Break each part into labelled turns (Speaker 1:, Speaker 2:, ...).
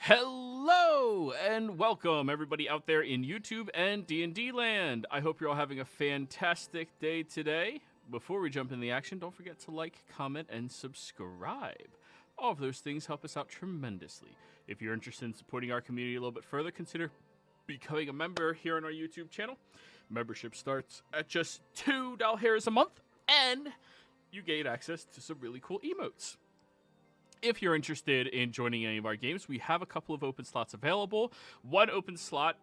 Speaker 1: Hello and welcome everybody out there in YouTube and D&D land. I hope you're all having a fantastic day today. Before we jump in the action, don't forget to like, comment, and subscribe. All of those things help us out tremendously. If you're interested in supporting our community a little bit further, consider becoming a member here on our YouTube channel. Membership starts at just $2 a month, and you gain access to some really cool emotes. If you're interested in joining any of our games, we have a couple of open slots available. One open slot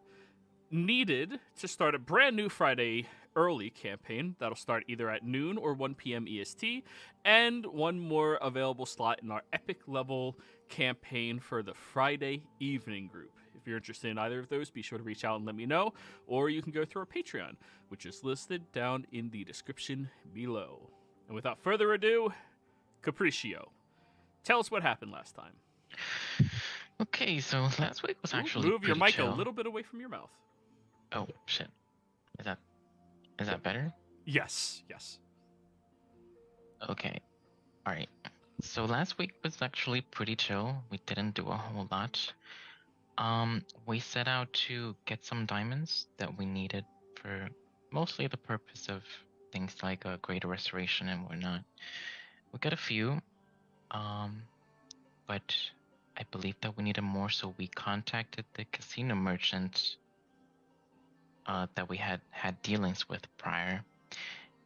Speaker 1: needed to start a brand new Friday early campaign that'll start either at noon or 1 p.m. EST, and one more available slot in our epic level campaign for the Friday evening group. If you're interested in either of those, be sure to reach out and let me know, or you can go through our Patreon, which is listed down in the description below. And without further ado, Capriccio. Tell us what happened last time.
Speaker 2: Okay, so last week was actually
Speaker 1: Move your
Speaker 2: pretty
Speaker 1: mic
Speaker 2: chill.
Speaker 1: a little bit away from your mouth.
Speaker 2: Oh shit, is that better?
Speaker 1: Yes.
Speaker 2: Okay, all right. So last week was actually pretty chill. We didn't do a whole lot. We set out to get some diamonds that we needed for mostly the purpose of things like a greater restoration and whatnot. We got a few. But I believe that we needed more, so we contacted the casino merchant that we had dealings with prior,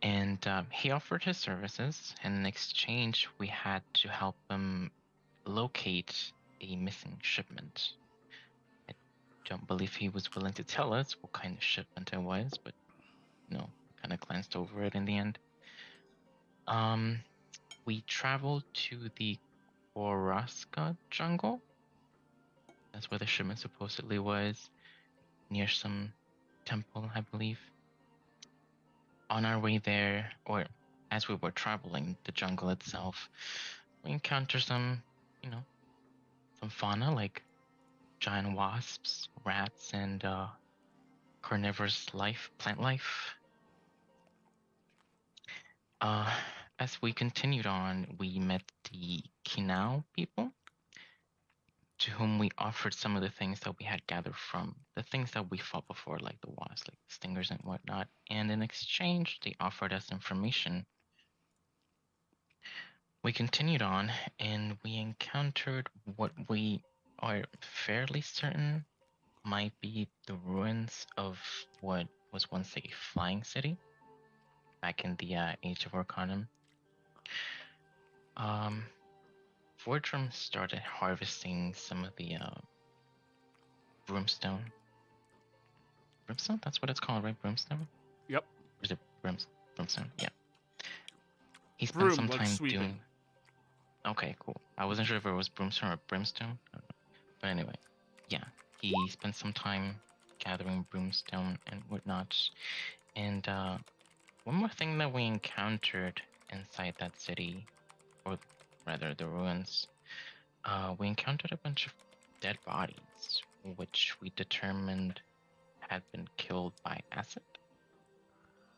Speaker 2: and he offered his services, and in exchange we had to help him locate a missing shipment. I don't believe he was willing to tell us what kind of shipment it was, but kind of glanced over it in the end. We traveled to the Oraska jungle. That's where the shipment supposedly was, near some temple, I believe. On our way there, or as we were traveling the jungle itself, we encountered some fauna like giant wasps, rats, and carnivorous plant life. As we continued on, we met the Kinau people, to whom we offered some of the things that we had gathered from the things that we fought before, like the wasps, like the stingers and whatnot. And in exchange, they offered us information. We continued on, and we encountered what we are fairly certain might be the ruins of what was once a flying city back in the Age of Arcanum. Vordrum started harvesting some of the brimstone. Brimstone? That's what it's called, right? Brimstone?
Speaker 1: Yep.
Speaker 2: Or is it brimstone? Yeah. He spent some time doing... Okay, cool. I wasn't sure if it was brimstone or brimstone. But anyway, yeah. He spent some time gathering brimstone and whatnot. And one more thing that we encountered inside that city, or rather the ruins, we encountered a bunch of dead bodies, which we determined had been killed by acid.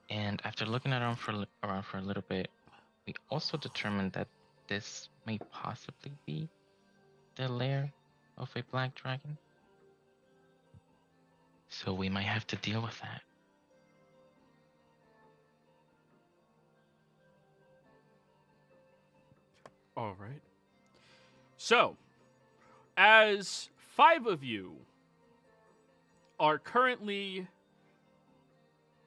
Speaker 2: And after looking around for a little bit, we also determined that this may possibly be the lair of a black dragon. So we might have to deal with that.
Speaker 1: All right. So, as 5 of you are currently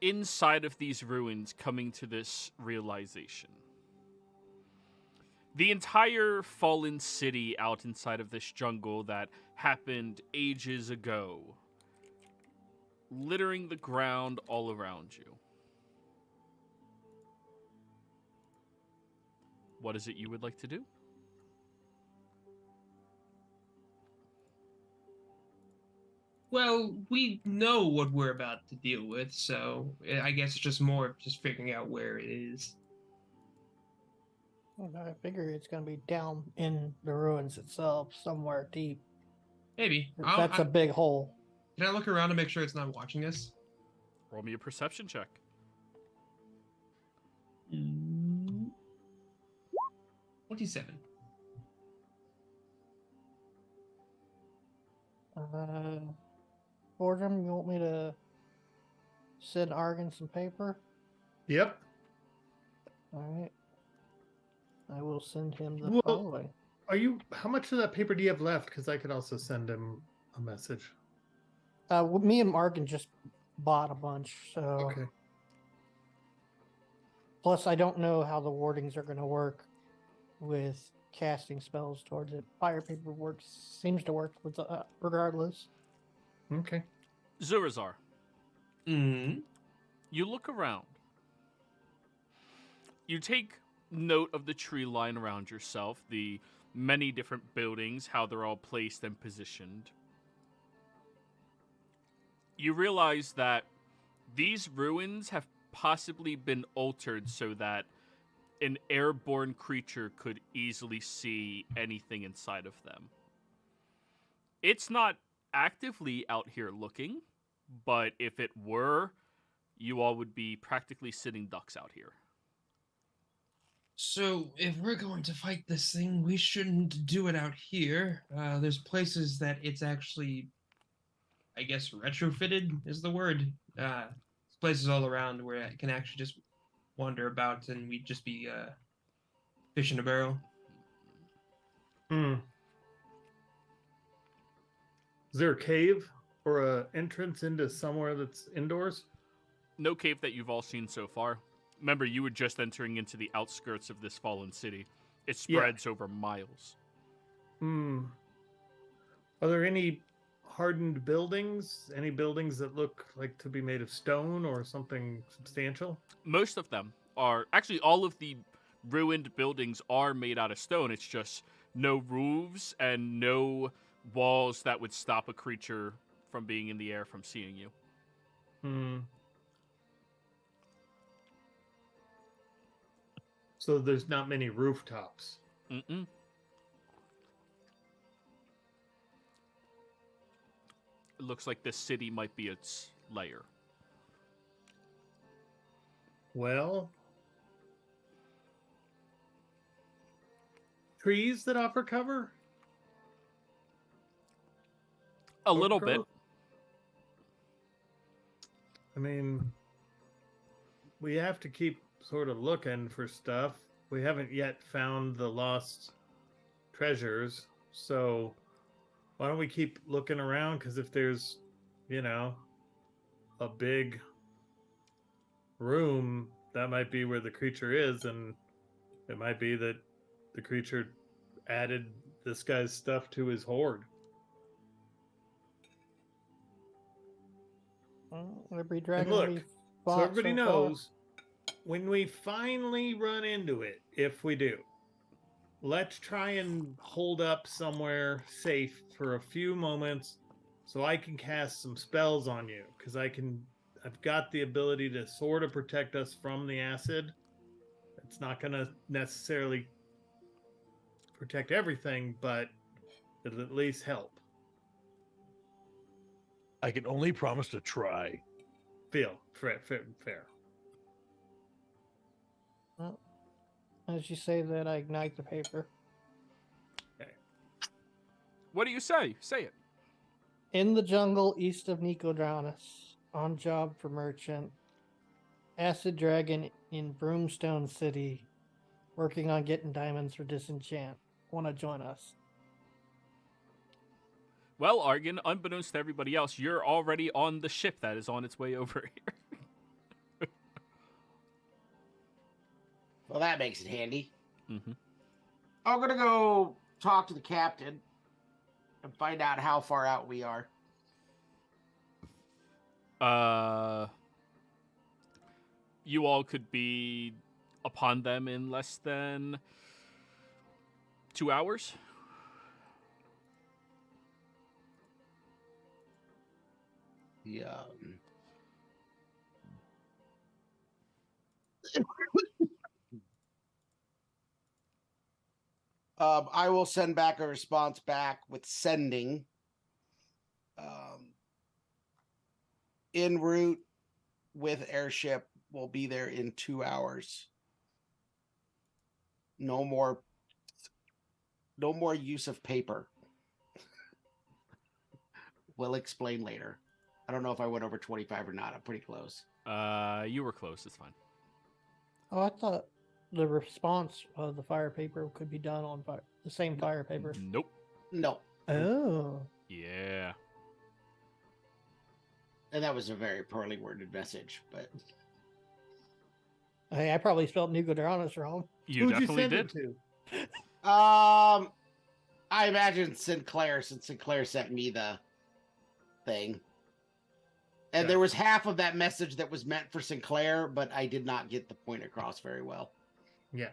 Speaker 1: inside of these ruins coming to this realization, the entire fallen city out inside of this jungle that happened ages ago, littering the ground all around you. What is it you would like to do?
Speaker 3: Well, we know what we're about to deal with, so I guess it's just more of just figuring out where it is.
Speaker 4: Well, I figure it's going to be down in the ruins itself, somewhere deep.
Speaker 3: Maybe.
Speaker 4: That's a big hole.
Speaker 3: Can I look around to make sure it's not watching us?
Speaker 1: Roll me a perception check.
Speaker 3: 27.
Speaker 4: Boredom, you want me to send Argon some paper?
Speaker 5: Yep.
Speaker 4: Alright. I will send him the
Speaker 5: Well,
Speaker 4: following.
Speaker 5: How much of that paper do you have left? Because I could also send him a message.
Speaker 4: Me and Argon just bought a bunch, so.
Speaker 5: Okay.
Speaker 4: Plus, I don't know how the wardings are going to work with casting spells towards it. Fire paper seems to work with regardless.
Speaker 5: Okay.
Speaker 1: Zurazar.
Speaker 3: Mm-hmm.
Speaker 1: You look around. You take note of the tree line around yourself, the many different buildings, how they're all placed and positioned. You realize that these ruins have possibly been altered so that an airborne creature could easily see anything inside of them. It's not actively out here looking, but if it were, you all would be practically sitting ducks out here.
Speaker 3: So, if we're going to fight this thing, we shouldn't do it out here. There's places that it's actually, I guess, retrofitted is the word. Places all around where I can actually just wander about and we'd just be fish in a barrel.
Speaker 5: Is there a cave or a entrance into somewhere that's indoors?
Speaker 1: No cave that you've all seen so far. Remember, you were just entering into the outskirts of this fallen city. It spreads over miles.
Speaker 5: Are there any hardened buildings? Any buildings that look like to be made of stone or something substantial?
Speaker 1: Most of them are. Actually, all of the ruined buildings are made out of stone. It's just no roofs and no walls that would stop a creature from being in the air from seeing you.
Speaker 5: So there's not many rooftops.
Speaker 1: Mm-mm. It looks like this city might be its lair.
Speaker 5: Well, trees that offer cover?
Speaker 1: A little bit.
Speaker 5: I mean, we have to keep sort of looking for stuff. We haven't yet found the lost treasures, so why don't we keep looking around? Because if there's, a big room, that might be where the creature is, and it might be that the creature added this guy's stuff to his hoard.
Speaker 4: Every dragon
Speaker 5: look,
Speaker 4: we've fought
Speaker 5: so everybody
Speaker 4: so
Speaker 5: knows, when we finally run into it, if we do, let's try and hold up somewhere safe for a few moments so I can cast some spells on you, because I've got the ability to sort of protect us from the acid. It's not going to necessarily protect everything, but it'll at least help.
Speaker 6: I can only promise to try.
Speaker 5: Fair.
Speaker 4: Well, as you say that, I ignite the paper.
Speaker 5: Okay.
Speaker 1: What do you say? Say it.
Speaker 4: In the jungle east of Nicodranus, on job for merchant, acid dragon in Broomstone City, working on getting diamonds for disenchant. Want to join us?
Speaker 1: Well, Argon, unbeknownst to everybody else, you're already on the ship that is on its way over here.
Speaker 7: Well, that makes it handy.
Speaker 1: Mm-hmm.
Speaker 7: I'm going to go talk to the captain and find out how far out we are.
Speaker 1: You all could be upon them in less than 2 hours.
Speaker 7: Yeah. I will send back a response back with sending. En route with airship. Will be there in 2 hours. No more use of paper. We'll explain later. I don't know if I went over 25 or not. I'm pretty close.
Speaker 1: You were close. It's fine.
Speaker 4: Oh, I thought the response of the fire paper could be done on the same fire paper.
Speaker 1: Nope.
Speaker 7: No.
Speaker 4: Oh.
Speaker 1: Yeah.
Speaker 7: And that was a very poorly worded message, but
Speaker 4: Hey, I probably spelled Nicodranas wrong.
Speaker 1: You
Speaker 5: Who'd
Speaker 1: definitely
Speaker 5: you
Speaker 1: did.
Speaker 5: send it to?
Speaker 7: I imagine Sinclair, since Sinclair sent me the thing. And there was half of that message that was meant for Sinclair, but I did not get the point across very well.
Speaker 5: Yeah.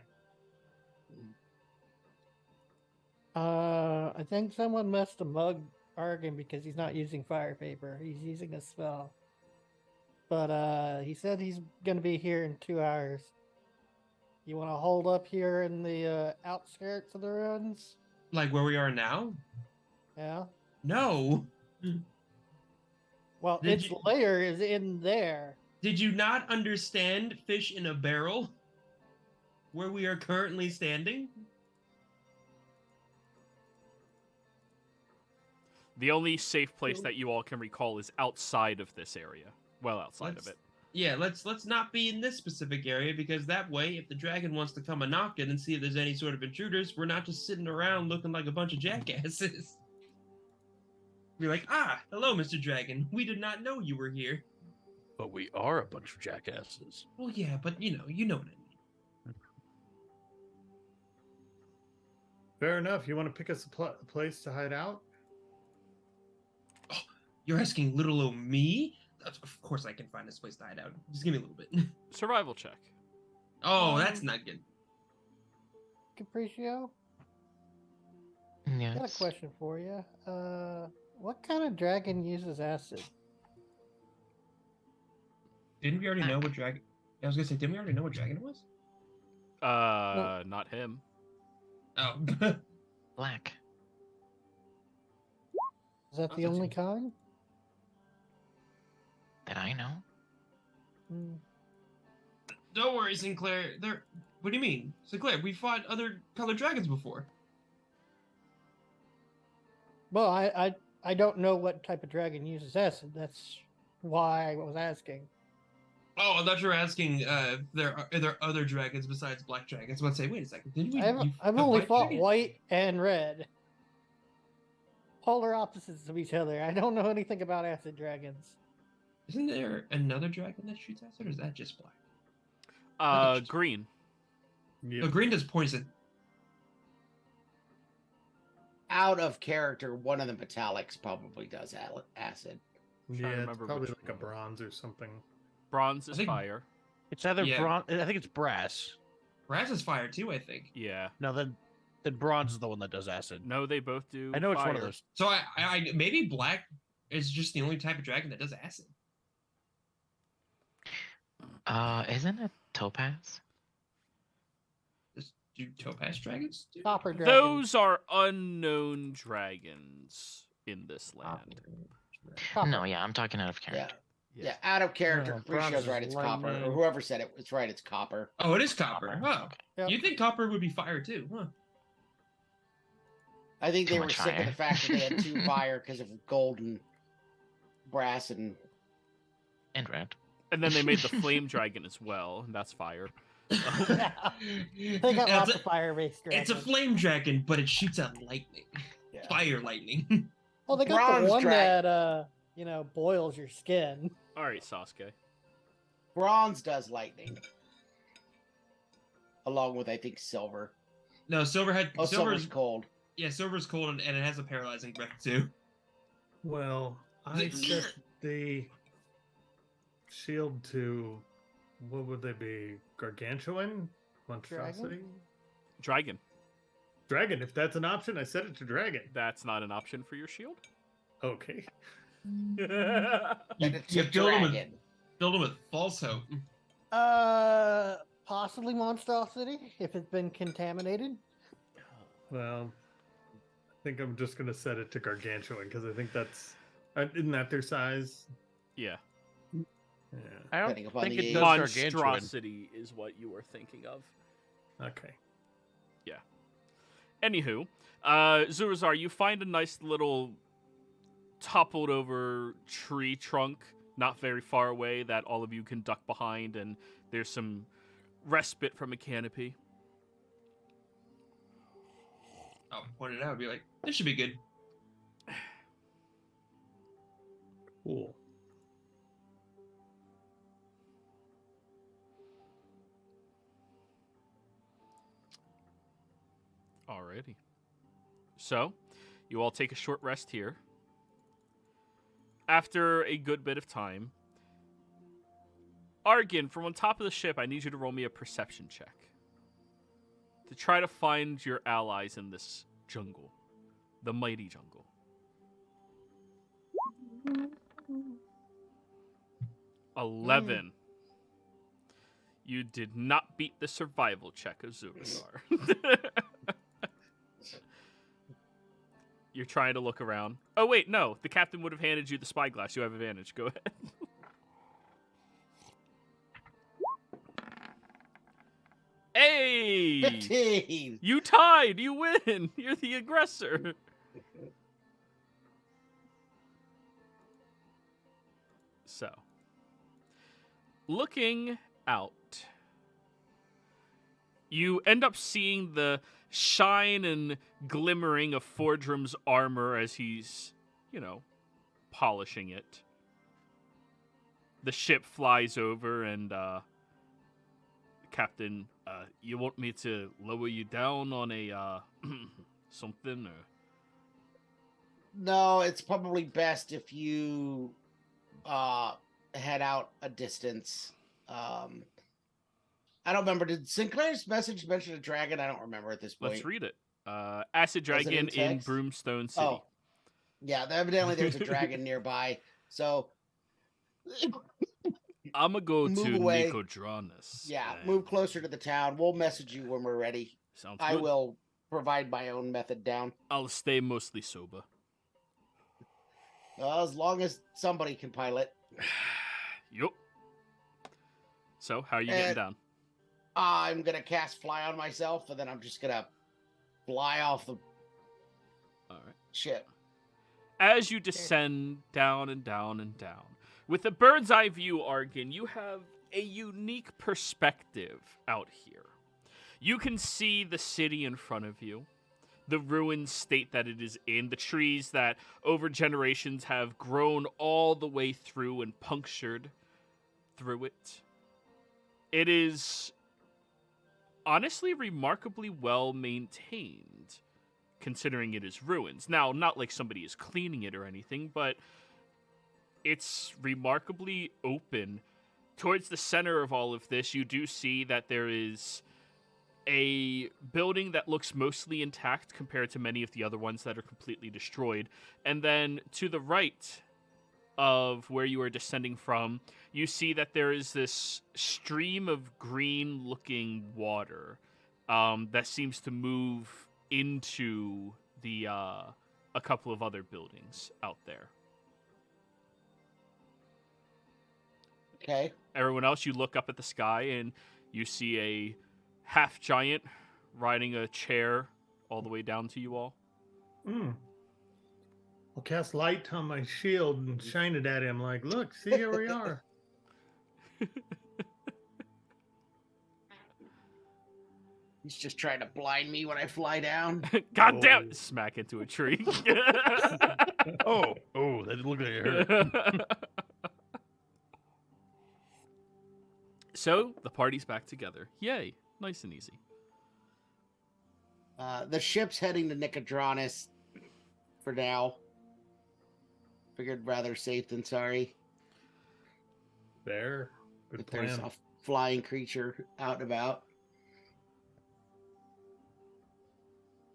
Speaker 4: I think someone must have mugged Argan because he's not using fire paper. He's using a spell. But he said he's going to be here in 2 hours. You want to hold up here in the outskirts of the ruins?
Speaker 3: Like where we are now?
Speaker 4: Yeah.
Speaker 3: No.
Speaker 4: Well,
Speaker 3: Did
Speaker 4: its
Speaker 3: you-
Speaker 4: lair is in there.
Speaker 3: Did you not understand fish in a barrel? Where we are currently standing?
Speaker 1: The only safe place that you all can recall is outside of this area. Well, outside of it.
Speaker 3: Yeah, let's not be in this specific area, because that way, if the dragon wants to come a knocking and see if there's any sort of intruders, we're not just sitting around looking like a bunch of jackasses. We're like, hello, Mr. Dragon. We did not know you were here.
Speaker 6: But we are a bunch of jackasses.
Speaker 3: Well, yeah, but you know what I mean.
Speaker 5: Fair enough. You want to pick us a place to hide out?
Speaker 3: You're asking little old me? Of course I can find this place to hide out. Just give me a little bit.
Speaker 1: Survival check.
Speaker 3: Oh, that's not good.
Speaker 4: Capriccio,
Speaker 2: Yes.
Speaker 4: I got a question for you. What kind of dragon uses acid?
Speaker 3: Didn't we already know what dragon... I was gonna say, didn't we already know what dragon it was?
Speaker 1: Not him.
Speaker 3: Oh.
Speaker 2: Black.
Speaker 4: Is that the
Speaker 3: that's
Speaker 4: only
Speaker 3: it.
Speaker 4: kind?
Speaker 2: That I know.
Speaker 4: Hmm.
Speaker 3: Don't worry, Sinclair. What do you mean? Sinclair, we fought other colored dragons before.
Speaker 4: Well, I don't know what type of dragon uses acid. That's why I was asking.
Speaker 3: Oh, I thought you were asking are there other dragons besides black dragons. I was about to say, wait a second. Didn't we?
Speaker 4: I've only fought
Speaker 3: dragon?
Speaker 4: white and red. Polar opposites of each other. I don't know anything about acid dragons.
Speaker 3: Isn't there another dragon that shoots acid, or is that just black?
Speaker 1: Green.
Speaker 5: Yeah.
Speaker 3: No, green does poison.
Speaker 7: Out of character, one of the metallics probably does acid.
Speaker 1: trying to
Speaker 5: Yeah, it's
Speaker 1: remember
Speaker 5: probably
Speaker 1: which
Speaker 5: like a
Speaker 1: one.
Speaker 5: bronze or something.
Speaker 1: Bronze
Speaker 3: I
Speaker 1: is
Speaker 3: think-
Speaker 1: fire.
Speaker 6: It's either
Speaker 3: Yeah.
Speaker 6: bronze. I think it's brass.
Speaker 3: Brass is fire too, I think.
Speaker 1: Yeah.
Speaker 6: No, then bronze is the one that does acid.
Speaker 1: No, they both do.
Speaker 6: I know it's one of
Speaker 1: fire.
Speaker 6: those.
Speaker 3: So I maybe black is just the only type of dragon that does acid.
Speaker 2: Isn't it topaz?
Speaker 3: Do topaz dragons do?
Speaker 4: Copper dragons.
Speaker 1: Those are unknown dragons in this land.
Speaker 4: Copper.
Speaker 2: No, yeah, I'm talking out of
Speaker 7: Yeah.
Speaker 2: character.
Speaker 7: Yeah, out of character.
Speaker 6: No,
Speaker 7: Pretty sure
Speaker 6: bronze
Speaker 7: it's right.
Speaker 6: is
Speaker 7: It's copper. Or
Speaker 6: lightning.
Speaker 7: whoever said it, it's right. It's copper.
Speaker 3: Oh, it is copper. Oh,
Speaker 2: Okay.
Speaker 4: Yep.
Speaker 3: you think copper would be fire too, huh?
Speaker 7: I think
Speaker 2: Too
Speaker 7: they were
Speaker 2: much
Speaker 7: sick of
Speaker 2: fire.
Speaker 7: the fact that they had two fire because of gold and brass and
Speaker 2: And red.
Speaker 1: And then they made the flame dragon as well, and that's fire.
Speaker 4: They got
Speaker 3: It's
Speaker 4: lots
Speaker 3: a-
Speaker 4: of fire-based dragons.
Speaker 3: It's a flame dragon, but it shoots out lightning.
Speaker 7: Yeah.
Speaker 3: Fire lightning.
Speaker 4: Well, they got the
Speaker 7: bronze
Speaker 4: one
Speaker 7: drag-
Speaker 4: that boils your skin.
Speaker 1: All right, Sasuke.
Speaker 7: bronze does lightning. Along with, I think, silver.
Speaker 3: No, silver had
Speaker 7: Oh,
Speaker 3: silver's
Speaker 7: silver's cold.
Speaker 3: yeah, silver's cold and it has a paralyzing breath too.
Speaker 5: Well, I set the shield to what would they be? Gargantuan? Monstrosity?
Speaker 1: Dragon.
Speaker 5: Dragon, if that's an option, I set it to dragon.
Speaker 1: That's not an option for your shield.
Speaker 5: Okay.
Speaker 3: You,
Speaker 7: And it's
Speaker 3: you
Speaker 7: a
Speaker 3: build them
Speaker 7: dragon.
Speaker 3: with false hope.
Speaker 4: Possibly monstrosity if it's been contaminated.
Speaker 5: Well, I think I'm just gonna set it to gargantuan because I think that's isn't that their size?
Speaker 1: Yeah.
Speaker 5: Yeah.
Speaker 6: I don't
Speaker 7: Depending upon
Speaker 6: think
Speaker 7: the
Speaker 6: it
Speaker 7: age.
Speaker 6: does gargantuan.
Speaker 1: Monstrosity is what you were thinking of.
Speaker 5: Okay.
Speaker 1: Anywho, Zurazar, you find a nice little toppled over tree trunk not very far away that all of you can duck behind, and there's some respite from a canopy.
Speaker 3: I'll point it out and be like, this should be good.
Speaker 5: Cool.
Speaker 1: Alrighty. So, you all take a short rest here. After a good bit of time, Argan, from on top of the ship, I need you to roll me a perception check to try to find your allies in this jungle, the mighty jungle. 11. You did not beat the survival check, Azuragar. You're trying to look around. Oh, wait, no. The captain would have handed you the spyglass. You have advantage. Go ahead. Hey!
Speaker 7: 15.
Speaker 1: You tied. You win. You're the aggressor. So, looking out, you end up seeing the shine and glimmering of Fordrum's armor as he's, polishing it. The ship flies over and, Captain, you want me to lower you down on a, something? Or?
Speaker 7: No, it's probably best if you head out a distance. I don't remember. Did Sinclair's message mention a dragon? I don't remember at this point.
Speaker 1: Let's read it. Acid dragon in Broomstone City.
Speaker 7: Oh, yeah. Evidently, there's a dragon nearby. So
Speaker 1: I'm gonna go to
Speaker 7: away.
Speaker 1: Nicodranus.
Speaker 7: Yeah, move closer to the town. We'll message you when we're ready.
Speaker 1: Sounds
Speaker 7: I
Speaker 1: good.
Speaker 7: will provide my own method down.
Speaker 1: I'll stay mostly sober.
Speaker 7: As long as somebody can pilot.
Speaker 1: Yup. So, how are you getting down?
Speaker 7: I'm gonna cast fly on myself, and then I'm just gonna fly off the ship.
Speaker 1: As you descend down and down and down, with a bird's eye view, Argan, you have a unique perspective out here. You can see the city in front of you, the ruined state that it is in, the trees that over generations have grown all the way through and punctured through it. It is honestly remarkably well maintained, considering it is ruins. Now, not like somebody is cleaning it or anything, but it's remarkably open. Towards the center of all of this, you do see that there is a building that looks mostly intact compared to many of the other ones that are completely destroyed. And then to the right of where you are descending from, you see that there is this stream of green-looking water that seems to move into the a couple of other buildings out there.
Speaker 7: Okay.
Speaker 1: Everyone else, you look up at the sky and you see a half-giant riding a chair all the way down to you all.
Speaker 5: I'll cast light on my shield and shine it at him like, look, see, here we are.
Speaker 7: He's just trying to blind me when I fly down.
Speaker 1: God damn it! Smack into a tree.
Speaker 6: Oh, that didn't look like it hurt.
Speaker 1: So, the party's back together. Yay. Nice and easy.
Speaker 7: The ship's heading to Nicodranus for now. Figured rather safe than sorry.
Speaker 5: There. Good
Speaker 7: If there's
Speaker 5: plan.
Speaker 7: a flying creature out and about.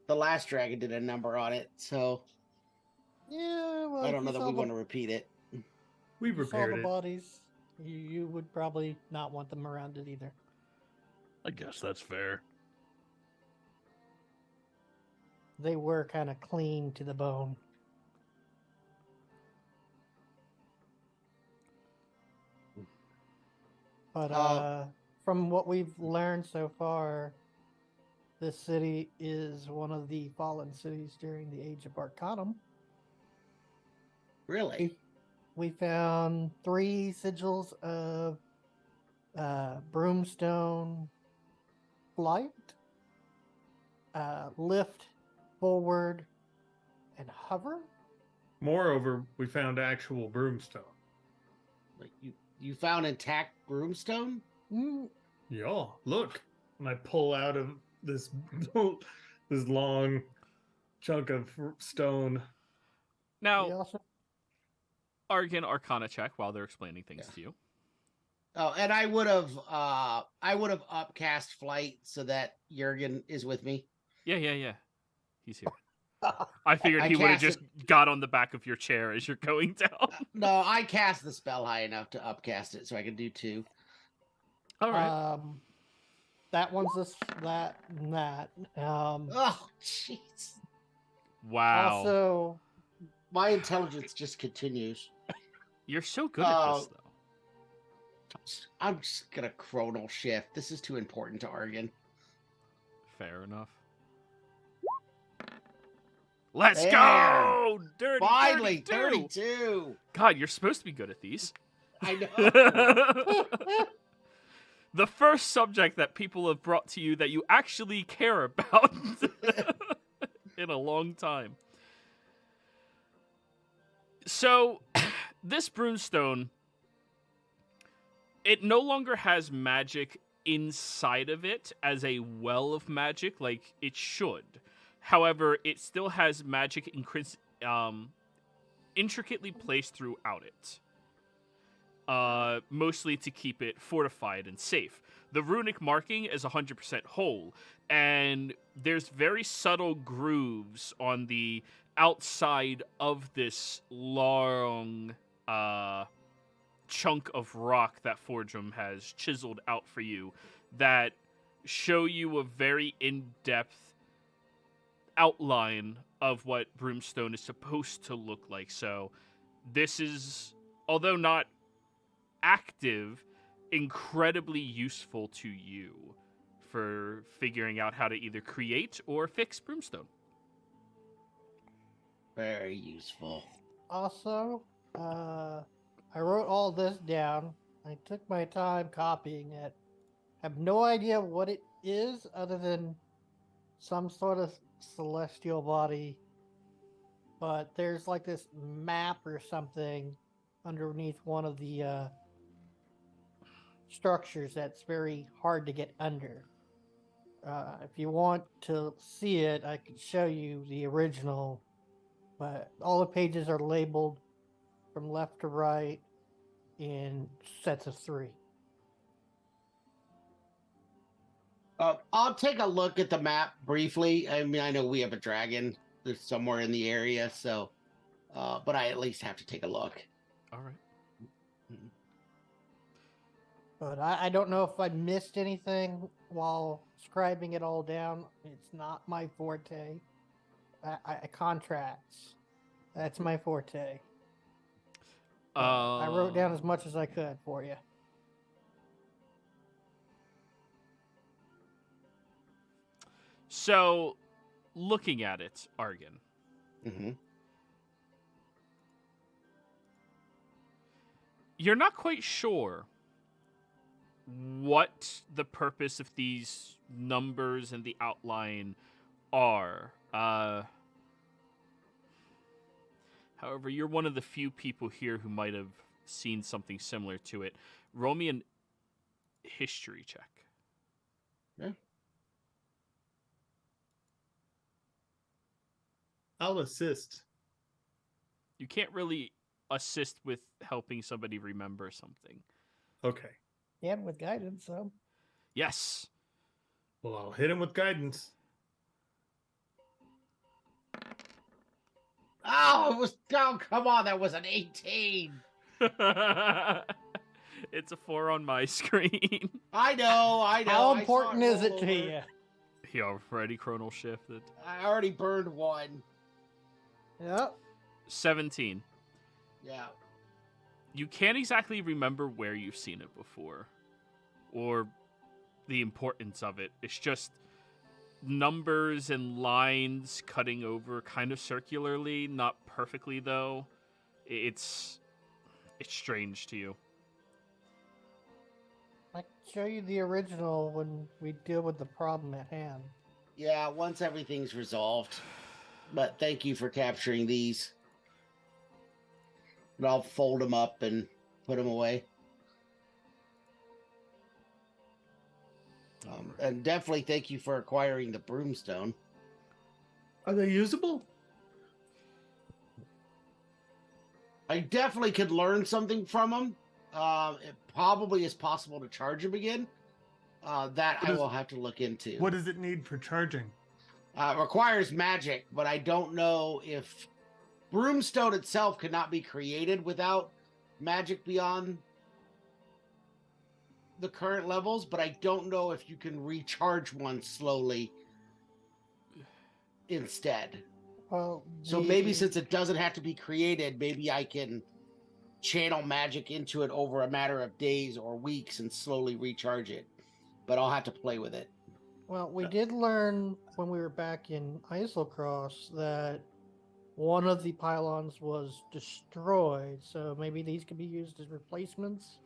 Speaker 7: The last dragon did a number on it, so
Speaker 4: Yeah, well,
Speaker 7: I don't know
Speaker 4: if you
Speaker 7: that
Speaker 4: saw
Speaker 7: we
Speaker 4: the-
Speaker 7: want to repeat it.
Speaker 5: We
Speaker 4: if you saw
Speaker 5: repaired
Speaker 4: the
Speaker 5: it.
Speaker 4: bodies, you would probably not want them around it either.
Speaker 6: I guess that's fair.
Speaker 4: They were kind of clean to the bone. But from what we've learned so far, this city is one of the fallen cities during the Age of Arcanum.
Speaker 7: Really?
Speaker 4: We found 3 sigils of broomstone flight, lift, forward, and hover.
Speaker 5: Moreover, we found actual broomstone.
Speaker 7: Like you found intact broomstone?
Speaker 4: Mm,
Speaker 5: Yeah, look. And I pull out of this this long chunk of stone.
Speaker 4: we
Speaker 1: Now,
Speaker 4: also
Speaker 1: Argan Arcana check while they're explaining things to you.
Speaker 7: Oh, and I would have upcast flight so that Jurgen is with me.
Speaker 1: Yeah. He's here. I figured
Speaker 7: I
Speaker 1: he would have
Speaker 7: cast
Speaker 1: just got on the back of your chair as you're going down.
Speaker 7: No, I cast the spell high enough to upcast it, so I can do 2.
Speaker 1: All right.
Speaker 4: That one's this, that, and that.
Speaker 7: Oh, jeez.
Speaker 1: Wow.
Speaker 4: Also,
Speaker 7: My intelligence just continues.
Speaker 1: You're so good at this, though.
Speaker 7: I'm just gonna chronal shift. This is too important to Argan.
Speaker 1: Fair enough. Let's
Speaker 7: There.
Speaker 1: go! Dirty,
Speaker 7: Finally,
Speaker 1: 32!
Speaker 7: 32.
Speaker 1: God, you're supposed to be good at these.
Speaker 7: I know.
Speaker 1: The first subject that people have brought to you that you actually care about in a long time. So, this broomstone, it no longer has magic inside of it as a well of magic like it should. However, it still has magic intricately placed throughout it. Mostly to keep it fortified and safe. The runic marking is 100% whole, and there's very subtle grooves on the outside of this long chunk of rock that Fordrum has chiseled out for you that show you a very in-depth outline of what broomstone is supposed to look like. So this is, although not active, incredibly useful to you for figuring out how to either create or fix broomstone.
Speaker 7: Very useful.
Speaker 4: Also, I wrote all this down. I took my time copying it. Have no idea what it is other than some sort of celestial body. But there's like this map or something underneath one of the structures that's very hard to get under. If you want to see it, I could show you the original. But all the pages are labeled from left to right in sets of 3.
Speaker 7: I'll take a look at the map briefly. I mean, I know we have a dragon. There's somewhere in the area, so, but I at least have to take a look.
Speaker 1: All right.
Speaker 4: But I don't know if I missed anything while scribing it all down. It's not my forte. I contracts. That's my forte. I wrote down as much as I could for you.
Speaker 1: So, looking at it, Argan,
Speaker 7: Mm-hmm.
Speaker 1: you're not quite sure what the purpose of these numbers and the outline are. However, you're one of the few people here who might have seen something similar to it. Roll me an history check.
Speaker 7: Yeah.
Speaker 5: I'll assist.
Speaker 1: You can't really assist with helping somebody remember something.
Speaker 5: Okay.
Speaker 4: And with guidance, so.
Speaker 1: Yes.
Speaker 5: Well, I'll hit him with guidance.
Speaker 7: Oh, come on, that was an 18.
Speaker 1: It's a 4 on my screen.
Speaker 7: I know.
Speaker 4: How
Speaker 7: I
Speaker 4: important
Speaker 7: saw it
Speaker 4: is it
Speaker 7: roll
Speaker 4: to
Speaker 7: over.
Speaker 4: you?
Speaker 1: He already chronal shifted.
Speaker 7: I already burned 1.
Speaker 4: Yep.
Speaker 1: 17.
Speaker 7: Yeah.
Speaker 1: You can't exactly remember where you've seen it before, or the importance of it. It's just numbers and lines cutting over kind of circularly, not perfectly though. it's strange to you.
Speaker 4: I can show you the original when we deal with the problem at hand.
Speaker 7: Yeah, once everything's resolved. But thank you for capturing these. And I'll fold them up and put them away. And definitely thank you for acquiring the broomstone.
Speaker 5: Are they usable?
Speaker 7: I definitely could learn something from them. It probably is possible to charge them again. That I will have to look into.
Speaker 5: What does it need for charging?
Speaker 7: It requires magic, but I don't know if broomstone itself could not be created without magic beyond the current levels, but I don't know if you can recharge one slowly instead.
Speaker 4: Well,
Speaker 7: So maybe since it doesn't have to be created, maybe I can channel magic into it over a matter of days or weeks and slowly recharge it. But I'll have to play with it.
Speaker 4: Well, we did learn when we were back in Isocross that one of the pylons was destroyed, so maybe these could be used as replacements.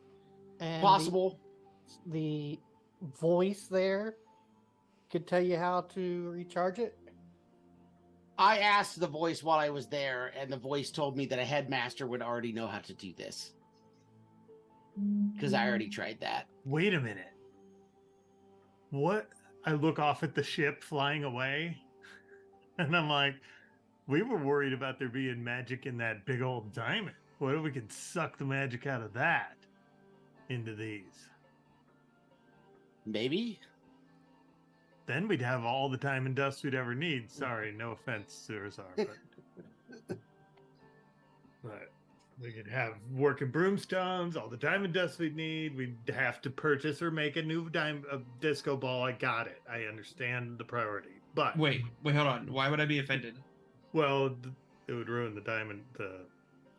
Speaker 4: And
Speaker 7: Possible.
Speaker 4: The voice there could tell you how to recharge it.
Speaker 7: I asked the voice while I was there, and the voice told me that a headmaster would already know how to do this. Because I already tried that.
Speaker 5: Wait a minute. What? I look off at the ship flying away, and I'm like, we were worried about there being magic in that big old diamond. What if we could suck the magic out of that into these?
Speaker 7: Maybe?
Speaker 5: Then we'd have all the time and dust we'd ever need. Sorry, no offense, Surazar, but we could have working broomstones, all the diamond dust we'd need. We'd have to purchase or make a new disco ball. I got it. I understand the priority. But
Speaker 3: Wait, hold on. Why would I be offended?
Speaker 5: well, it would ruin the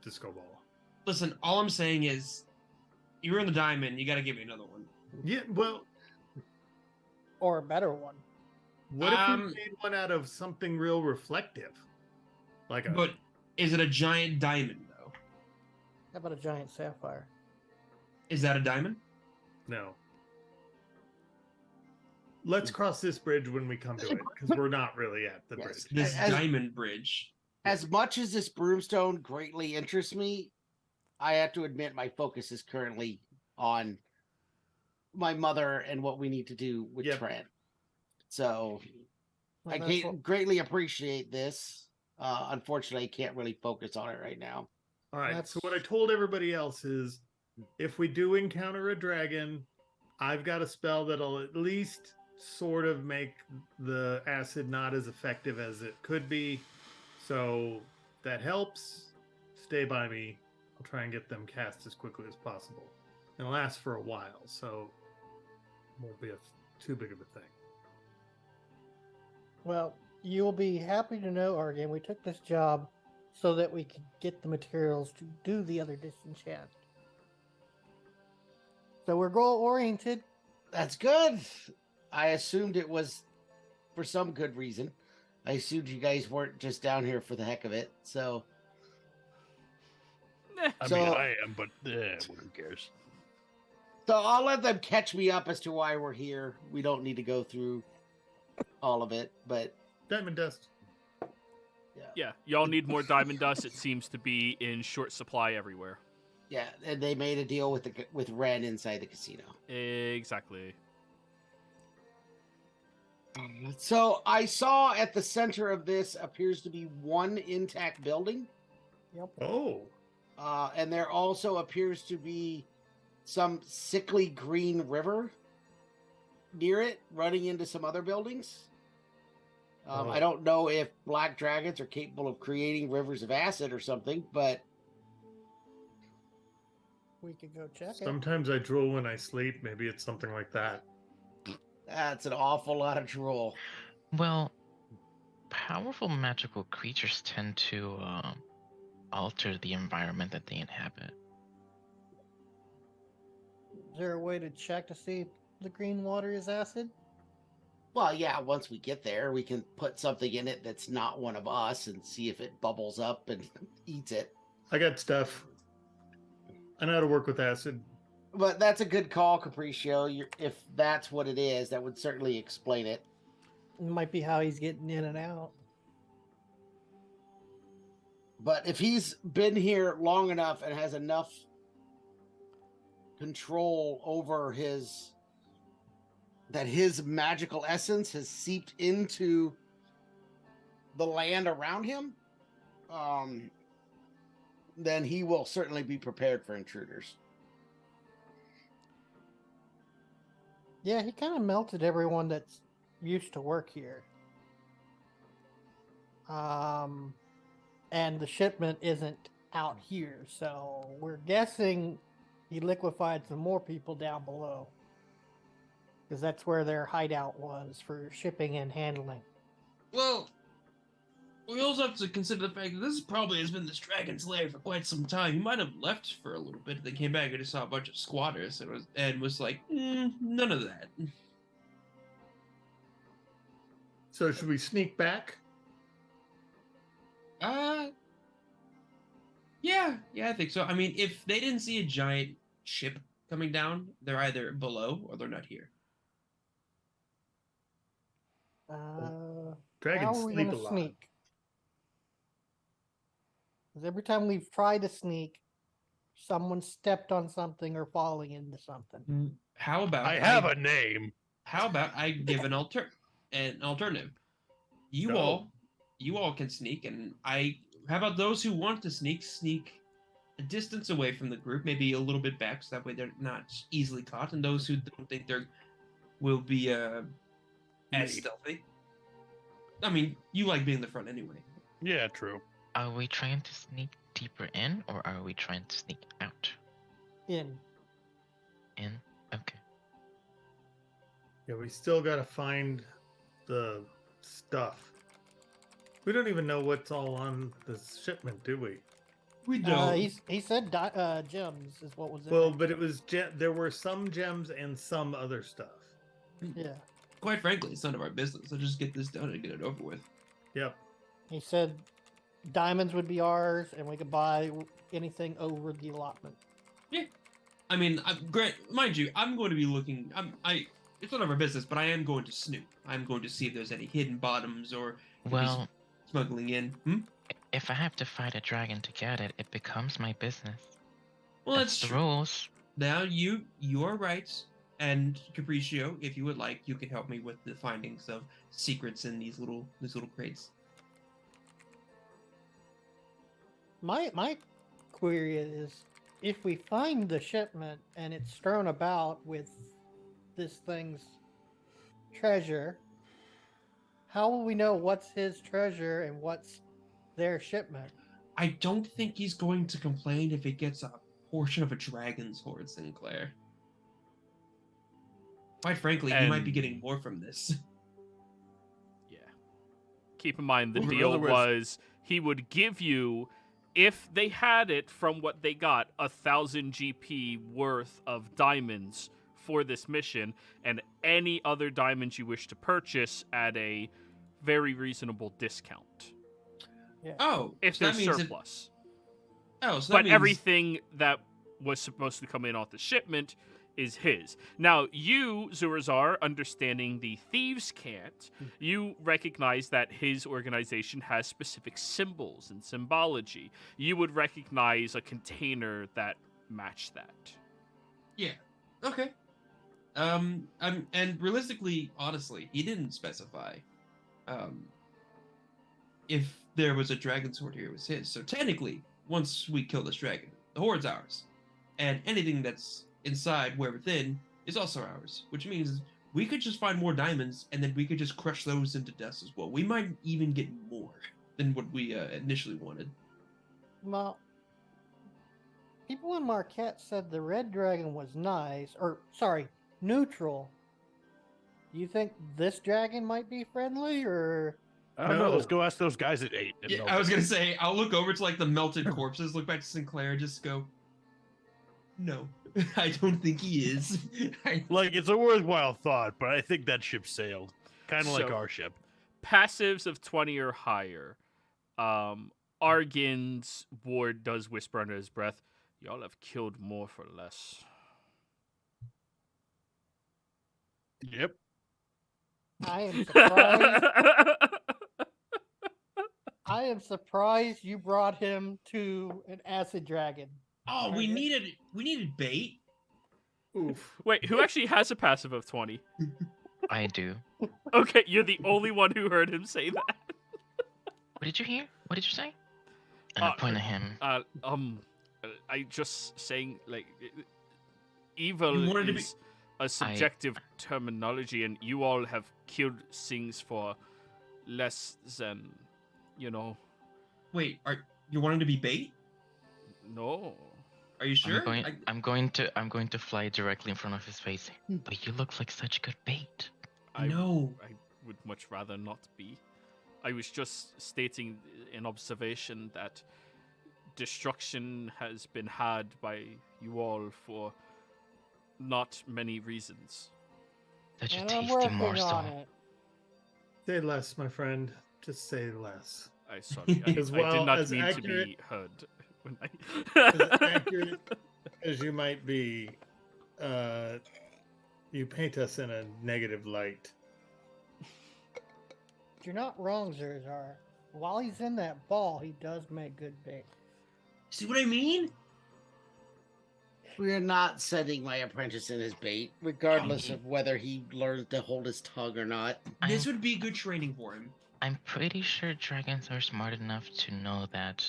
Speaker 5: disco ball.
Speaker 3: Listen, all I'm saying is, you ruined the diamond. You got to give me another one.
Speaker 5: Yeah, well,
Speaker 4: Or a better one.
Speaker 5: what if we made one out of something real reflective? Like a
Speaker 3: But is it a giant diamond, though?
Speaker 4: How about a giant sapphire?
Speaker 3: Is that a diamond?
Speaker 5: no. Let's cross this bridge when we come to it, because we're not really at the
Speaker 7: Yes.
Speaker 5: bridge.
Speaker 3: This
Speaker 7: As-
Speaker 3: diamond bridge.
Speaker 7: As much as this broomstone greatly interests me, I have to admit my focus is currently on my mother and what we need to do with
Speaker 5: Yep.
Speaker 7: Trent. So
Speaker 4: Well,
Speaker 7: I
Speaker 4: that's
Speaker 7: can't greatly appreciate this. Unfortunately, I can't really focus on it right now.
Speaker 5: All right.
Speaker 4: That's-
Speaker 5: So what I told everybody else is, if we do encounter a dragon, I've got a spell that'll at least sort of make the acid not as effective as it could be. So that helps. Stay by me. I'll try and get them cast as quickly as possible. And it'll last for a while, so it won't be too big of a thing.
Speaker 4: Well, you'll be happy to know, Argan, we took this job so that we could get the materials to do the other disenchant. So we're goal-oriented.
Speaker 7: That's good. I assumed it was for some good reason. I assumed you guys weren't just down here for the heck of it. So
Speaker 6: I
Speaker 7: So-
Speaker 6: mean, I am, but who cares?
Speaker 7: I'll let them catch me up as to why we're here. We don't need to go through all of it, but
Speaker 5: Diamond dust.
Speaker 1: Yeah, y'all need more diamond dust. It seems to be in short supply everywhere.
Speaker 7: yeah, and they made a deal with Ren inside the casino.
Speaker 1: Exactly.
Speaker 7: So I saw at the center of this appears to be one intact building,
Speaker 4: Yep.
Speaker 5: Oh.
Speaker 7: and there also appears to be some sickly green river near it, running into some other buildings. I don't know if black dragons are capable of creating rivers of acid or something, but
Speaker 4: We could go check it.
Speaker 5: Sometimes I drool when I sleep. Maybe it's something like that.
Speaker 7: that's an awful lot of drool.
Speaker 2: Well, powerful magical creatures tend to alter the environment that they inhabit.
Speaker 4: Is there a way to check to see if the green water is acid?
Speaker 7: Well, yeah, once we get there, we can put something in it that's not one of us and see if it bubbles up and eats it.
Speaker 5: I got stuff. I know how to work with acid.
Speaker 7: But that's a good call, Capriccio. If that's what it is, that would certainly explain it.
Speaker 4: It might be how he's getting in and out.
Speaker 7: But if he's been here long enough and has enough control over his magical essence has seeped into the land around him, then he will certainly be prepared for intruders.
Speaker 4: Yeah, he kind of melted everyone that's used to work here. And the shipment isn't out here, so we're guessing he liquefied some more people down below. Because that's where their hideout was for shipping and handling.
Speaker 3: Well, we also have to consider the fact that this probably has been this dragon's lair for quite some time. He might have left for a little bit. They came back and just saw a bunch of squatters and was like, none of that.
Speaker 5: So should we sneak back?
Speaker 3: Yeah, I think so. I mean, if they didn't see a giant ship coming down, they're either below or they're not here.
Speaker 5: Dragons
Speaker 4: how are we
Speaker 5: sleep
Speaker 4: gonna
Speaker 5: a lot.
Speaker 4: sneak? Because every time we've tried to sneak, someone stepped on something or falling into something.
Speaker 3: How about
Speaker 6: I have a name.
Speaker 3: How about I give an alternative? You all can sneak, and how about those who want to sneak a distance away from the group, maybe a little bit back, so that way they're not easily caught, and those who don't think will be as stealthy. I mean, you like being in the front anyway.
Speaker 6: Yeah, true.
Speaker 2: Are we trying to sneak deeper in, or are we trying to sneak out?
Speaker 4: In.
Speaker 2: In? Okay.
Speaker 5: Yeah, we still gotta find the stuff. We don't even know what's all on this shipment, do we?
Speaker 3: We don't.
Speaker 4: He said gems is what was in
Speaker 5: Well,
Speaker 4: it.
Speaker 5: but it was there were some gems and some other stuff.
Speaker 4: Yeah.
Speaker 3: Quite frankly, it's none of our business. Let's just get this done and get it over with.
Speaker 5: Yep.
Speaker 4: He said diamonds would be ours, and we could buy anything over the allotment.
Speaker 3: Yeah. I mean, mind you, I'm going to be looking. It's none of our business, but I am going to snoop. I'm going to see if there's any hidden bottoms or
Speaker 2: Well,
Speaker 3: smuggling in.
Speaker 2: if I have to fight a dragon to get it, it becomes my business.
Speaker 3: Well,
Speaker 2: That's the
Speaker 3: true.
Speaker 2: rules.
Speaker 3: Now you are right, and Capriccio, if you would like, you can help me with the findings of secrets in these little crates.
Speaker 4: My query is, if we find the shipment and it's strewn about with this thing's treasure, how will we know what's his treasure and what's their shipment?
Speaker 3: I don't think he's going to complain if it gets a portion of a dragon's hoard, Sinclair. Quite frankly, he might be getting more from this.
Speaker 1: Yeah. Keep in mind, the
Speaker 6: Well, in
Speaker 1: deal
Speaker 6: other words-
Speaker 1: was he would give you, if they had it from what they got, 1,000 GP worth of diamonds for this mission, and any other diamonds you wish to purchase at a very reasonable discount.
Speaker 4: Yeah.
Speaker 3: Oh,
Speaker 1: If
Speaker 3: so that
Speaker 1: there's
Speaker 3: means
Speaker 1: surplus.
Speaker 3: so that
Speaker 1: But
Speaker 3: means
Speaker 1: everything that was supposed to come in off the shipment is his. Now, you, Zurazar, understanding the thieves' cant, you recognize that his organization has specific symbols and symbology. You would recognize a container that matched that.
Speaker 3: Yeah. Okay. And realistically, honestly, he didn't specify if there was a dragon sword here, it was his. So technically, once we kill this dragon, the hoard's ours. And anything that's inside, where within, is also ours. Which means we could just find more diamonds, and then we could just crush those into dust as well. We might even get more than what we initially wanted.
Speaker 4: Well, people in Marquette said the red dragon was nice, or sorry, neutral. Do you think this dragon might be friendly, or?
Speaker 6: I don't know.
Speaker 5: No.
Speaker 6: Let's go ask those guys at 8.
Speaker 3: Yeah, I was gonna say, I'll look over to like the melted corpses, look back to Sinclair, just go, no, I don't think he is.
Speaker 6: Like, it's a worthwhile thought, but I think that ship sailed. Kind of like
Speaker 1: So-
Speaker 6: our ship.
Speaker 1: Passives of 20 or higher. Argin's ward does whisper under his breath, "Y'all have killed more for less."
Speaker 6: Yep.
Speaker 4: I am surprised. I am surprised you brought him to an acid dragon.
Speaker 3: Oh, we needed bait.
Speaker 5: Oof.
Speaker 1: Wait, who actually has a passive of 20?
Speaker 2: I do.
Speaker 1: Okay, you're the only one who heard him say that.
Speaker 2: What did you hear? What did you say? And I point at him.
Speaker 1: I just saying, like, evil
Speaker 3: You wanted to
Speaker 1: is a subjective terminology, and you all have killed things for less than,
Speaker 3: Wait, you wanting to be bait?
Speaker 1: No.
Speaker 3: Are you sure?
Speaker 2: I'm going to fly directly in front of his face. But you look like such good bait.
Speaker 3: No.
Speaker 1: I would much rather not be. I was just stating an observation that destruction has been had by you all for not many reasons.
Speaker 2: Such a
Speaker 4: And I'm
Speaker 2: tasty
Speaker 4: working
Speaker 2: morsel.
Speaker 4: on it.
Speaker 5: Say less, my friend. Just say less.
Speaker 1: Sorry, I
Speaker 5: As
Speaker 1: did
Speaker 5: well
Speaker 1: not
Speaker 5: as
Speaker 1: mean to
Speaker 5: accurate-
Speaker 1: be heard. When
Speaker 5: As accurate as you might be, you paint us in a negative light.
Speaker 4: You're not wrong, Zerzar. While he's in that ball, he does make good bait.
Speaker 3: See what I mean?
Speaker 7: We're not sending my apprentice in his bait, regardless of whether he learns to hold his tongue or not.
Speaker 3: This would be good training for him.
Speaker 2: I'm pretty sure dragons are smart enough to know that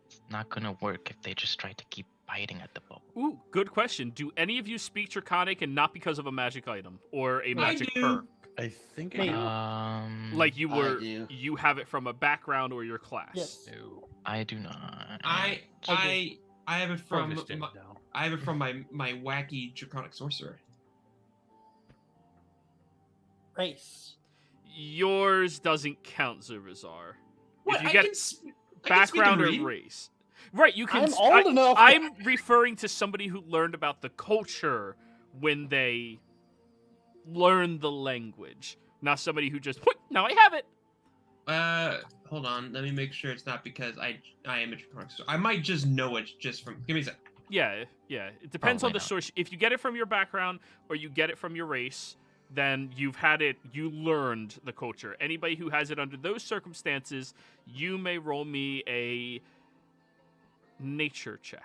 Speaker 2: it's not gonna work if they just try to keep biting at the bubble.
Speaker 1: Ooh, good question. Do any of you speak Draconic and not because of a magic item or a magic
Speaker 3: do.
Speaker 1: perk?
Speaker 6: I think
Speaker 4: Me.
Speaker 1: Like you
Speaker 7: do.
Speaker 1: you have it from a background or your class?
Speaker 4: Yes.
Speaker 6: No.
Speaker 2: I do not.
Speaker 3: I have it from
Speaker 6: Probably just did
Speaker 3: my,
Speaker 6: it down.
Speaker 3: I have it from my wacky draconic sorcerer.
Speaker 4: Race.
Speaker 1: Yours doesn't count, Zurazar.
Speaker 3: What?
Speaker 1: If you
Speaker 3: I
Speaker 1: get
Speaker 3: can speak and
Speaker 1: background or
Speaker 3: read.
Speaker 1: race. Right, you can.
Speaker 4: I'm old enough.
Speaker 1: I'm referring to somebody who learned about the culture when they learned the language, not somebody who just, now I have it.
Speaker 3: Hold on. Let me make sure it's not because I am a draconic sorcerer. I might just know it just from. Give me a sec.
Speaker 1: Yeah. It depends on
Speaker 2: Probably
Speaker 1: the
Speaker 2: not.
Speaker 1: source. If you get it from your background or you get it from your race, then you've had it, you learned the culture. Anybody who has it under those circumstances, you may roll me a nature check.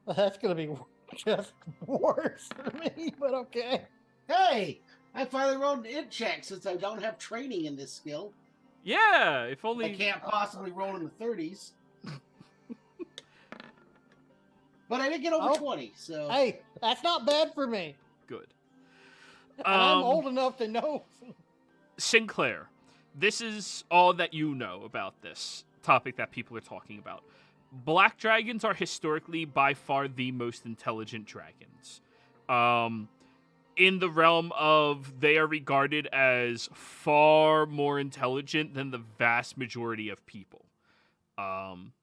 Speaker 4: That's gonna be just worse for me, but okay.
Speaker 7: Hey, I finally rolled an int check since I don't have training in this skill.
Speaker 1: Yeah, if
Speaker 7: I
Speaker 1: only.
Speaker 7: can't possibly roll in the 30s. But I did get over
Speaker 4: Oh.
Speaker 7: 20, so
Speaker 4: Hey, that's not bad for me.
Speaker 1: Good.
Speaker 4: And I'm old enough to know.
Speaker 1: Sinclair, this is all that you know about this topic that people are talking about. Black dragons are historically by far the most intelligent dragons. In the realm of they are regarded as far more intelligent than the vast majority of people.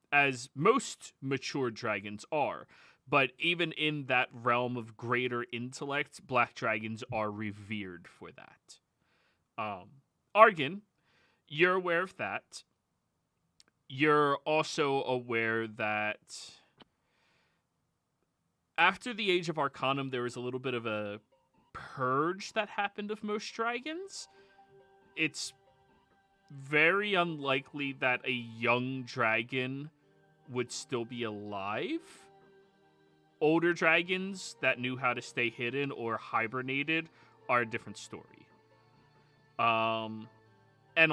Speaker 1: As most mature dragons are. But even in that realm of greater intellect, black dragons are revered for that. Argon, you're aware of that. You're also aware that after the Age of Arcanum, there was a little bit of a purge that happened of most dragons. It's very unlikely that a young dragon would still be alive. Older dragons that knew how to stay hidden or hibernated are a different story. And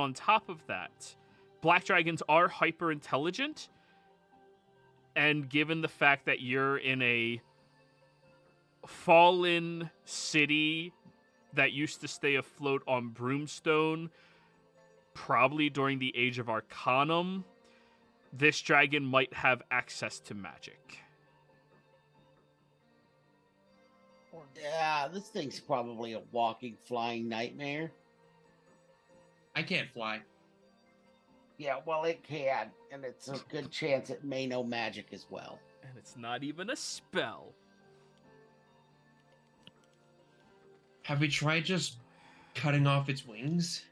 Speaker 1: on top of that, black dragons are hyper intelligent. And given the fact that you're in a fallen city that used to stay afloat on Broomstone, probably during the Age of Arcanum, this dragon might have access to magic.
Speaker 7: yeah, this thing's probably a walking, flying nightmare.
Speaker 3: I can't fly.
Speaker 7: Yeah, well, it can, and it's a good chance it may know magic as well.
Speaker 1: And it's not even a spell.
Speaker 3: Have we tried just cutting off its wings.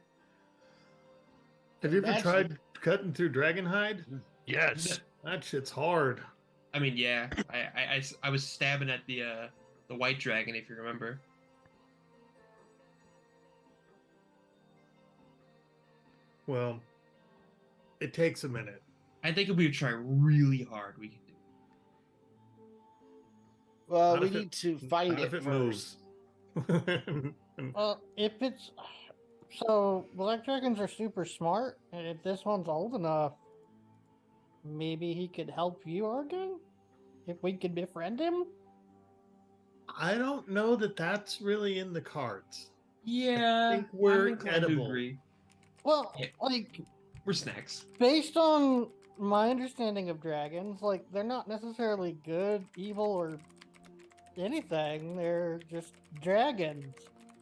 Speaker 5: Have you ever
Speaker 7: Imagine-
Speaker 5: tried cutting through dragon hide?
Speaker 6: Yes.
Speaker 5: That shit's hard.
Speaker 3: I mean, yeah, I was stabbing at the white dragon, if you remember.
Speaker 5: Well, it takes a minute.
Speaker 3: I think if we try really hard, we can do it.
Speaker 7: Well,
Speaker 5: Not
Speaker 7: we
Speaker 5: if it-
Speaker 7: need to find
Speaker 5: Not
Speaker 7: it
Speaker 5: if it
Speaker 7: first.
Speaker 5: moves.
Speaker 4: If it's so, black dragons are super smart, and if this one's old enough, maybe he could help you, Argon. If we could befriend him.
Speaker 5: I don't know that that's really in the cards.
Speaker 3: Yeah,
Speaker 5: think we're
Speaker 3: I'm inclined to
Speaker 5: edible.
Speaker 3: agree.
Speaker 4: Well,
Speaker 3: Yeah.
Speaker 4: like
Speaker 3: We're snacks.
Speaker 4: based on my understanding of dragons, like they're not necessarily good, evil, or anything. They're just dragons.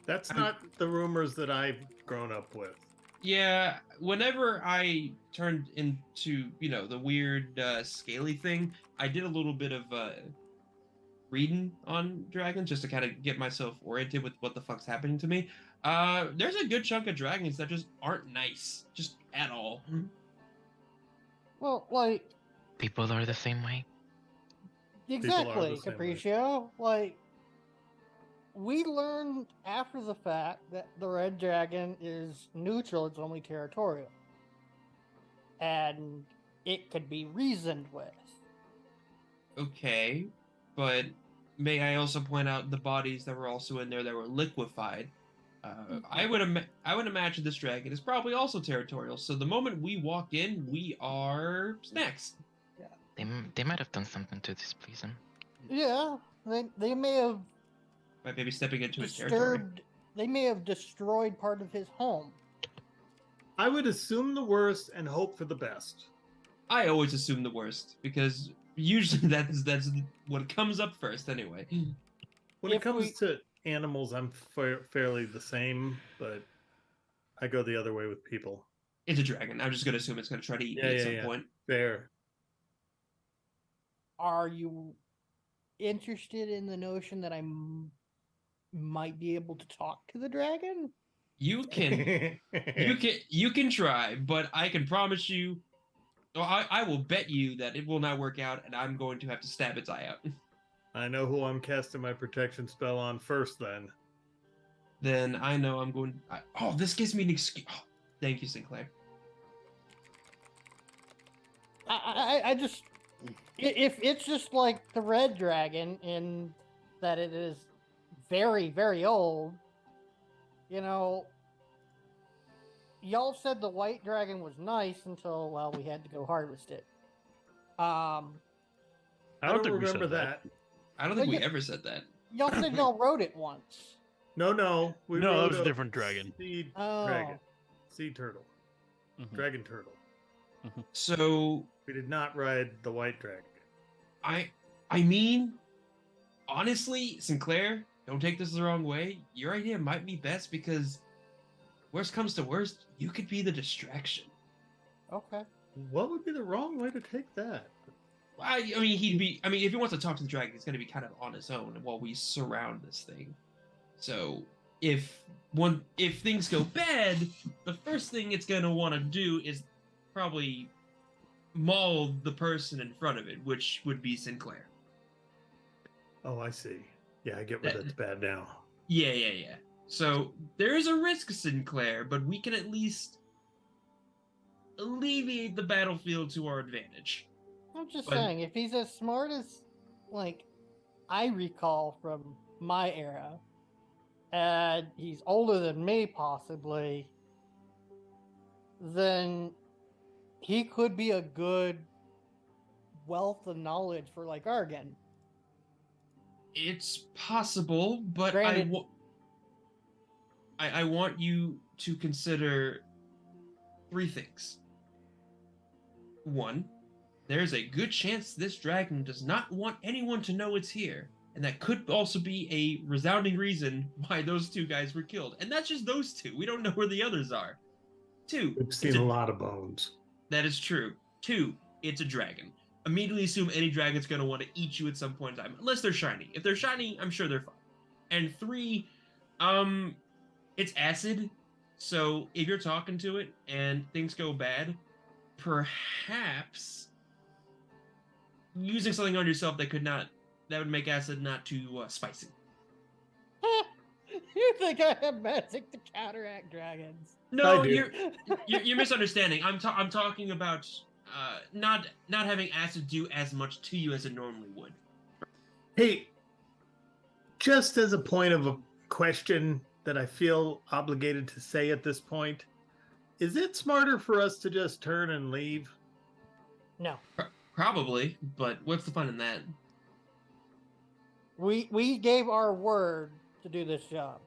Speaker 5: That's
Speaker 3: I'm-
Speaker 5: not the rumors that I've grown up with.
Speaker 3: Yeah, whenever I turned into, the weird scaly thing, I did a little bit of reading on dragons just to kind of get myself oriented with what the fuck's happening to me. There's a good chunk of dragons that just aren't nice, just at all.
Speaker 4: Well, like
Speaker 2: People are the same way.
Speaker 5: are
Speaker 4: exactly,
Speaker 5: the same way.
Speaker 4: Capriccio. Like we learned after the fact that the red dragon is neutral; it's only territorial, and it could be reasoned with.
Speaker 3: Okay, but may I also point out the bodies that were also in there that were liquefied? I would imagine this dragon is probably also territorial. So the moment we walk in, we are snacks.
Speaker 2: They might have done something to displease him.
Speaker 4: Yeah, they may have
Speaker 3: By maybe stepping into his territory.
Speaker 4: disturbed. They may have destroyed part of his home.
Speaker 5: I would assume the worst and hope for the best.
Speaker 3: I always assume the worst because usually that's what comes up first anyway.
Speaker 5: When
Speaker 4: If
Speaker 5: it comes
Speaker 4: we-
Speaker 5: to animals, I'm fairly the same, but I go the other way with people.
Speaker 3: It's a dragon. I'm just gonna assume it's gonna try to eat me at some point.
Speaker 5: Fair.
Speaker 4: Are you interested in the notion that I might be able to talk to the dragon?
Speaker 3: You can you can try, but I can promise you, or I will bet you that it will not work out, and I'm going to have to stab its eye out.
Speaker 5: I know who I'm casting my protection spell on first, then.
Speaker 3: Then I know I'm going. This gives me an excuse. Oh, thank you, Sinclair.
Speaker 4: I just if it's just like the red dragon in that it is very, very old, y'all said the white dragon was nice until, well, we had to go harvest it.
Speaker 5: I don't
Speaker 6: think we said
Speaker 5: remember that.
Speaker 3: I don't think
Speaker 4: Well,
Speaker 3: we
Speaker 4: yeah.
Speaker 3: ever said that.
Speaker 4: Y'all said y'all rode it once.
Speaker 5: No.
Speaker 6: No, that
Speaker 5: rode
Speaker 6: was a different dragon.
Speaker 5: Sea
Speaker 4: Oh.
Speaker 5: dragon. Sea turtle.
Speaker 6: Mhm.
Speaker 5: Dragon turtle.
Speaker 3: So
Speaker 5: We did not ride the white dragon.
Speaker 3: I mean, honestly, Sinclair, don't take this the wrong way. Your idea might be best because worst comes to worst, you could be the distraction.
Speaker 4: Okay.
Speaker 5: What would be the wrong way to take that?
Speaker 3: I mean, if he wants to talk to the dragon, he's going to be kind of on his own while we surround this thing. So if things go bad, the first thing it's going to want to do is probably maul the person in front of it, which would be Sinclair.
Speaker 5: Oh, I see. Yeah, I get where
Speaker 3: That-
Speaker 5: that's bad now.
Speaker 3: Yeah. So there is a risk, Sinclair, but we can at least alleviate the battlefield to our advantage.
Speaker 4: I'm just
Speaker 3: But-
Speaker 4: saying, if he's as smart as, like, I recall from my era, and he's older than me, possibly, then he could be a good wealth of knowledge for, like, Argon.
Speaker 3: It's possible, but
Speaker 4: Granted-
Speaker 3: I want you to consider three things. One, there's a good chance this dragon does not want anyone to know it's here, and that could also be a resounding reason why those two guys were killed. And that's just those two. We don't know where the others are. Two,
Speaker 5: We've seen a lot of bones.
Speaker 3: that is true. Two, it's a dragon. Immediately assume any dragon's going to want to eat you at some point in time, unless they're shiny. If they're shiny, I'm sure they're fine. And three, it's acid. So if you're talking to it and things go bad, perhaps using something on yourself that would make acid not too spicy.
Speaker 4: You think I have magic to counteract dragons?
Speaker 3: No,
Speaker 5: I do.
Speaker 3: you're misunderstanding. I'm talking about not having acid do as much to you as it normally would.
Speaker 5: Hey, just as a point of a question that I feel obligated to say at this point, is it smarter for us to just turn and leave?
Speaker 4: No.
Speaker 3: Probably, but what's the fun in that?
Speaker 4: We gave our word to do this job.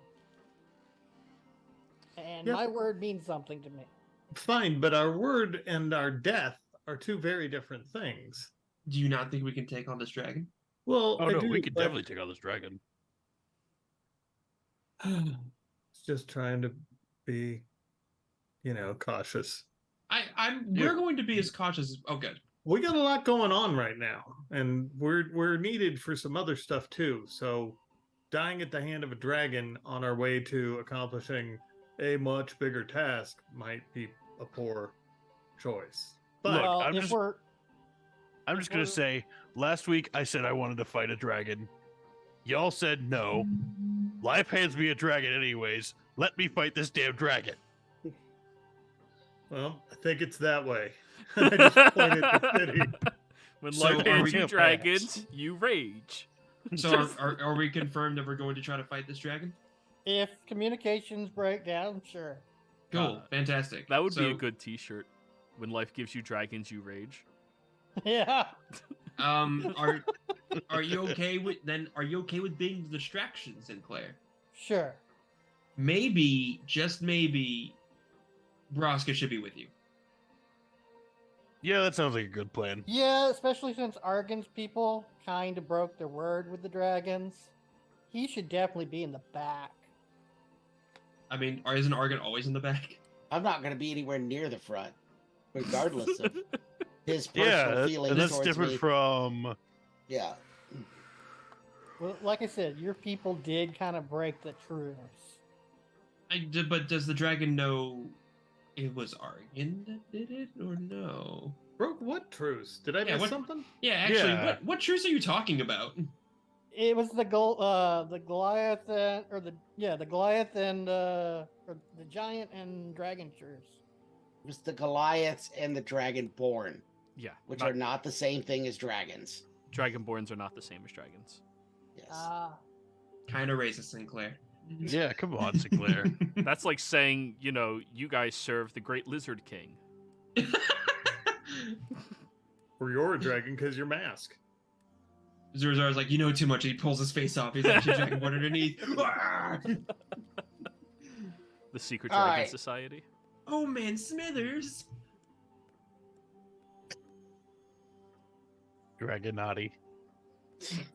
Speaker 4: And
Speaker 5: Yep.
Speaker 4: my word means something to me.
Speaker 5: Fine, but our word and our death are two very different things.
Speaker 3: Do you not think we can take on this dragon?
Speaker 5: Well,
Speaker 6: Oh
Speaker 5: I
Speaker 6: no,
Speaker 5: do,
Speaker 6: we could
Speaker 5: but
Speaker 6: definitely take on this dragon.
Speaker 5: it's just trying to be, cautious.
Speaker 3: We're going to be as cautious as. Oh, good.
Speaker 5: We got a lot going on right now, and we're needed for some other stuff too. So, dying at the hand of a dragon on our way to accomplishing a much bigger task might be a poor choice. But
Speaker 6: Look,
Speaker 4: well,
Speaker 6: I'm
Speaker 4: if
Speaker 6: just-
Speaker 4: we're
Speaker 6: I'm just gonna say, last week I said I wanted to fight a dragon. Y'all said no. Life hands me a dragon anyways. Let me fight this damn dragon.
Speaker 5: well, I think it's that way. I just pointed the city.
Speaker 1: When
Speaker 3: So
Speaker 1: life
Speaker 3: are
Speaker 1: hands
Speaker 3: we-
Speaker 1: you dragons, you rage.
Speaker 3: So are we confirmed that we're going to try to fight this dragon?
Speaker 4: if communications break down, sure.
Speaker 3: Cool, fantastic.
Speaker 1: That would be a
Speaker 3: So,
Speaker 1: good T-shirt. When life gives you dragons, you rage.
Speaker 4: Yeah.
Speaker 3: Are you okay with being the distraction, Sinclair?
Speaker 4: Sure.
Speaker 3: Maybe, just maybe, Broska should be with you.
Speaker 6: Yeah, that sounds like a good plan.
Speaker 4: Yeah, especially since Argon's people kind of broke their word with the dragons. He should definitely be in the back.
Speaker 3: I mean, isn't Argon always in the back?
Speaker 7: I'm not going to be anywhere near the front, regardless of his
Speaker 6: Yeah,
Speaker 7: personal feelings
Speaker 6: and that's
Speaker 7: towards
Speaker 6: different
Speaker 7: me.
Speaker 6: from.
Speaker 7: Yeah.
Speaker 4: Well, like I said, your people did kind of break the truce.
Speaker 3: But does the dragon know it was Argon that did it, or no?
Speaker 5: Broke what truce? Did I
Speaker 3: Yeah,
Speaker 5: miss
Speaker 3: what-
Speaker 5: something?
Speaker 3: Yeah, actually,
Speaker 6: Yeah.
Speaker 3: what truce are you talking about?
Speaker 4: It was the Goliath and the Goliath and or the giant and dragon truce.
Speaker 7: It was the Goliaths and the Dragonborn,
Speaker 1: Yeah,
Speaker 7: which are not the same thing as dragons.
Speaker 1: Dragonborns are not the same as dragons.
Speaker 7: Yes.
Speaker 4: Ah,
Speaker 3: Kind of racist, Sinclair.
Speaker 6: Yeah, come on, Sinclair.
Speaker 1: That's like saying, you guys serve the Great Lizard King.
Speaker 5: Or you're a dragon because you're masked.
Speaker 3: Zurzar's like, you know too much. He pulls his face off. He's actually dragonborn underneath.
Speaker 1: The Secret
Speaker 7: All
Speaker 1: Dragon
Speaker 7: right.
Speaker 1: Society.
Speaker 3: Oh man, Smithers.
Speaker 6: Dragonati.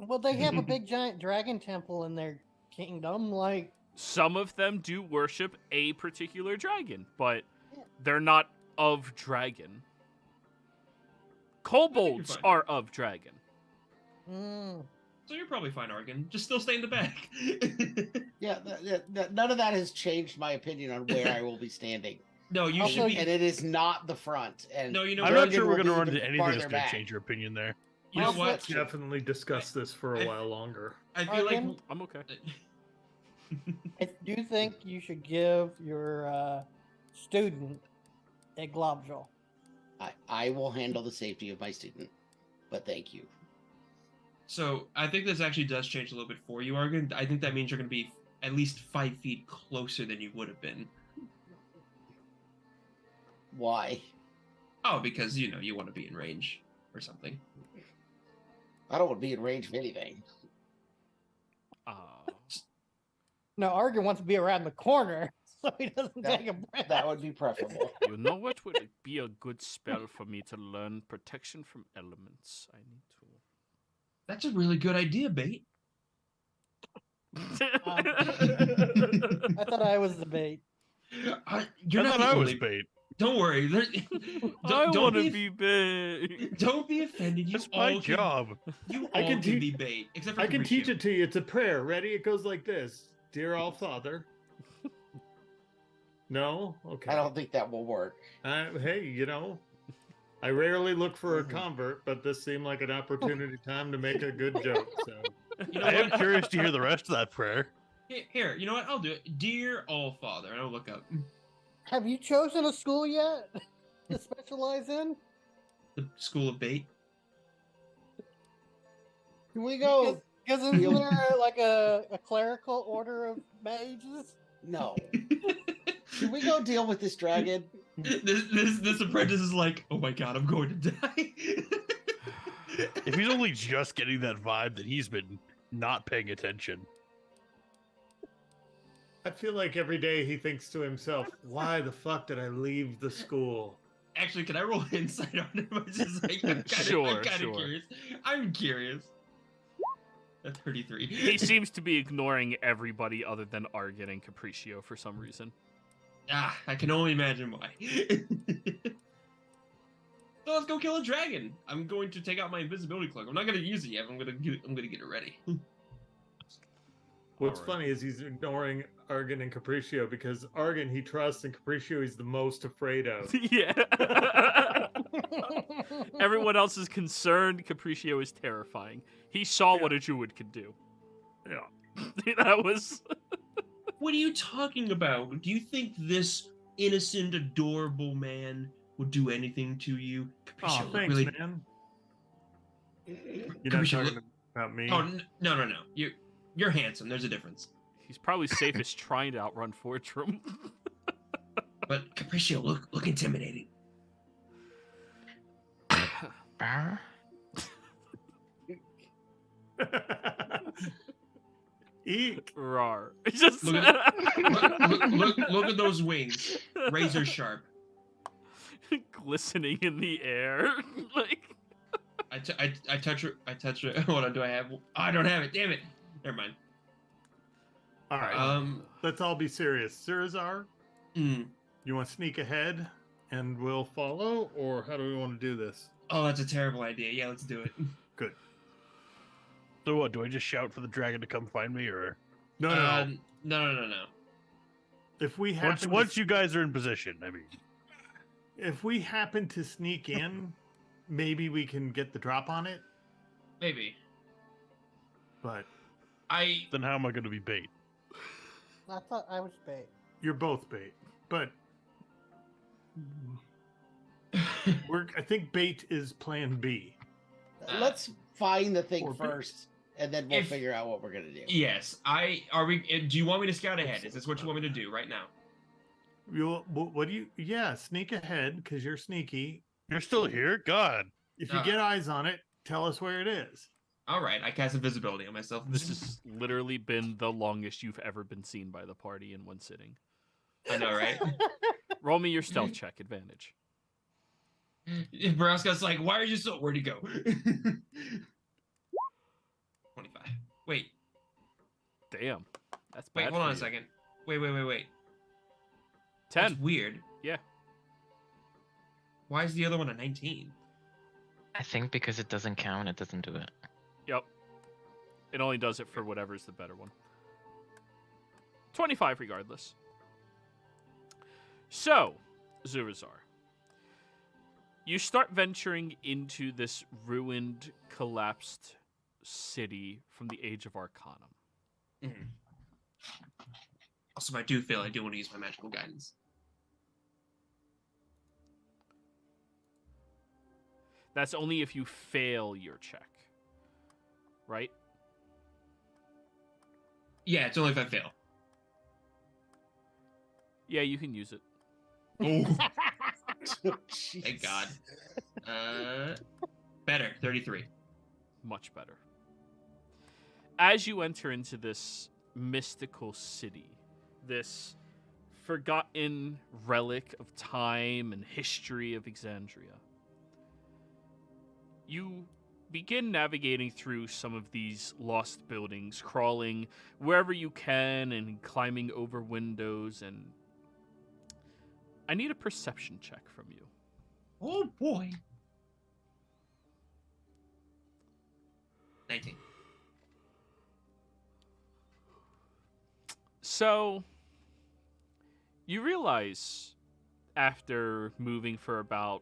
Speaker 4: well, they have a big giant dragon temple in their kingdom. Like,
Speaker 1: Some of them do worship a particular dragon, but
Speaker 4: Yeah.
Speaker 1: they're not of dragon. Kobolds
Speaker 3: fine.
Speaker 1: are of dragon.
Speaker 3: So you're probably fine, Argon. Just still stay in the back.
Speaker 7: Yeah, none of that has changed my opinion on where I will be standing.
Speaker 3: No, you
Speaker 4: Also,
Speaker 3: should be.
Speaker 7: And it is not the front. And
Speaker 3: No, you know
Speaker 6: I'm
Speaker 3: what?
Speaker 6: not sure
Speaker 7: Dragon
Speaker 6: we're
Speaker 7: will
Speaker 6: going to
Speaker 7: be
Speaker 6: run
Speaker 7: even
Speaker 6: into anything that's
Speaker 7: farther
Speaker 6: going to
Speaker 7: back.
Speaker 6: change your opinion there.
Speaker 3: You know
Speaker 7: Also,
Speaker 3: what?
Speaker 7: that's true.
Speaker 5: Definitely discuss this for a
Speaker 3: I-
Speaker 5: while longer.
Speaker 3: I feel like.
Speaker 4: Argon?
Speaker 1: I'm okay.
Speaker 4: I do think you should give your student a globule.
Speaker 7: I will handle the safety of my student, but thank you.
Speaker 3: So I think this actually does change a little bit for you, Argon. I think that means you're going to be at least 5 feet closer than you would have been.
Speaker 7: Why?
Speaker 3: Oh, because you want to be in range or something.
Speaker 7: I don't want to be in range of anything.
Speaker 4: No, Argon wants to be around the corner so he doesn't
Speaker 7: That-
Speaker 4: take a breath.
Speaker 7: That would be preferable.
Speaker 1: You know what would be a good spell for me to learn? Protection from elements. I need
Speaker 3: That's a really good idea, Bait.
Speaker 1: to.
Speaker 4: I thought I was the bait.
Speaker 3: You're
Speaker 6: I
Speaker 3: not
Speaker 6: thought
Speaker 3: the
Speaker 6: I was
Speaker 3: only.
Speaker 6: bait.
Speaker 3: Don't worry.
Speaker 1: I
Speaker 3: Don't
Speaker 1: want to
Speaker 3: be.
Speaker 1: be big.
Speaker 3: Don't be offended. You
Speaker 6: That's
Speaker 3: all
Speaker 6: my
Speaker 3: can-
Speaker 6: job.
Speaker 3: You
Speaker 5: I
Speaker 3: all
Speaker 5: can
Speaker 3: can
Speaker 5: teach-
Speaker 3: be bait, except for
Speaker 5: I can teach
Speaker 3: Horatio.
Speaker 5: it to you. It's a prayer. Ready? It goes like this. Dear All Father. No? Okay.
Speaker 7: I don't think that will work.
Speaker 5: Hey, you know, I rarely look for a convert, but this seemed like an opportunity time to make a good joke. So
Speaker 8: You know
Speaker 6: I am
Speaker 8: what?
Speaker 6: curious to hear the rest of that prayer.
Speaker 8: Here, you know what? I'll do it. Dear All Father, and I'll look up
Speaker 4: Have you chosen a school yet to specialize in?
Speaker 8: the School of Bait.
Speaker 7: Can we go?
Speaker 4: Because isn't there like a clerical order of mages?
Speaker 7: No. Can we go deal with this dragon?
Speaker 8: This apprentice is like, oh my god, I'm going to die.
Speaker 6: If he's only just getting that vibe, that he's been not paying attention.
Speaker 5: I feel like every day he thinks to himself, why the fuck did I leave the school?
Speaker 8: Actually, can I roll insight on him? I'm just like, I'm
Speaker 1: Sure.
Speaker 8: curious. I'm curious. A 33.
Speaker 1: He seems to be ignoring everybody other than Argon and Capriccio for some reason.
Speaker 8: I can only imagine why. So let's go kill a dragon. I'm going to take out my invisibility cloak. I'm not going to use it yet. I'm going to get it ready.
Speaker 5: What's
Speaker 1: Alright.
Speaker 5: funny is he's ignoring Argon and Capriccio because Argon he trusts and Capriccio he's the most afraid of.
Speaker 1: Yeah. Everyone else is concerned. Capriccio is terrifying. He saw what a druid could do.
Speaker 5: Yeah.
Speaker 1: That was.
Speaker 8: What are you talking about? Do you think this innocent, adorable man would do anything to you?
Speaker 5: Oh,
Speaker 8: Capriccio, look
Speaker 5: thanks,
Speaker 8: really...
Speaker 5: man. You're not
Speaker 8: Capriccio,
Speaker 5: talking
Speaker 8: look...
Speaker 5: about me.
Speaker 8: Oh, no. You're handsome. There's a difference.
Speaker 1: He's probably safest trying to outrun Fortrum.
Speaker 8: But Capriccio, look intimidating.
Speaker 2: Brr.
Speaker 5: Eek.
Speaker 1: Rar. It's just
Speaker 8: Look at those wings, razor sharp.
Speaker 1: glistening in the air. Like
Speaker 8: I touch her. Hold on, do I have? Oh, I don't have it. Damn it. Never mind.
Speaker 5: All right. Let's all be serious. Sirazar, you want to sneak ahead and we'll follow, or how do we want to do this?
Speaker 8: Oh, that's a terrible idea. Yeah, let's do it.
Speaker 5: Good.
Speaker 6: So what? Do I just shout for the dragon to come find me, or
Speaker 5: No.
Speaker 8: No.
Speaker 5: If we happen
Speaker 6: once you guys are in position? I mean,
Speaker 5: if we happen to sneak in, maybe we can get the drop on it.
Speaker 8: Maybe.
Speaker 5: But
Speaker 6: then how am I going to be bait?
Speaker 4: I thought I was bait.
Speaker 5: you're both bait. But I think bait is plan B.
Speaker 7: Let's find the thing
Speaker 5: Or B.
Speaker 7: first, and then we'll
Speaker 8: If-
Speaker 7: figure out what we're gonna do.
Speaker 8: Yes. Do you want me to scout ahead? Is this what you want me to do right now?
Speaker 5: What do you? Yeah, sneak ahead because you're sneaky.
Speaker 6: You're still here? God.
Speaker 5: If you get eyes on it, tell us where it is.
Speaker 8: All right. I cast invisibility on myself.
Speaker 1: this has literally been the longest you've ever been seen by the party in one sitting.
Speaker 8: I know, right?
Speaker 1: Roll me your stealth check advantage.
Speaker 8: Baraska's like, why are you so... Where'd he go? 25. Wait.
Speaker 1: Damn. That's bad.
Speaker 8: Wait, hold
Speaker 1: for
Speaker 8: on a
Speaker 1: you.
Speaker 8: second. Wait.
Speaker 1: 10.
Speaker 8: That's weird.
Speaker 1: Yeah.
Speaker 8: Why is the other one a 19?
Speaker 2: I think because it doesn't count, it doesn't do it.
Speaker 1: Yep. It only does it for whatever's the better one. 25 regardless. So, Zurazar. You start venturing into this ruined, collapsed city from the Age of Arcanum.
Speaker 8: Mm-hmm. Also, if I do fail, I do want to use my magical guidance.
Speaker 1: That's only if you fail your check. Right?
Speaker 8: Yeah, it's only if I fail.
Speaker 1: Yeah, you can use it.
Speaker 8: Oh,
Speaker 7: Jeez.
Speaker 8: thank God. Better, 33.
Speaker 1: Much better. As you enter into this mystical city, this forgotten relic of time and history of Exandria, you begin navigating through some of these lost buildings, crawling wherever you can and climbing over windows, and I need a perception check from you.
Speaker 8: Oh, boy. 19.
Speaker 1: So, You realize, after moving for about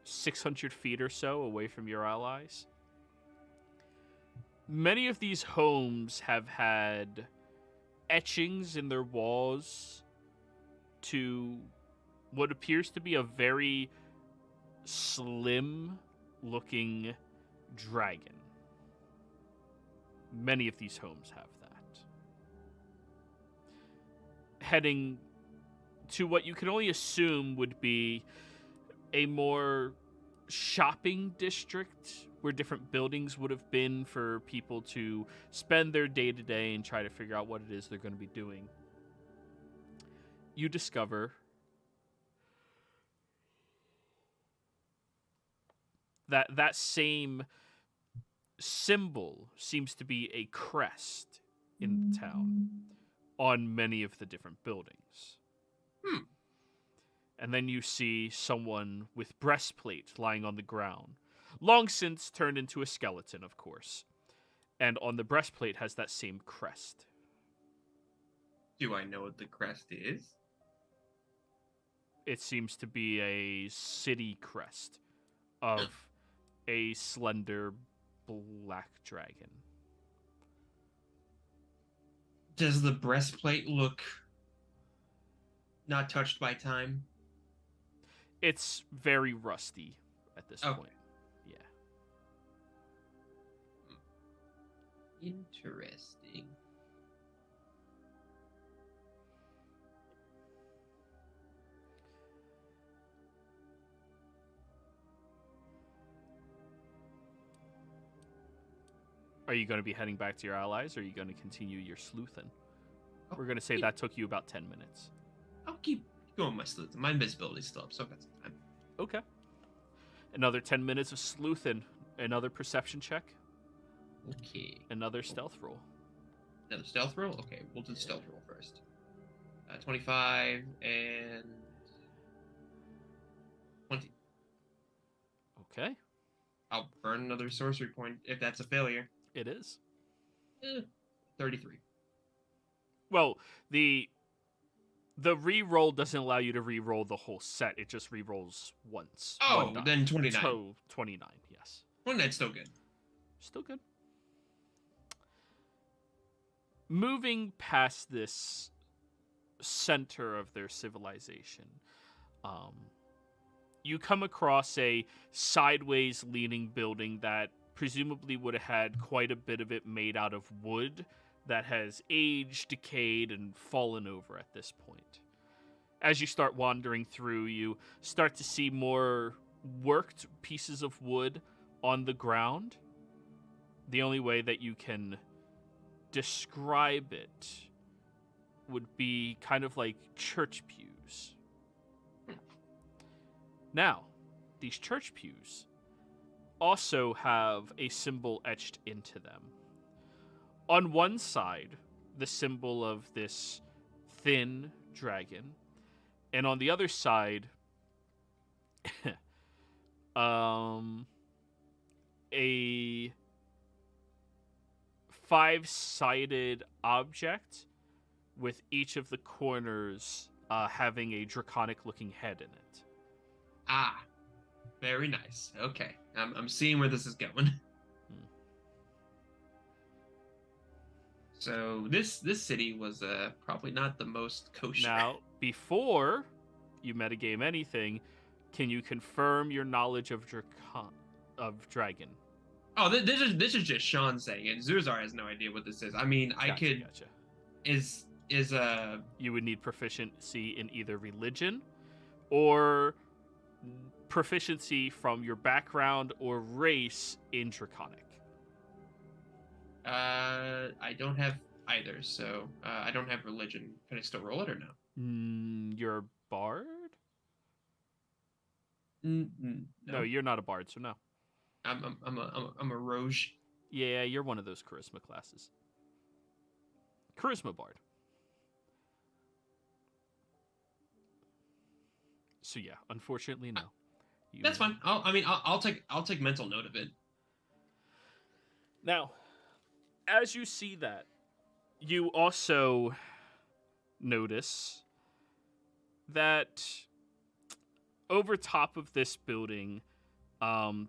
Speaker 1: 600 feet or so away from your allies, many of these homes have had etchings in their walls to what appears to be a very slim-looking dragon. Many of these homes have that. Heading to what you can only assume would be a more shopping district where different buildings would have been for people to spend their day-to-day and try to figure out what it is they're going to be doing. You discover that same symbol seems to be a crest in the town on many of the different buildings. And then you see someone with breastplate lying on the ground, long since turned into a skeleton, of course. And on the breastplate has that same crest.
Speaker 8: Do I know what the crest is?
Speaker 1: It seems to be a city crest of a slender black dragon.
Speaker 8: Does the breastplate look not touched by time?
Speaker 1: It's very rusty at this
Speaker 8: Okay.
Speaker 1: point. Yeah.
Speaker 8: Interesting.
Speaker 1: Are you going to be heading back to your allies, or are you going to continue your sleuthing?
Speaker 8: Oh,
Speaker 1: We're going to say that took you about 10 minutes.
Speaker 8: I'll keep going with my sleuth. My invisibility's still up, so I've got some time.
Speaker 1: Okay. Another 10 minutes of sleuthing. Another perception check.
Speaker 8: Okay.
Speaker 1: Another stealth roll.
Speaker 8: Another stealth roll? Okay, we'll do the stealth roll first. 25 and 20.
Speaker 1: Okay.
Speaker 8: I'll burn another sorcery point if that's a failure.
Speaker 1: It is.
Speaker 8: 33.
Speaker 1: Well, the re-roll doesn't allow you to re-roll the whole set. It just re-rolls once.
Speaker 8: Oh,
Speaker 1: One die.
Speaker 8: then 29.
Speaker 1: So 29, yes.
Speaker 8: 29's still good.
Speaker 1: Still good. Moving past this center of their civilization, you come across a sideways leaning building that presumably would have had quite a bit of it made out of wood that has aged, decayed, and fallen over at this point. As you start wandering through, you start to see more worked pieces of wood on the ground. The only way that you can describe it would be kind of like church pews. Now, these church pews also have a symbol etched into them. On one side, the symbol of this thin dragon, and on the other side, a 5-sided object with each of the corners having a draconic-looking head in it.
Speaker 8: Ah, very nice. Okay, I'm seeing where this is going. So this city was probably not the most kosher.
Speaker 1: Now, before you metagame anything, can you confirm your knowledge of dragon?
Speaker 8: Oh, this is just Sean saying it. Zuzar has no idea what this is. I mean, I could.
Speaker 1: Gotcha.
Speaker 8: Is
Speaker 1: You would need proficiency in either religion or proficiency from your background or race in draconic.
Speaker 8: I don't have either, so I don't have religion. Can I still roll it or no?
Speaker 1: You're a bard? No, you're not a bard, so no.
Speaker 8: I'm a rogue.
Speaker 1: Yeah, you're one of those charisma classes. Charisma bard. So yeah, unfortunately, no.
Speaker 8: That's fine. I'll take mental note of it.
Speaker 1: Now, as you see that, you also notice that over top of this building,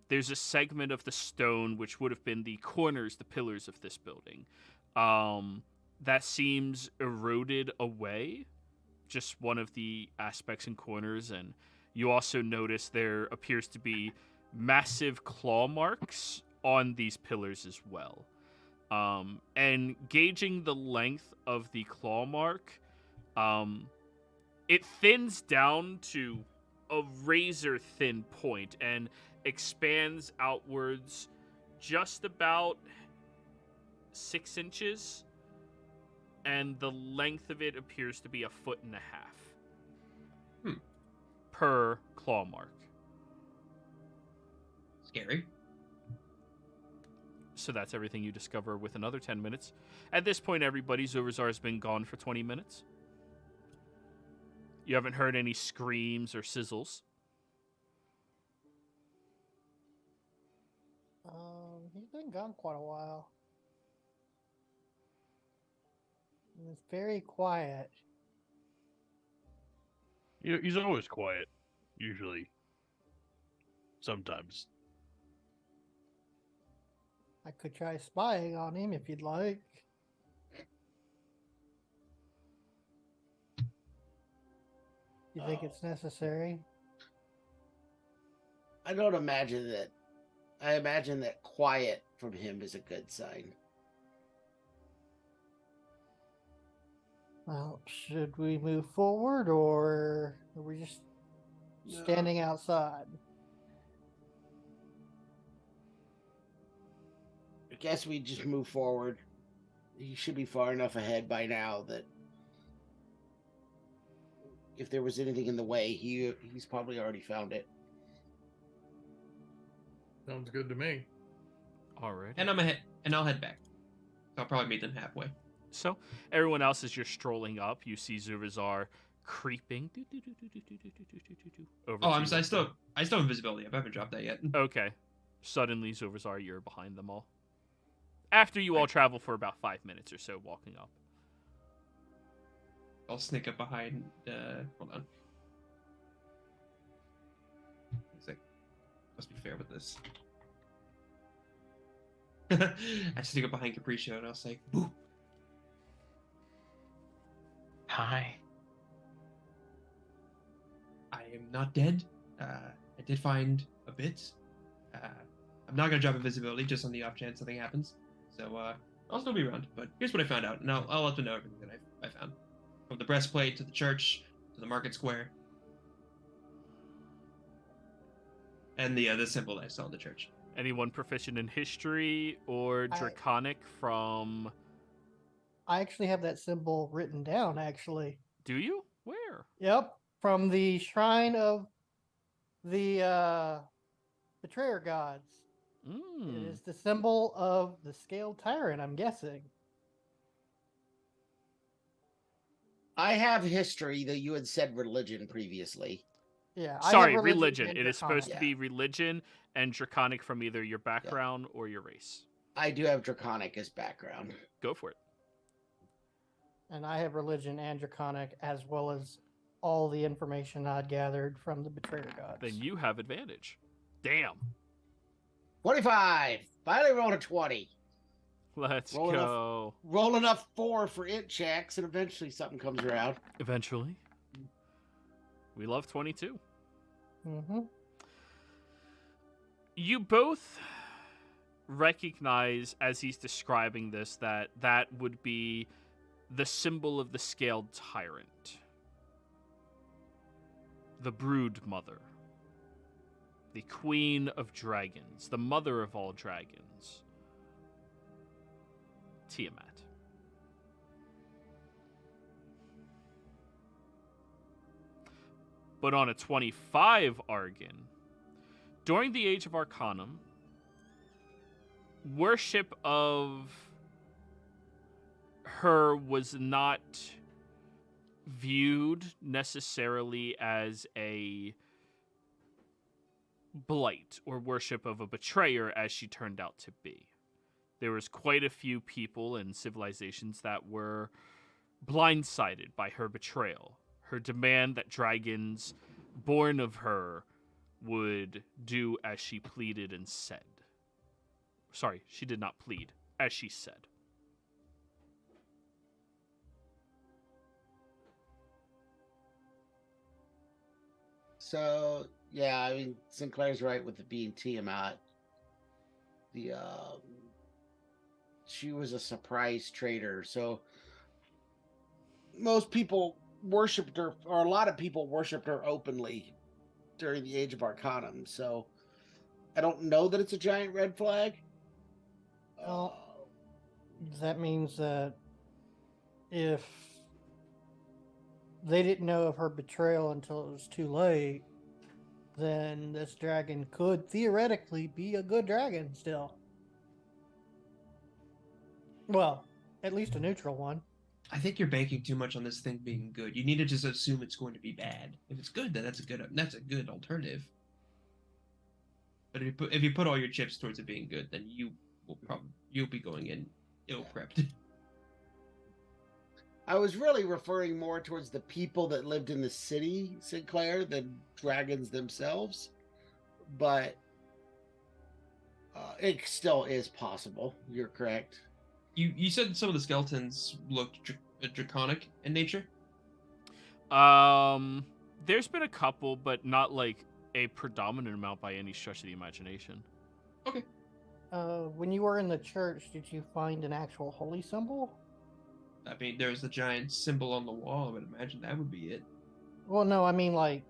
Speaker 1: there's a segment of the stone which would have been the corners, the pillars of this building, that seems eroded away. Just one of the aspects and corners, and you also notice there appears to be massive claw marks on these pillars as well. And gauging the length of the claw mark, it thins down to a razor thin point and expands outwards just about 6 inches, and the length of it appears to be 1.5 feet per claw mark.
Speaker 8: Scary.
Speaker 1: So that's everything you discover with another 10 minutes. At this point, everybody, Zorazar has been gone for 20 minutes. You haven't heard any screams or sizzles.
Speaker 4: He's been gone quite a while. It's very quiet.
Speaker 6: He's always quiet, usually. Sometimes.
Speaker 4: I could try spying on him if you'd like. You think it's necessary?
Speaker 7: I don't imagine that. I imagine that quiet from him is a good sign.
Speaker 4: Well, should we move forward, or are we just standing outside?
Speaker 7: I guess we just move forward. He should be far enough ahead by now that if there was anything in the way, he's probably already found it.
Speaker 5: Sounds good to me.
Speaker 1: All right.
Speaker 8: And I'll head back. I'll probably meet them halfway.
Speaker 1: So, everyone else, as you're strolling up, you see Zurazar creeping over.
Speaker 8: Oh,
Speaker 1: to
Speaker 8: I
Speaker 1: you.
Speaker 8: still have invisibility. I haven't dropped that yet.
Speaker 1: Okay. Suddenly, Zurazar, you're behind them all. After you all travel for about 5 minutes or so walking up.
Speaker 8: I'll sneak up behind. Hold on. Must be fair with this. I sneak up behind Capriccio and I'll say, "Boo."
Speaker 2: Hi.
Speaker 8: I am not dead. I did find a bit. I'm not gonna drop invisibility just on the off chance something happens. So I'll still be around. But here's what I found out, and I'll let them know everything that I found. From the breastplate to the church to the market square, and the symbol that I saw in the church.
Speaker 1: Anyone proficient in history or draconic from...
Speaker 4: I actually have that symbol written down, actually.
Speaker 1: Do you? Where?
Speaker 4: Yep, from the shrine of the betrayer gods. It is the symbol of the scaled tyrant, I'm guessing.
Speaker 7: I have history, though you had said religion previously.
Speaker 4: Yeah.
Speaker 1: Sorry,
Speaker 4: I have
Speaker 1: religion.
Speaker 4: and
Speaker 1: It is supposed to
Speaker 7: Yeah.
Speaker 1: be religion and draconic from either your background or your race.
Speaker 7: I do have draconic as background.
Speaker 1: Go for it.
Speaker 4: And I have religion and draconic, as well as all the information I'd gathered from the betrayer gods.
Speaker 1: Then you have advantage. Damn.
Speaker 7: 25! Finally rolled a 20.
Speaker 1: Let's
Speaker 7: Roll
Speaker 1: go.
Speaker 7: Roll enough 4 for int checks, and eventually something comes around.
Speaker 1: Eventually. We love 22.
Speaker 4: Mm-hmm.
Speaker 1: You both recognize, as he's describing this, that would be the symbol of the scaled tyrant. The brood mother. The queen of dragons. The mother of all dragons. Tiamat. But on a 25 Argon, during the Age of Arcanum, worship of her was not viewed necessarily as a blight or worship of a betrayer as she turned out to be. There was quite a few people and civilizations that were blindsided by her betrayal, her demand that dragons born of her would do as she pleaded and said. Sorry, she did not plead, as she said.
Speaker 7: So, yeah, I mean, Sinclair's right with it being Tiamat. She was a surprise traitor, so most people worshipped her, or a lot of people worshipped her openly during the Age of Arcanum. So I don't know that it's a giant red flag.
Speaker 4: Well, that means that if they didn't know of her betrayal until it was too late, then this dragon could theoretically be a good dragon still. Well, at least a neutral one.
Speaker 8: I think you're banking too much on this thing being good. You need to just assume it's going to be bad. If it's good, then that's a good alternative. But if you put all your chips towards it being good, then you'll be going in ill prepped.
Speaker 7: I was really referring more towards the people that lived in the city, Sinclair, than dragons themselves. But it still is possible. You're correct.
Speaker 8: You said some of the skeletons looked draconic in nature?
Speaker 1: There's been a couple, but not like a predominant amount by any stretch of the imagination.
Speaker 8: Okay.
Speaker 4: When you were in the church, did you find an actual holy symbol?
Speaker 8: I mean, there's a giant symbol on the wall. I would imagine that would be it.
Speaker 4: Well, no, I mean like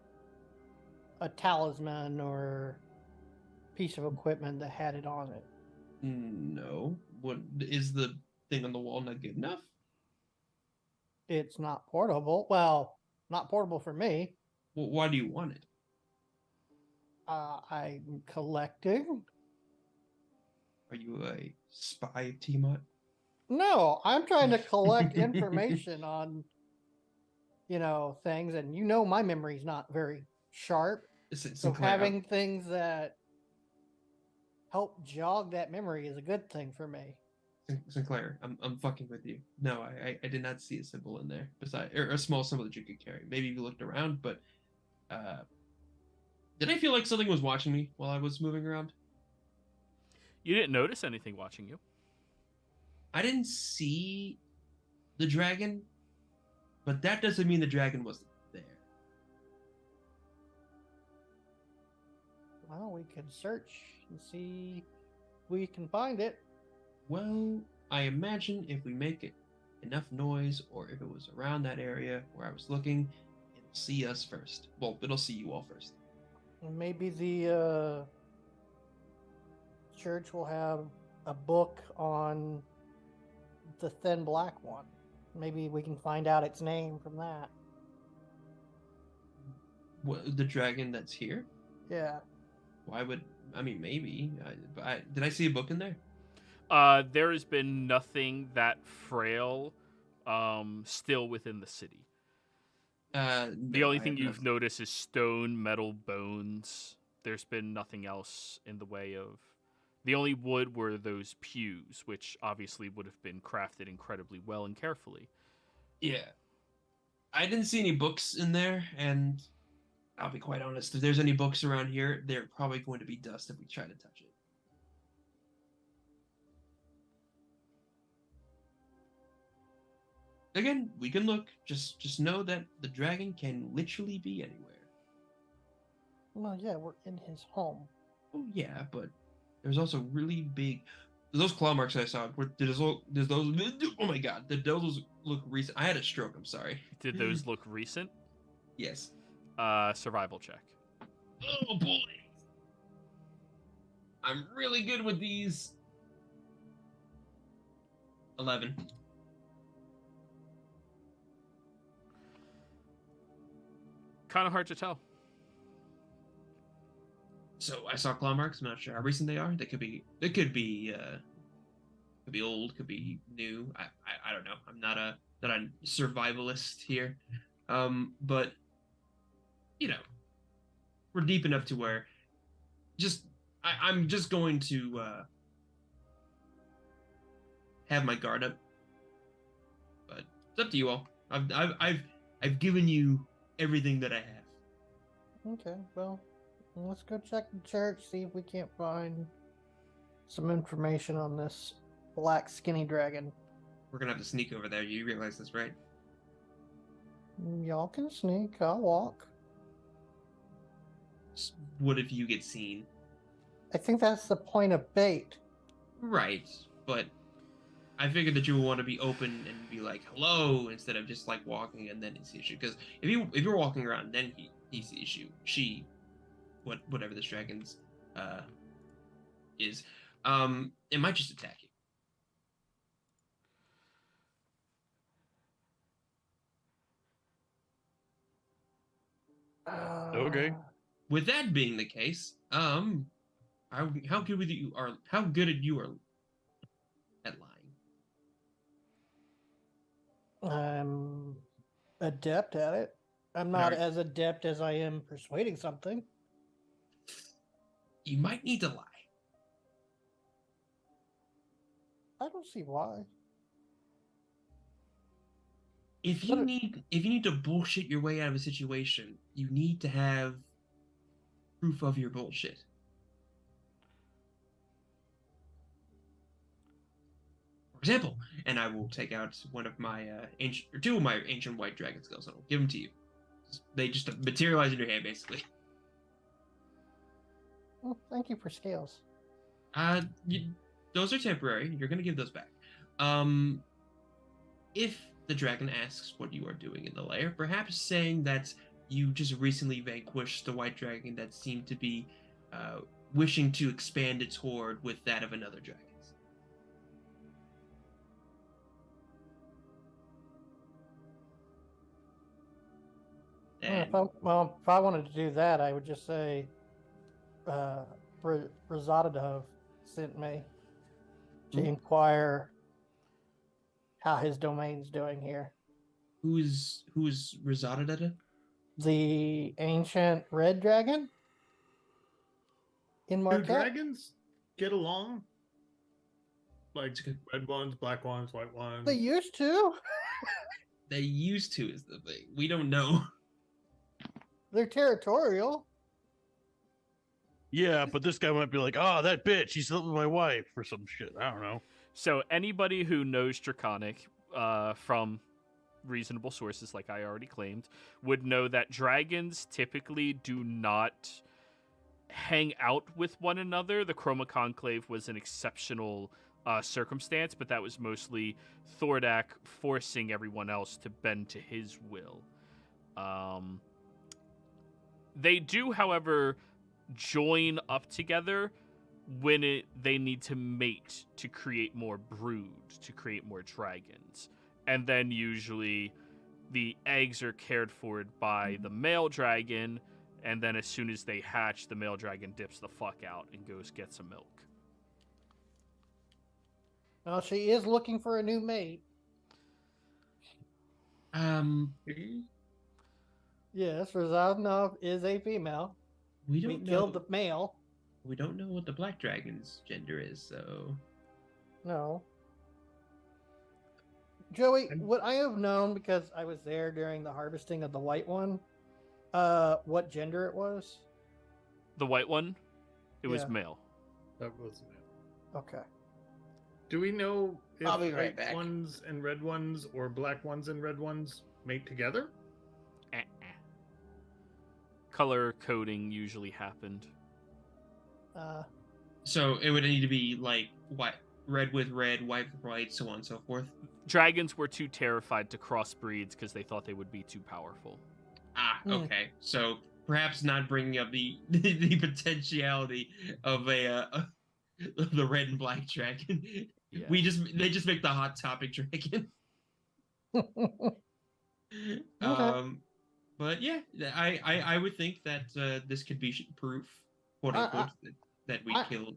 Speaker 4: a talisman or piece of equipment that had it on it.
Speaker 8: No. What is the thing on the wall not good enough?
Speaker 4: It's not portable. Well, not portable for me.
Speaker 8: Well, why do you want it?
Speaker 4: I'm collecting.
Speaker 8: Are you a spy of Tiamat?
Speaker 4: No, I'm trying to collect information on, things, and my memory's not very sharp. So having things that help jog that memory is a good thing for me.
Speaker 8: Sinclair, I'm fucking with you. No, I did not see a symbol in there, besides or a small symbol that you could carry. Maybe you looked around, but did I feel like something was watching me while I was moving around?
Speaker 1: You didn't notice anything watching you.
Speaker 8: I didn't see the dragon, but that doesn't mean the dragon wasn't there.
Speaker 4: Well, we can search and see if we can find it.
Speaker 8: Well, I imagine if we make it enough noise, or if it was around that area where I was looking, it'll see us first. Well, it'll see you all first.
Speaker 4: Maybe the church will have a book on the thin black one. Maybe we can find out its name from that.
Speaker 8: What, the dragon that's here?
Speaker 4: Yeah.
Speaker 8: Why would... I mean, maybe. Did I see a book in there?
Speaker 1: There has been nothing that frail still within the city. The only thing you've noticed is stone, metal, bones. There's been nothing else in the way of... The only wood were those pews, which obviously would have been crafted incredibly well and carefully.
Speaker 8: Yeah. I didn't see any books in there, and I'll be quite honest, if there's any books around here, they're probably going to be dust if we try to touch it. Again, we can look. Just know that the dragon can literally be anywhere.
Speaker 4: Well, yeah, we're in his home.
Speaker 8: Oh, yeah, but there's also really big... Those claw marks I saw, does those... Oh my god, did those look recent? I had a stroke, I'm sorry.
Speaker 1: Did those look recent?
Speaker 8: Yes.
Speaker 1: Survival check.
Speaker 8: Oh boy! I'm really good with these. 11.
Speaker 1: Kind of hard to tell.
Speaker 8: So I saw claw marks. I'm not sure how recent they are. They could be old, could be new. I don't know. I'm not a survivalist here, but we're deep enough to where I'm just going to have my guard up. But it's up to you all. I've given you everything that I have.
Speaker 4: Okay, well, let's go check the church, see if we can't find some information on this black skinny dragon.
Speaker 8: We're gonna have to sneak over there. You realize this, right?
Speaker 4: Y'all can sneak. I'll walk.
Speaker 8: What if you get seen?
Speaker 4: I think that's the point of bait.
Speaker 8: Right, but I figured that you would want to be open and be like hello instead of just like walking and then he sees you. Because if you're walking around, then he sees you. She, whatever this dragon's is, it might just attack you.
Speaker 6: Okay.
Speaker 8: With that being the case, how good you are at lying?
Speaker 4: I'm adept at it. I'm not as adept as I am persuading something.
Speaker 8: You might need to lie.
Speaker 4: I don't see why.
Speaker 8: If you need to bullshit your way out of a situation, you need to have proof of your bullshit. For example, and I will take out one of my two of my ancient white dragon skills and I'll give them to you. They just materialize in your hand, basically.
Speaker 4: Well, thank you for scales.
Speaker 8: Those are temporary. You're gonna give those back. If the dragon asks what you are doing in the lair, perhaps saying that you just recently vanquished the white dragon that seemed to be wishing to expand its horde with that of another dragon's.
Speaker 4: If I wanted to do that, I would just say Razadadov sent me to inquire how his domain's doing here.
Speaker 8: Who's Razadadov?
Speaker 4: The ancient red dragon in Marquette.
Speaker 5: Do dragons get along? Like red ones, black ones, white ones?
Speaker 4: They used to.
Speaker 8: They used to is the thing. We don't know.
Speaker 4: They're territorial.
Speaker 6: Yeah, but this guy might be like, oh, that bitch, she slept with my wife or some shit. I don't know.
Speaker 1: So anybody who knows Draconic from reasonable sources, like I already claimed, would know that dragons typically do not hang out with one another. The Chroma Conclave was an exceptional circumstance, but that was mostly Thordak forcing everyone else to bend to his will. They do, however, join up together when they need to mate to create more brood, to create more dragons. And then usually the eggs are cared for by the male dragon, and then as soon as they hatch, the male dragon dips the fuck out and goes get some milk.
Speaker 4: Well, she is looking for a new mate. Yes, Razadnov is a female.
Speaker 8: We don't know.
Speaker 4: Killed the male.
Speaker 8: We don't know what the black dragon's gender is, so...
Speaker 4: No. Joey, would I have known, because I was there during the harvesting of the white one, what gender it was?
Speaker 1: The white one? It was male.
Speaker 5: That was male.
Speaker 4: Okay.
Speaker 5: Do we know if
Speaker 7: I'll be right
Speaker 5: white
Speaker 7: back.
Speaker 5: ones and red ones or black ones and red ones mate together?
Speaker 1: Color coding usually happened.
Speaker 8: So it would need to be like white, red with red, white with white, so on and so forth.
Speaker 1: Dragons were too terrified to crossbreeds because they thought they would be too powerful.
Speaker 8: Okay. So perhaps not bringing up the potentiality of the red and black dragon.
Speaker 1: Yeah.
Speaker 8: They just make the hot topic dragon. But yeah, I would think that this could be proof, quote unquote, that we killed.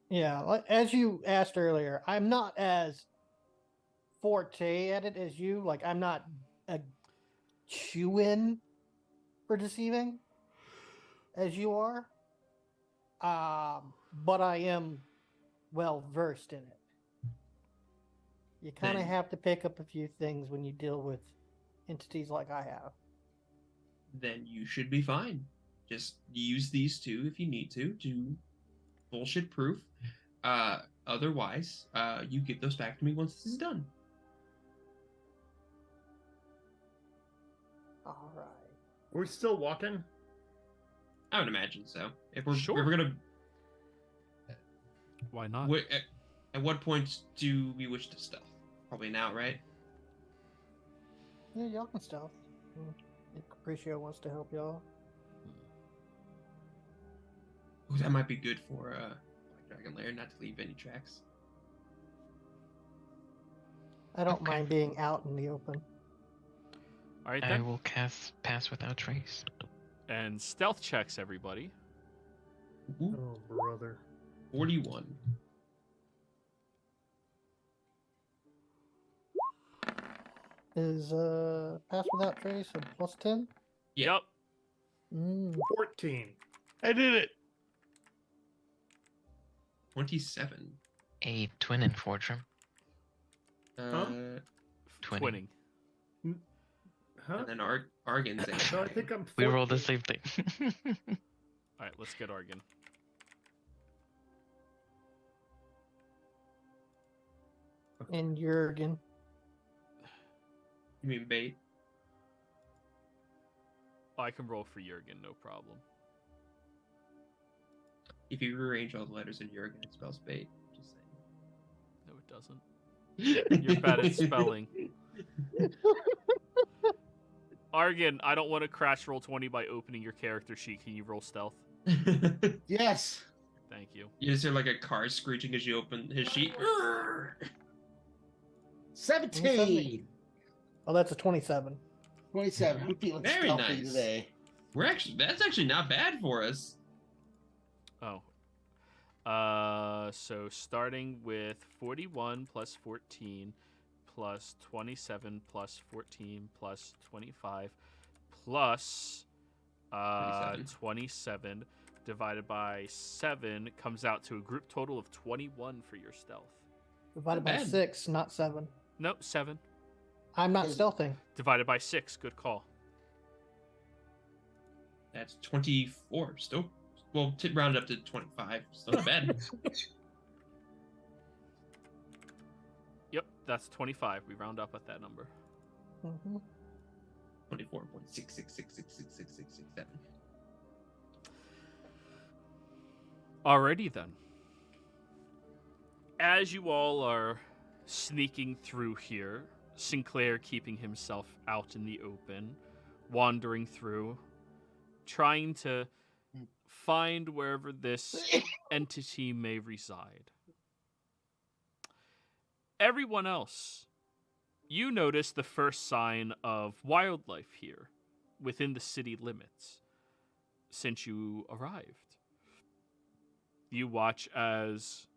Speaker 4: Yeah, like, as you asked earlier, I'm not as forte at it as you. Like, I'm not a chew-in for deceiving as you are. But I am well versed in it. You kind of have to pick up a few things when you deal with entities like I have.
Speaker 8: then you should be fine. Just use these two if you need to bullshit proof. Otherwise, you give those back to me once this is done.
Speaker 4: All right.
Speaker 5: We're still walking.
Speaker 8: I would imagine so. If we're
Speaker 1: Sure.
Speaker 8: if we're gonna,
Speaker 1: Why not?
Speaker 8: at what point do we wish to stealth? Probably now, right?
Speaker 4: Yeah, y'all can stealth. If Capriccio wants to help y'all.
Speaker 8: Ooh, that might be good for Black Dragon Lair, not to leave any tracks.
Speaker 4: I don't
Speaker 2: Okay.
Speaker 4: mind being out in the open.
Speaker 1: All right
Speaker 2: I
Speaker 1: then.
Speaker 2: will cast Pass Without Trace.
Speaker 1: And stealth checks, everybody.
Speaker 8: Ooh,
Speaker 5: Oh, brother.
Speaker 8: 41.
Speaker 4: Is Pass Without Trace a plus 10?
Speaker 8: Yeah.
Speaker 1: Yep.
Speaker 5: 14.
Speaker 6: I did it.
Speaker 8: 27.
Speaker 2: A twin and Fortrum.
Speaker 8: Uh,
Speaker 2: Twinning.
Speaker 5: Huh?
Speaker 8: and then Argan's a
Speaker 5: So I think I'm.
Speaker 2: We rolled the
Speaker 5: 14.
Speaker 2: same thing.
Speaker 1: All right, let's get Argan.
Speaker 4: And Jurgen.
Speaker 8: You mean bait?
Speaker 1: I can roll for Jurgen, no problem.
Speaker 8: If you rearrange all the letters in Jurgen, it spells bait. Just
Speaker 1: No, it doesn't.
Speaker 8: saying.
Speaker 1: You're bad at spelling. Argan, I don't want to crash roll 20 by opening your character sheet. Can you roll stealth?
Speaker 7: Yes.
Speaker 1: Thank you.
Speaker 8: You just hear like a car screeching as you open his sheet.
Speaker 7: 17.
Speaker 4: Oh, that's a 27.
Speaker 7: 27. I'm feeling
Speaker 8: Very
Speaker 7: stealthy
Speaker 8: nice.
Speaker 7: today.
Speaker 8: That's actually not bad for us.
Speaker 1: Oh. So starting with 41 plus 14 plus 27 plus 14 plus 25 plus 27 divided by 7 comes out to a group total of 21 for your stealth.
Speaker 4: Divided by
Speaker 8: bad.
Speaker 4: 6, not 7.
Speaker 1: Nope, 7
Speaker 4: I'm not stealthing.
Speaker 1: divided by 6. Good call.
Speaker 8: That's 24. Still, well, round up to 25. Still not bad.
Speaker 1: Yep, that's 25. We round up at that number.
Speaker 4: Mm-hmm.
Speaker 8: 24.666666667.
Speaker 1: Alrighty then. As you all are sneaking through here, Sinclair keeping himself out in the open, wandering through, trying to find wherever this entity may reside. Everyone else, you notice the first sign of wildlife here within the city limits since you arrived. You watch as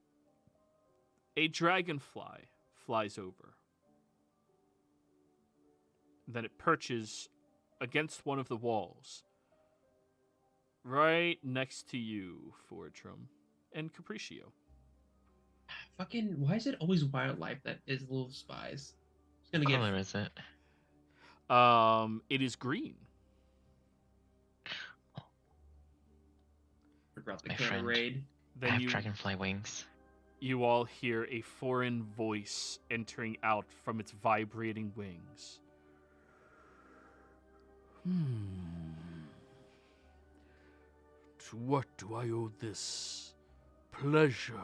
Speaker 1: a dragonfly flies over. Then it perches against one of the walls, right next to you, Fortrum and Capriccio.
Speaker 8: Fucking, why is it always wildlife that is little spies? It's gonna
Speaker 2: What
Speaker 8: get.
Speaker 2: color is it?
Speaker 1: It is green.
Speaker 8: Forgot the
Speaker 2: My
Speaker 8: kind of
Speaker 2: friend.
Speaker 8: raid.
Speaker 2: I
Speaker 1: Then
Speaker 2: have
Speaker 1: you
Speaker 2: dragonfly wings.
Speaker 1: you all hear a foreign voice entering out from its vibrating wings. To what do I owe this pleasure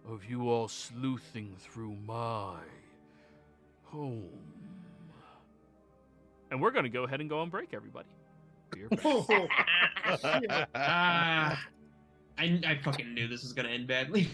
Speaker 1: of you all sleuthing through my home? And we're going to go ahead and go on break, everybody. Be right back.
Speaker 8: I fucking knew this was gonna end badly.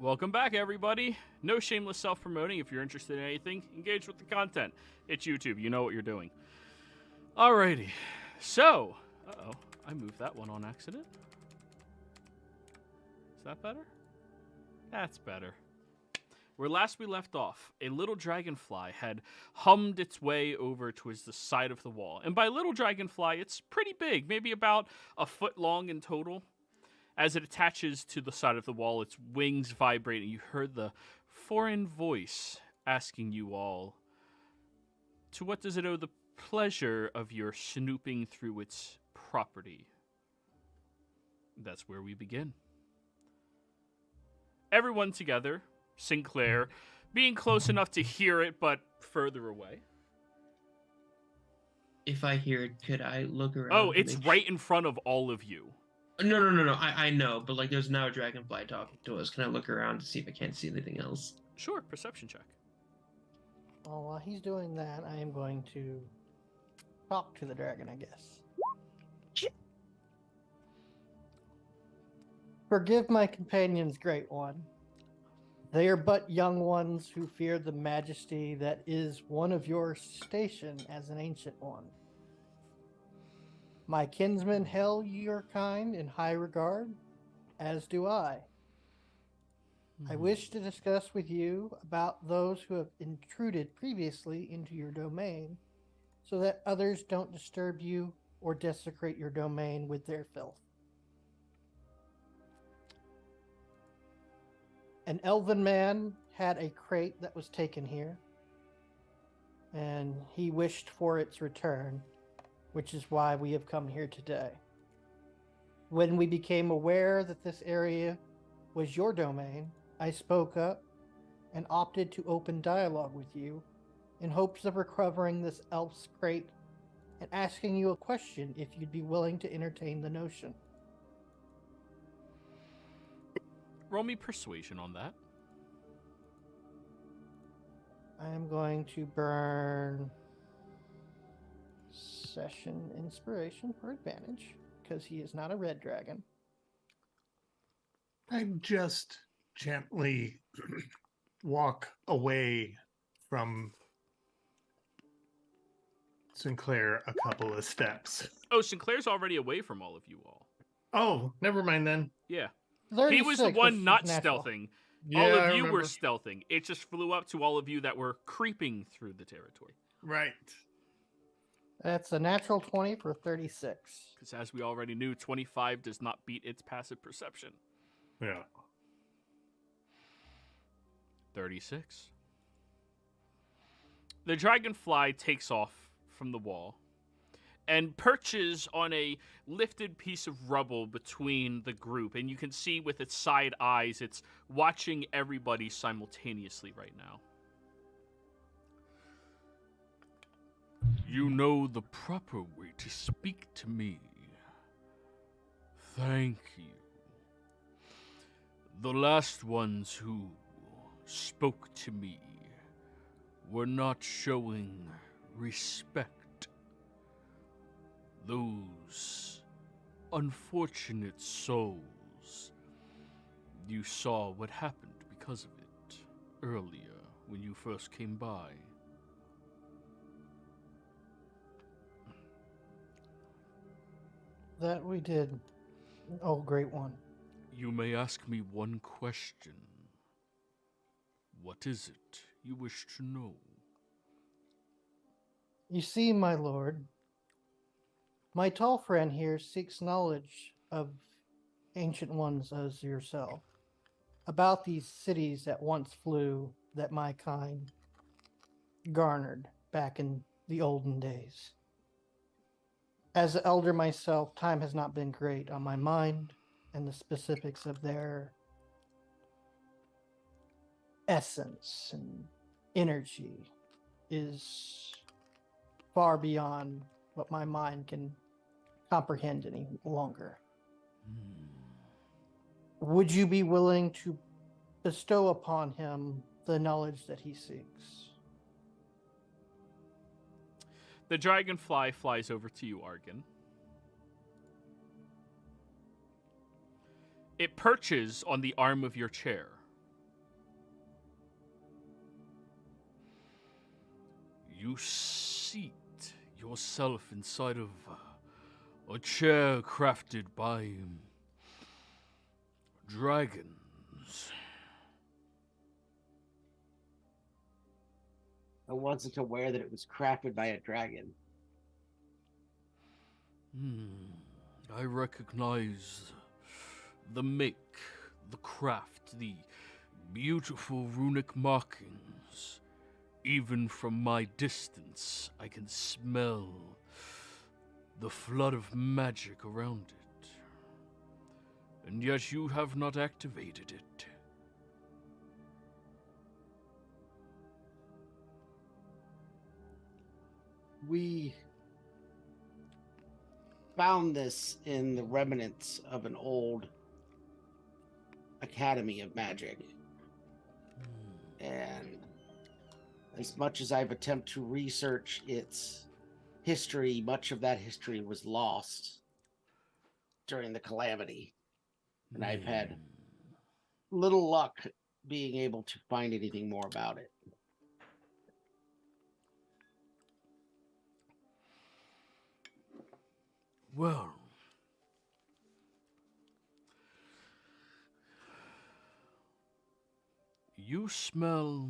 Speaker 1: Welcome back, everybody. No shameless self-promoting. If you're interested in anything, engage with the content. It's YouTube. You know what you're doing. Alrighty. So, I moved that one on accident. Is that better? That's better. Where last we left off, a little dragonfly had hummed its way over towards the side of the wall. And by little dragonfly, it's pretty big, maybe about a foot long in total. As it attaches to the side of the wall, its wings vibrate, and you heard the foreign voice asking you all, to what does it owe the pleasure of your snooping through its property? That's where we begin. Everyone together, Sinclair, being close enough to hear it, but further away.
Speaker 8: If I hear it, could I look around?
Speaker 1: Oh, it's right in front of all of you.
Speaker 8: No. I know, but like, there's now a dragonfly talking to us. Can I look around to see if I can't see anything else?
Speaker 1: Sure, perception check.
Speaker 4: Well, while he's doing that, I am going to talk to the dragon, I guess. Forgive my companions, Great One. They are but young ones who fear the majesty that is one of your station as an ancient one. My kinsmen held your kind in high regard, as do I. I wish to discuss with you about those who have intruded previously into your domain, so that others don't disturb you or desecrate your domain with their filth. An elven man had a crate that was taken here, and he wished for its return, which is why we have come here today. When we became aware that this area was your domain, I spoke up and opted to open dialogue with you in hopes of recovering this elf's crate and asking you a question if you'd be willing to entertain the notion.
Speaker 1: Roll me persuasion on that.
Speaker 4: I am going to burn Session Inspiration for advantage, because he is not a red dragon.
Speaker 5: I just gently walk away from Sinclair a couple of steps.
Speaker 1: Oh, Sinclair's already away from all of you all.
Speaker 5: Oh, never mind then.
Speaker 1: Yeah.
Speaker 4: 36,
Speaker 1: He was the one not
Speaker 4: natural.
Speaker 1: stealthing.
Speaker 5: Yeah,
Speaker 1: all
Speaker 5: I
Speaker 1: of you were
Speaker 5: remember.
Speaker 1: stealthing. It just flew up to all of you that were creeping through the territory.
Speaker 5: Right.
Speaker 4: That's a natural 20 for 36.
Speaker 1: Because as we already knew, 25 does not beat its passive perception.
Speaker 5: Yeah.
Speaker 1: 36. The dragonfly takes off from the wall and perches on a lifted piece of rubble between the group. And you can see with its side eyes, it's watching everybody simultaneously right now. You know the proper way to speak to me. Thank you. The last ones who spoke to me were not showing respect. Those unfortunate souls, you saw what happened because of it earlier when you first came by.
Speaker 4: That we did. Oh, Great One.
Speaker 1: You may ask me one question. What is it you wish to know?
Speaker 4: You see, my lord, my tall friend here seeks knowledge of ancient ones as yourself, about these cities that once flew that my kind garnered back in the olden days. As an elder myself, time has not been great on my mind, and the specifics of their essence and energy is far beyond what my mind can comprehend any longer. Would you be willing to bestow upon him the knowledge that he seeks?
Speaker 1: The dragonfly flies over to you, Argon. It perches on the arm of your chair. You seat yourself inside of a chair crafted by dragons.
Speaker 7: I wasn't aware that it was crafted by a dragon.
Speaker 1: I recognize the make, the craft, the beautiful runic markings. Even from my distance, I can smell the flood of magic around it. And yet you have not activated it.
Speaker 7: We found this in the remnants of an old academy of magic. And as much as I've attempted to research its history, much of that history was lost during the calamity. And I've had little luck being able to find anything more about it.
Speaker 1: Well, you smell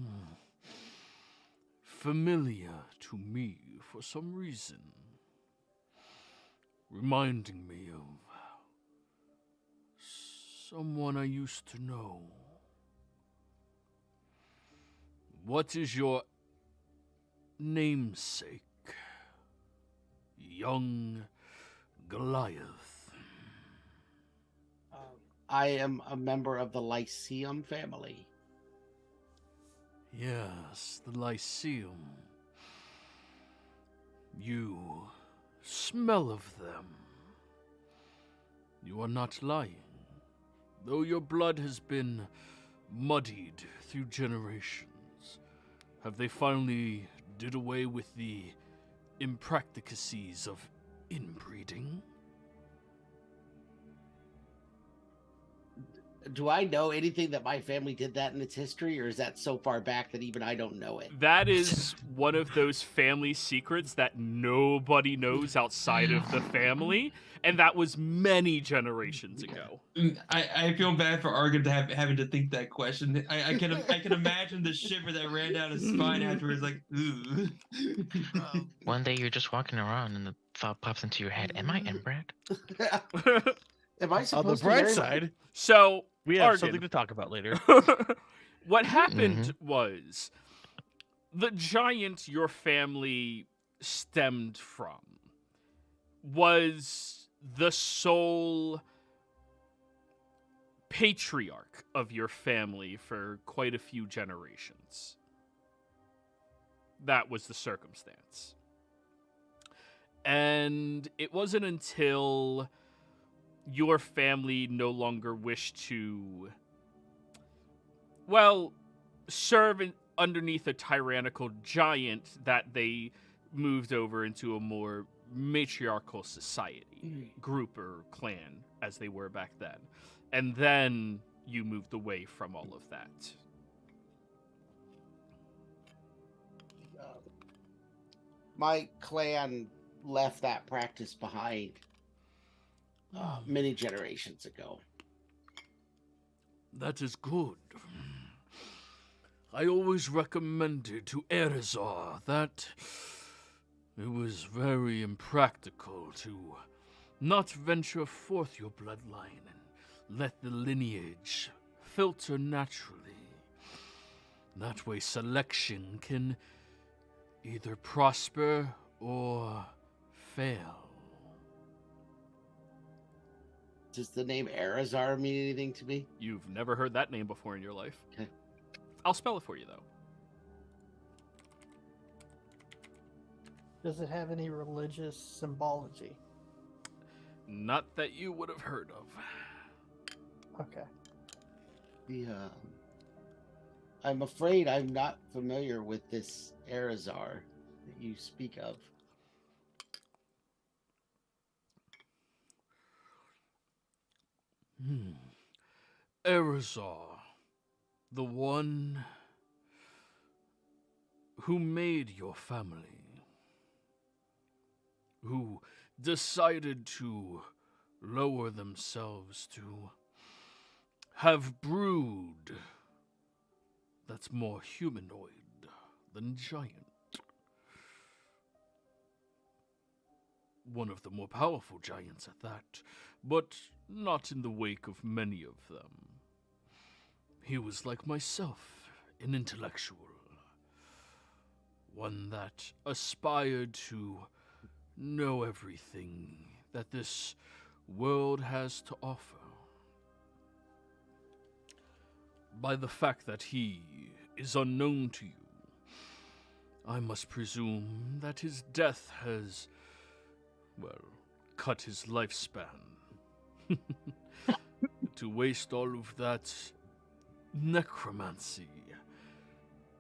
Speaker 1: familiar to me for some reason, reminding me of someone I used to know. What is your namesake, young Goliath?
Speaker 7: I am a member of the Lyceum family.
Speaker 1: Yes, the Lyceum. You smell of them. You are not lying. Though your blood has been muddied through generations, have they finally did away with the impracticacies of inbreeding?
Speaker 7: Do I know anything that my family did that in its history, or is that so far back that even I don't know it?
Speaker 1: That is one of those family secrets that nobody knows outside of the family, and that was many generations ago.
Speaker 8: I feel bad for Argon to having to think that question. I can imagine the shiver that ran down his spine afterwards, like, ooh.
Speaker 2: One day you're just walking around and the thought pops into your head, am I inbred?
Speaker 7: Am I
Speaker 6: On
Speaker 7: supposed
Speaker 6: the
Speaker 7: to
Speaker 6: bright
Speaker 7: marry
Speaker 6: side,
Speaker 1: So,
Speaker 6: we have
Speaker 1: Argon,
Speaker 6: something to talk about later.
Speaker 1: what happened was the giant your family stemmed from was the sole patriarch of your family for quite a few generations. That was the circumstance. And it wasn't until your family no longer wished to, well, serve underneath a tyrannical giant that they moved over into a more matriarchal society, group or clan, as they were back then. And then you moved away from all of that.
Speaker 7: My clan left that practice behind many generations ago.
Speaker 1: That is good. I always recommended to Erizar that it was very impractical to not venture forth your bloodline and let the lineage filter naturally. That way selection can either prosper or fail.
Speaker 7: Does the name Erizar mean anything to me?
Speaker 1: You've never heard that name before in your life.
Speaker 7: Okay.
Speaker 1: I'll spell it for you, though.
Speaker 4: Does it have any religious symbology?
Speaker 1: Not that you would have heard of.
Speaker 4: Okay.
Speaker 7: I'm afraid I'm not familiar with this Erizar that you speak of.
Speaker 1: Erizar, the one who made your family, who decided to lower themselves to have brood that's more humanoid than giant. One of the more powerful giants at that, but not in the wake of many of them. He was like myself, an intellectual, one that aspired to know everything that this world has to offer. By the fact that he is unknown to you, I must presume that his death has, well, cut his lifespan. To waste all of that necromancy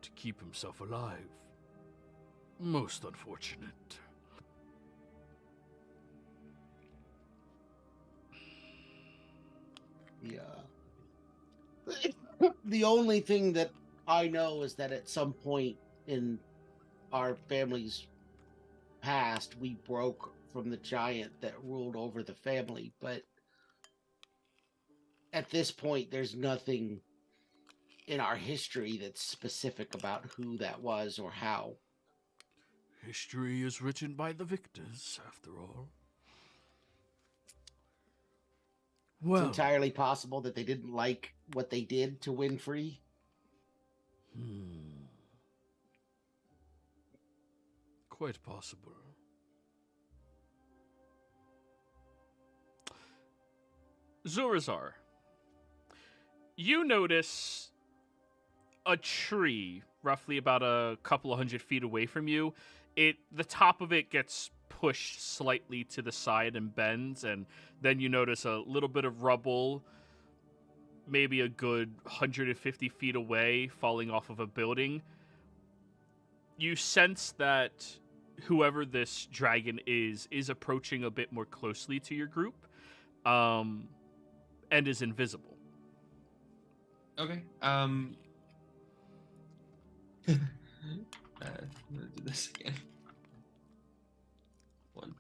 Speaker 1: to keep himself alive. Most unfortunate.
Speaker 7: Yeah. The only thing that I know is that at some point in our family's past, we broke from the giant that ruled over the family, but at this point, there's nothing in our history that's specific about who that was or how.
Speaker 1: History is written by the victors, after all. Well,
Speaker 7: It's entirely possible that they didn't like what they did to Winfrey.
Speaker 1: Quite possible. Zurazar, you notice a tree roughly about a couple of 100 feet away from you. The top of it gets pushed slightly to the side and bends, and then you notice a little bit of rubble, maybe a good 150 feet away, falling off of a building. You sense that whoever this dragon is approaching a bit more closely to your group, and is invisible.
Speaker 8: Okay. I'm gonna do this again. One.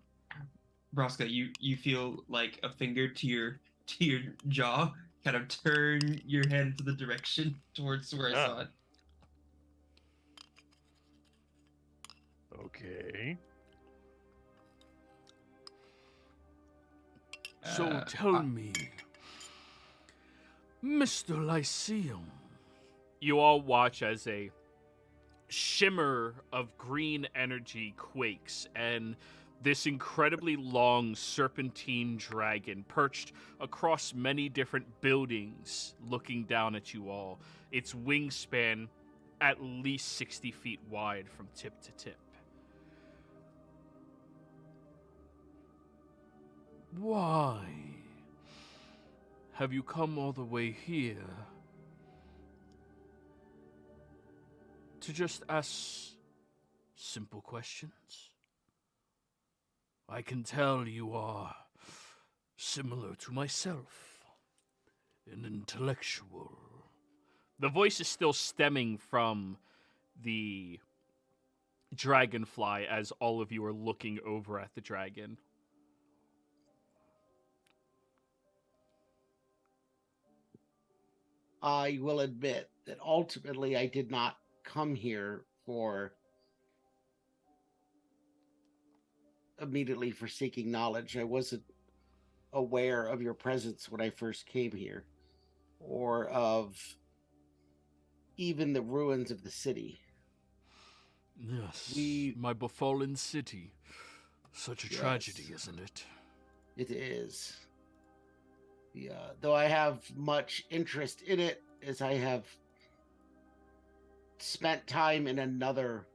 Speaker 8: Braska, you feel like a finger to your jaw kind of turn your head into the direction towards where I saw it.
Speaker 6: Okay.
Speaker 1: So tell me, Mr. Lyceum. You all watch as a shimmer of green energy quakes, and this incredibly long serpentine dragon perched across many different buildings looking down at you all. Its wingspan at least 60 feet wide from tip to tip. Why have you come all the way here to just ask simple questions? I can tell you are similar to myself, an intellectual. The voice is still stemming from the dragonfly as all of you are looking over at the dragon.
Speaker 7: I will admit that ultimately I did not come here immediately for seeking knowledge. I wasn't aware of your presence when I first came here, or of even the ruins of the city.
Speaker 1: Yes, my befallen city. Such a tragedy, isn't it?
Speaker 7: It is. Though I have much interest in it, as I have spent time in another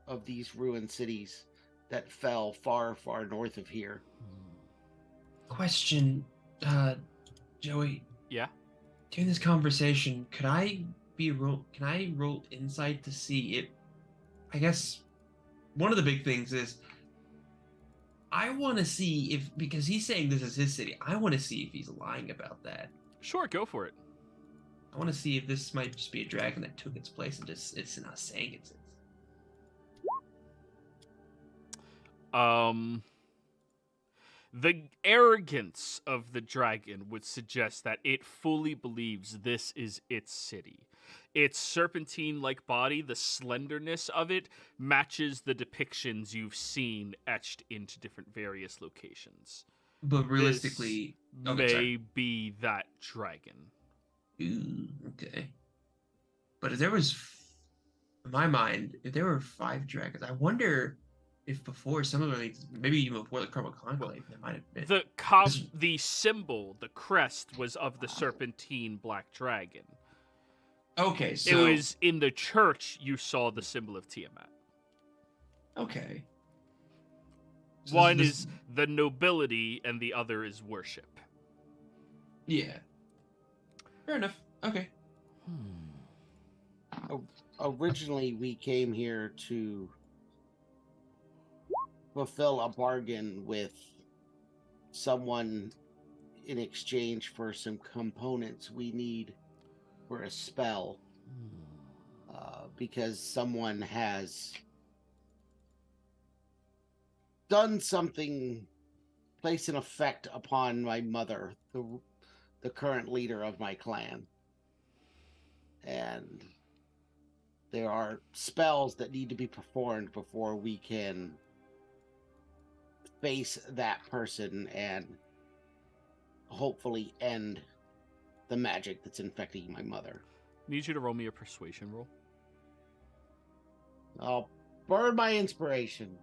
Speaker 7: of these ruined cities that fell far, far north of here.
Speaker 8: Question, Joey.
Speaker 1: Yeah?
Speaker 8: During this conversation, can I roll insight to see if, I guess, one of the big things is, I want to see if, because he's saying this is his city, I want to see if he's lying about that.
Speaker 1: Sure, go for it.
Speaker 8: I want to see if this might just be a dragon that took its place and just it's not saying it's.
Speaker 1: The arrogance of the dragon would suggest that it fully believes this is its city. Its serpentine-like body, the slenderness of it, matches the depictions you've seen etched into different various locations.
Speaker 8: But realistically,
Speaker 1: This may be that dragon.
Speaker 8: Ooh, okay. But if there was, in my mind, if there were 5 dragons, I wonder if before some of them, maybe even before the Carmel Conclave, there might have been.
Speaker 1: The symbol, the crest, was of the serpentine black dragon.
Speaker 8: Okay, so
Speaker 1: it was in the church you saw the symbol of Tiamat.
Speaker 8: Okay. So
Speaker 1: one is the nobility, and the other is worship.
Speaker 8: Yeah. Fair enough. Okay.
Speaker 7: Originally, we came here to fulfill a bargain with someone in exchange for some components we need for a spell, because someone has done something, placed an effect upon my mother, the current leader of my clan. And there are spells that need to be performed before we can face that person and hopefully end the magic that's infecting my mother.
Speaker 1: Need you to roll me a persuasion roll.
Speaker 7: I'll burn my inspiration.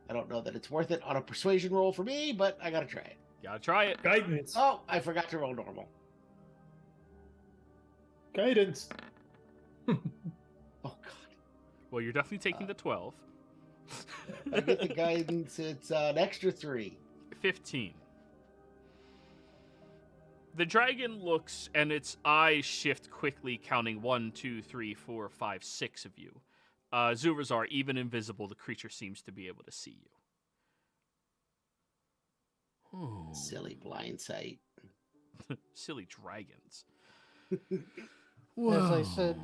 Speaker 7: I don't know that it's worth it on a persuasion roll for me, but I gotta try it.
Speaker 1: Gotta try it.
Speaker 5: Guidance.
Speaker 7: Oh, I forgot to roll normal.
Speaker 5: Guidance.
Speaker 7: Oh, God.
Speaker 1: Well, you're definitely taking the 12.
Speaker 7: I get the guidance. It's an extra 3.
Speaker 1: 15. The dragon looks, and its eyes shift quickly, counting 1, 2, 3, 4, 5, 6 of you. Zurazar, even invisible, the creature seems to be able to see you.
Speaker 7: Silly blind sight.
Speaker 1: Silly dragons.
Speaker 4: As I said,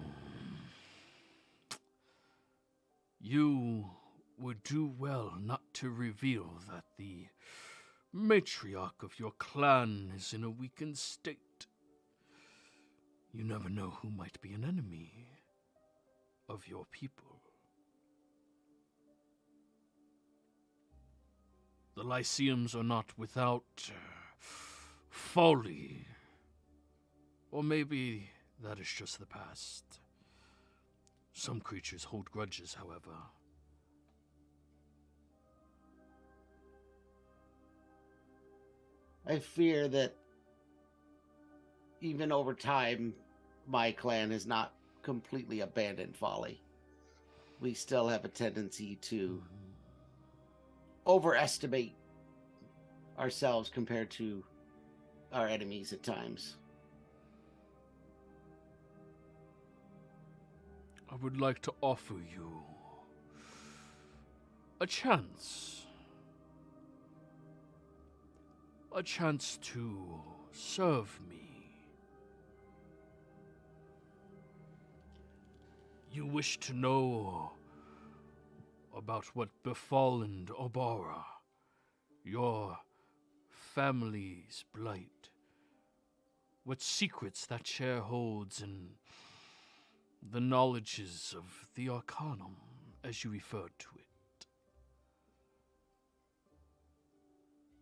Speaker 1: you would do well not to reveal that the matriarch of your clan is in a weakened state. You never know who might be an enemy of your people. The Lyceums are not without folly. Or maybe that is just the past. Some creatures hold grudges, however.
Speaker 7: I fear that even over time, my clan has not completely abandoned folly. We still have a tendency to overestimate ourselves compared to our enemies at times.
Speaker 1: I would like to offer you a chance. A chance to serve me. You wish to know about what befallen Obara, your family's blight, what secrets that chair holds, and the knowledges of the Arcanum, as you referred to it.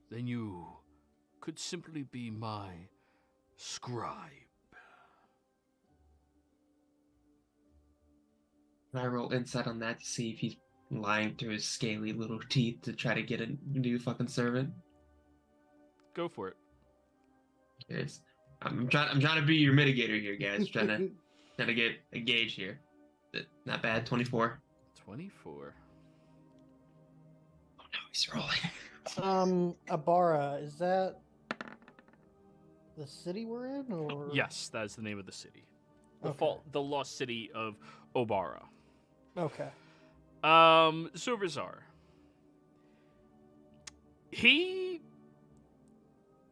Speaker 1: Then you could simply be my scribe.
Speaker 8: Can I roll insight on that to see if he's lying through his scaly little teeth to try to get a new fucking servant?
Speaker 1: Go for it.
Speaker 8: I'm trying to be your mitigator here, guys. trying to get a gauge here. Not bad. 24.
Speaker 1: 24.
Speaker 8: Oh no, he's rolling.
Speaker 4: Abara, is that the city we're in, or?
Speaker 1: Yes, that is the name of the city.
Speaker 4: Okay.
Speaker 1: The lost city of Obara.
Speaker 4: Okay.
Speaker 1: Zurazar.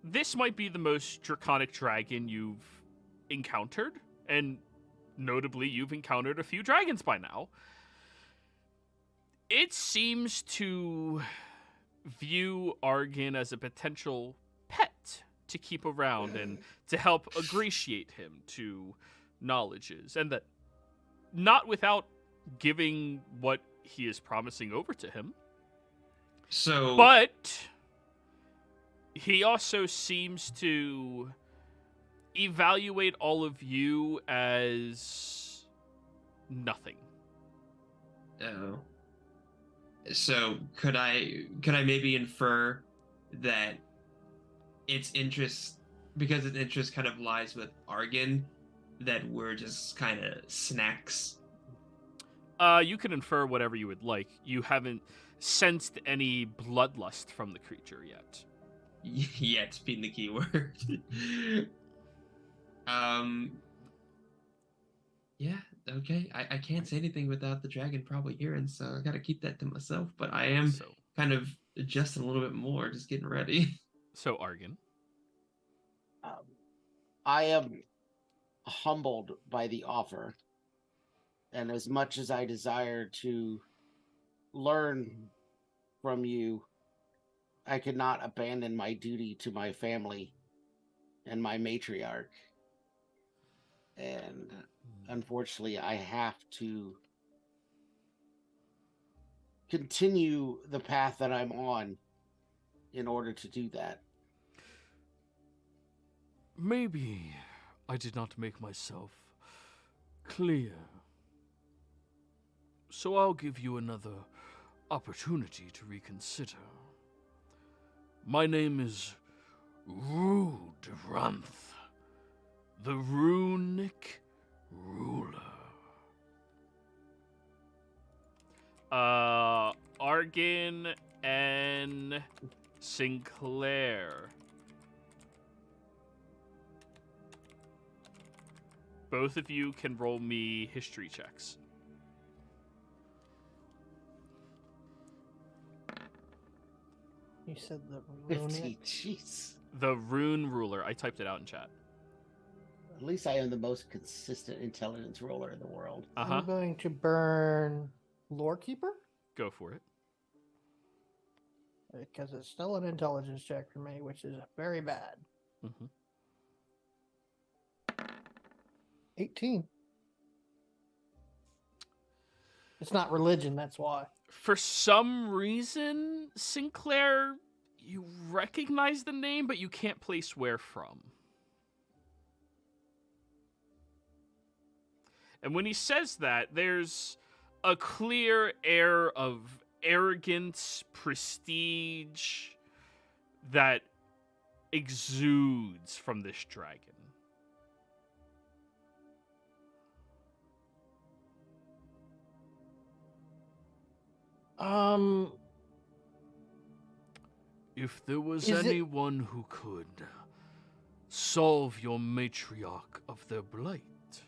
Speaker 1: This might be the most draconic dragon you've encountered, and notably, you've encountered a few dragons by now. It seems to view Argan as a potential pet to keep around and to help ingratiate him to knowledges, and that not without giving what he is promising over to him.
Speaker 8: So,
Speaker 1: But he also seems to evaluate all of you as nothing.
Speaker 8: oh, so could I maybe infer that its interest, because its interest kind of lies with Argan, that we're just kind of snacks?
Speaker 1: You can infer whatever you would like. You haven't sensed any bloodlust from the creature yet.
Speaker 8: Yet being the key word. Yeah, okay. I can't say anything without the dragon probably hearing, so I gotta keep that to myself. But I am
Speaker 1: So,
Speaker 8: kind of adjusting a little bit more, just getting ready.
Speaker 1: so Argan.
Speaker 7: I am humbled by the offer, and as much as I desire to learn from you, I could not abandon my duty to my family and my matriarch. And unfortunately, I have to continue the path that I'm on in order to do that.
Speaker 1: Maybe I did not make myself clear. So I'll give you another opportunity to reconsider. My name is Rudranth, the Runic Ruler. Argan and Sinclair. Both of you can roll me history checks.
Speaker 4: You said the
Speaker 7: 50,
Speaker 4: runic.
Speaker 7: jeez.
Speaker 1: The Rune Ruler. I typed it out in chat.
Speaker 7: At least I am the most consistent intelligence roller in the world.
Speaker 1: Uh-huh.
Speaker 4: I'm going to burn Lorekeeper
Speaker 1: Go for it.
Speaker 4: because it's still an intelligence check for me, which is very bad.
Speaker 1: Mm-hmm.
Speaker 4: 18. It's not religion, that's why.
Speaker 1: For some reason, Sinclair, you recognize the name, but you can't place where from. And when he says that, there's a clear air of arrogance, prestige that exudes from this dragon. If there was
Speaker 4: Is it-
Speaker 1: anyone who could solve your matriarch of their blight,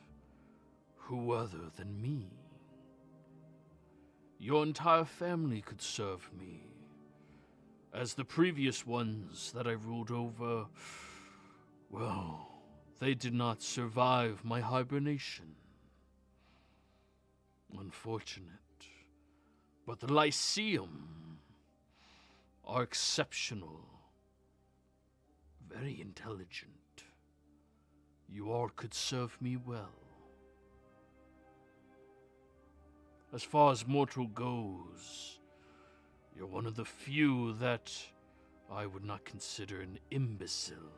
Speaker 1: who other than me? Your entire family could serve me, as the previous ones that I ruled over, well, they did not survive my hibernation. Unfortunate. But the Lyceum are exceptional, very intelligent. You all could serve me well. As far as mortal goes, you're one of the few that I would not consider an imbecile.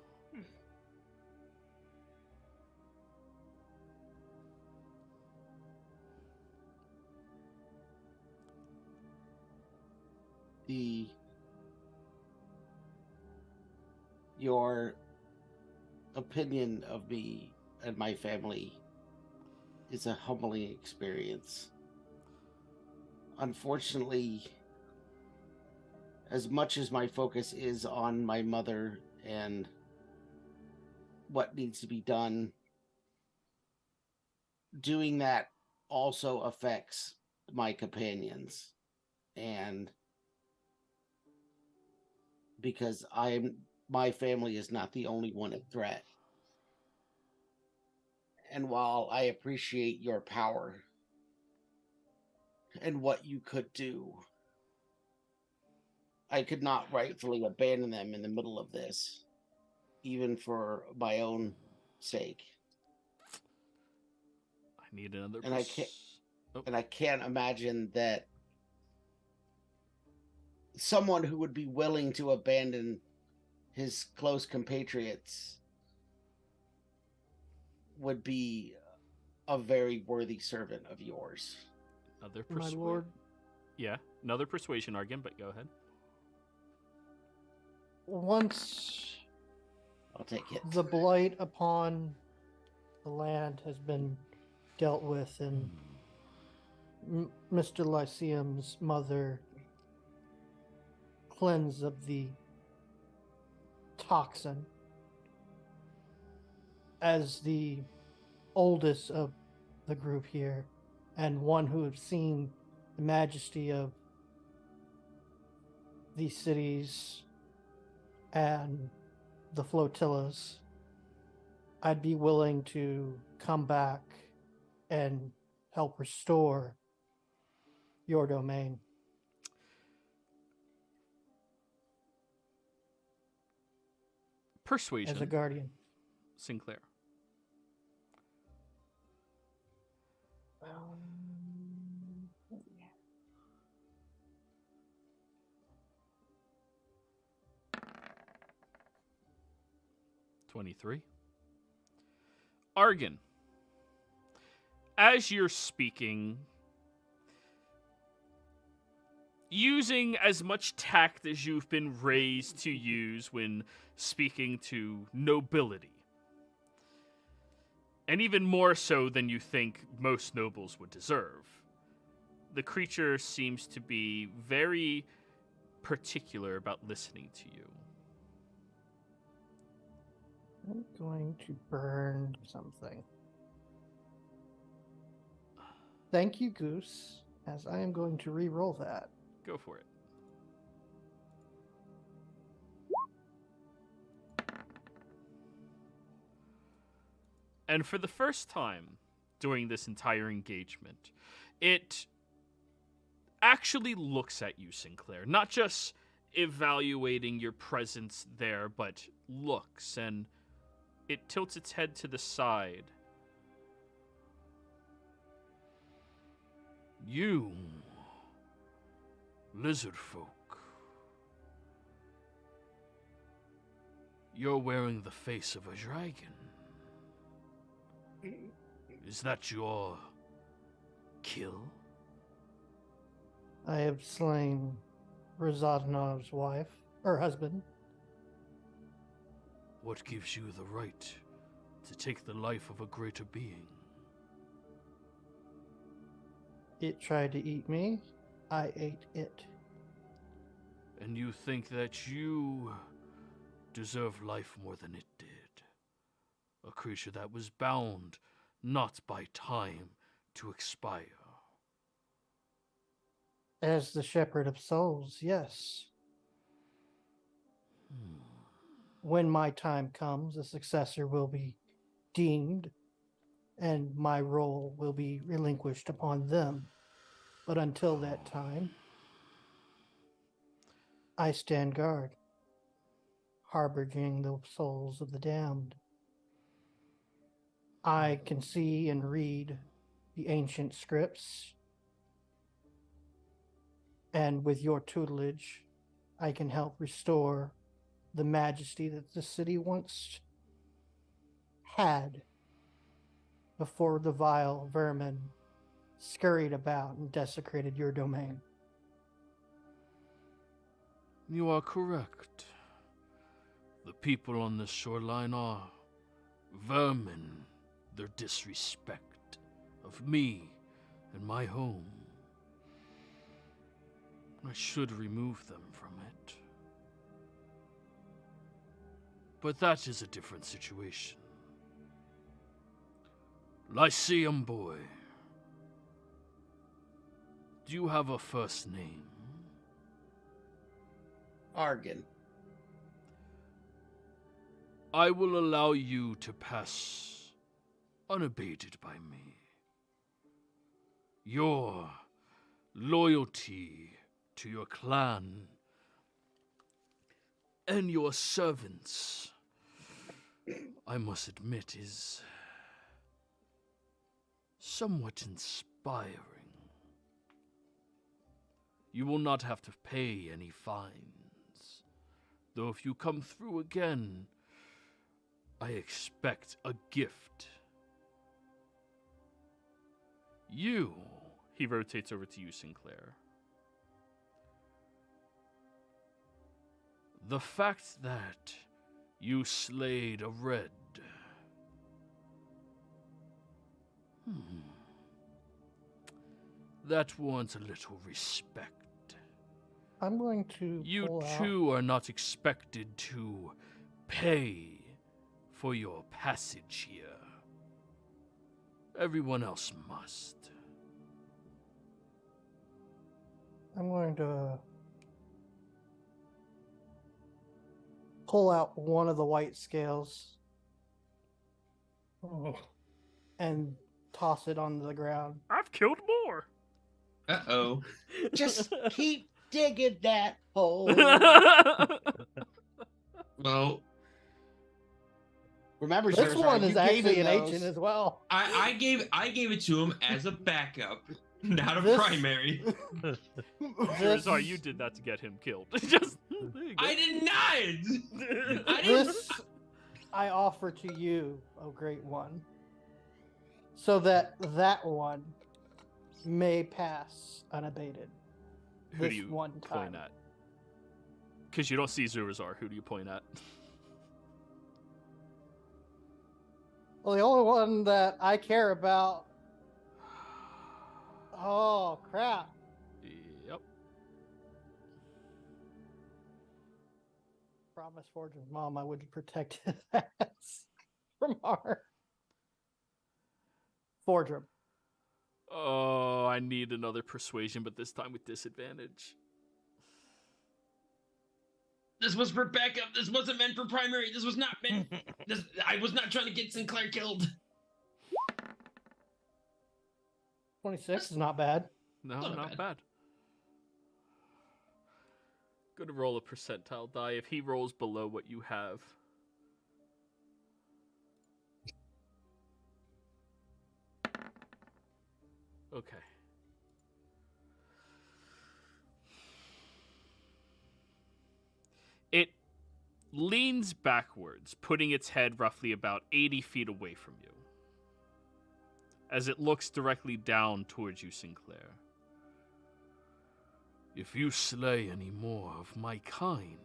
Speaker 7: Your opinion of me and my family is a humbling experience. Unfortunately, as much as my focus is on my mother and what needs to be done, doing that also affects my companions. And because my family is not the only one at threat. And while I appreciate your power and what you could do, I could not rightfully abandon them in the middle of this, even for my own sake.
Speaker 1: I need another.
Speaker 7: And I can't imagine that someone who would be willing to abandon his close compatriots would be a very worthy servant of yours.
Speaker 1: Another
Speaker 4: My lord.
Speaker 1: Yeah, another persuasion argument, but go ahead.
Speaker 4: Once
Speaker 7: I'll take it.
Speaker 4: the blight upon the land has been dealt with, and Mr. Lyceum's mother cleansed of the toxin, as the oldest of the group here, and one who have seen the majesty of these cities and the flotillas, I'd be willing to come back and help restore your domain.
Speaker 1: Persuasion.
Speaker 4: As a guardian.
Speaker 1: Sinclair. $23. Argon. As you're speaking, using as much tact as you've been raised to use when speaking to nobility, and even more so than you think most nobles would deserve, the creature seems to be very particular about listening to you.
Speaker 4: I'm going to burn something. Thank you, Goose, as I am going to re-roll that.
Speaker 1: Go for it. And for the first time during this entire engagement, it actually looks at you, Sinclair. Not just evaluating your presence there, but looks, and it tilts its head to the side. You, lizard folk, you're wearing the face of a dragon. Is that your kill?
Speaker 4: I have slain Razadanov's wife, or husband.
Speaker 1: What gives you the right to take the life of a greater being?
Speaker 4: It tried to eat me. I ate it.
Speaker 1: And you think that you deserve life more than it did? A creature that was bound not by time to expire.
Speaker 4: As the shepherd of souls, yes. When my time comes, a successor will be deemed, and my role will be relinquished upon them. But until that time, I stand guard, harboring the souls of the damned. I can see and read the ancient scripts, and with your tutelage, I can help restore the majesty that the city once had before the vile vermin scurried about and desecrated your domain.
Speaker 1: You are correct. The people on this shoreline are vermin. Their disrespect of me and my home. I should remove them from it. But that is a different situation. Lyceum boy, do you have a first name?
Speaker 7: Argon.
Speaker 1: I will allow you to pass unabated by me. Your loyalty to your clan and your servants, I must admit, is somewhat inspiring. You will not have to pay any fines, though if you come through again, I expect a gift. You, he rotates over to you, Sinclair. The fact that you slayed a red. That warrants a little respect.
Speaker 4: I'm going to.
Speaker 1: You too are not expected to pay for your passage here. Everyone else must.
Speaker 4: I'm going to pull out one of the white scales and toss it on the ground.
Speaker 1: I've killed more.
Speaker 8: Uh-oh.
Speaker 7: Just keep digging that hole.
Speaker 8: Well,
Speaker 7: Remember,
Speaker 4: This
Speaker 7: Zerzar,
Speaker 4: one is
Speaker 7: you gave
Speaker 4: actually
Speaker 7: him
Speaker 4: an
Speaker 7: those.
Speaker 4: ancient as well.
Speaker 8: I gave it to him as a backup, not a
Speaker 4: This-
Speaker 8: primary.
Speaker 1: Sorry, you did that to get him killed. Just there you go.
Speaker 8: I did not. I didn't.
Speaker 4: This I offer to you, O Great One, so that that one may pass unabated.
Speaker 1: Who
Speaker 4: This
Speaker 1: do you
Speaker 4: one time.
Speaker 1: point at? Because you don't see Zurazar. Who do you point at?
Speaker 4: Well, the only one that I care about. Oh crap!
Speaker 1: Yep.
Speaker 4: Promise Fortune's mom I would protect his ass from harm. Fordrum.
Speaker 1: Oh, I need another persuasion, but this time with disadvantage.
Speaker 8: This was for backup. This wasn't meant for primary. This was not meant. I was not trying to get Sinclair killed.
Speaker 4: 26 is not bad.
Speaker 1: No,
Speaker 8: Not
Speaker 1: not
Speaker 8: bad.
Speaker 1: bad. Gonna roll a percentile die. If he rolls below what you have. Okay. It leans backwards, putting its head roughly about 80 feet away from you, as it looks directly down towards you, Sinclair. If you slay any more of my kind,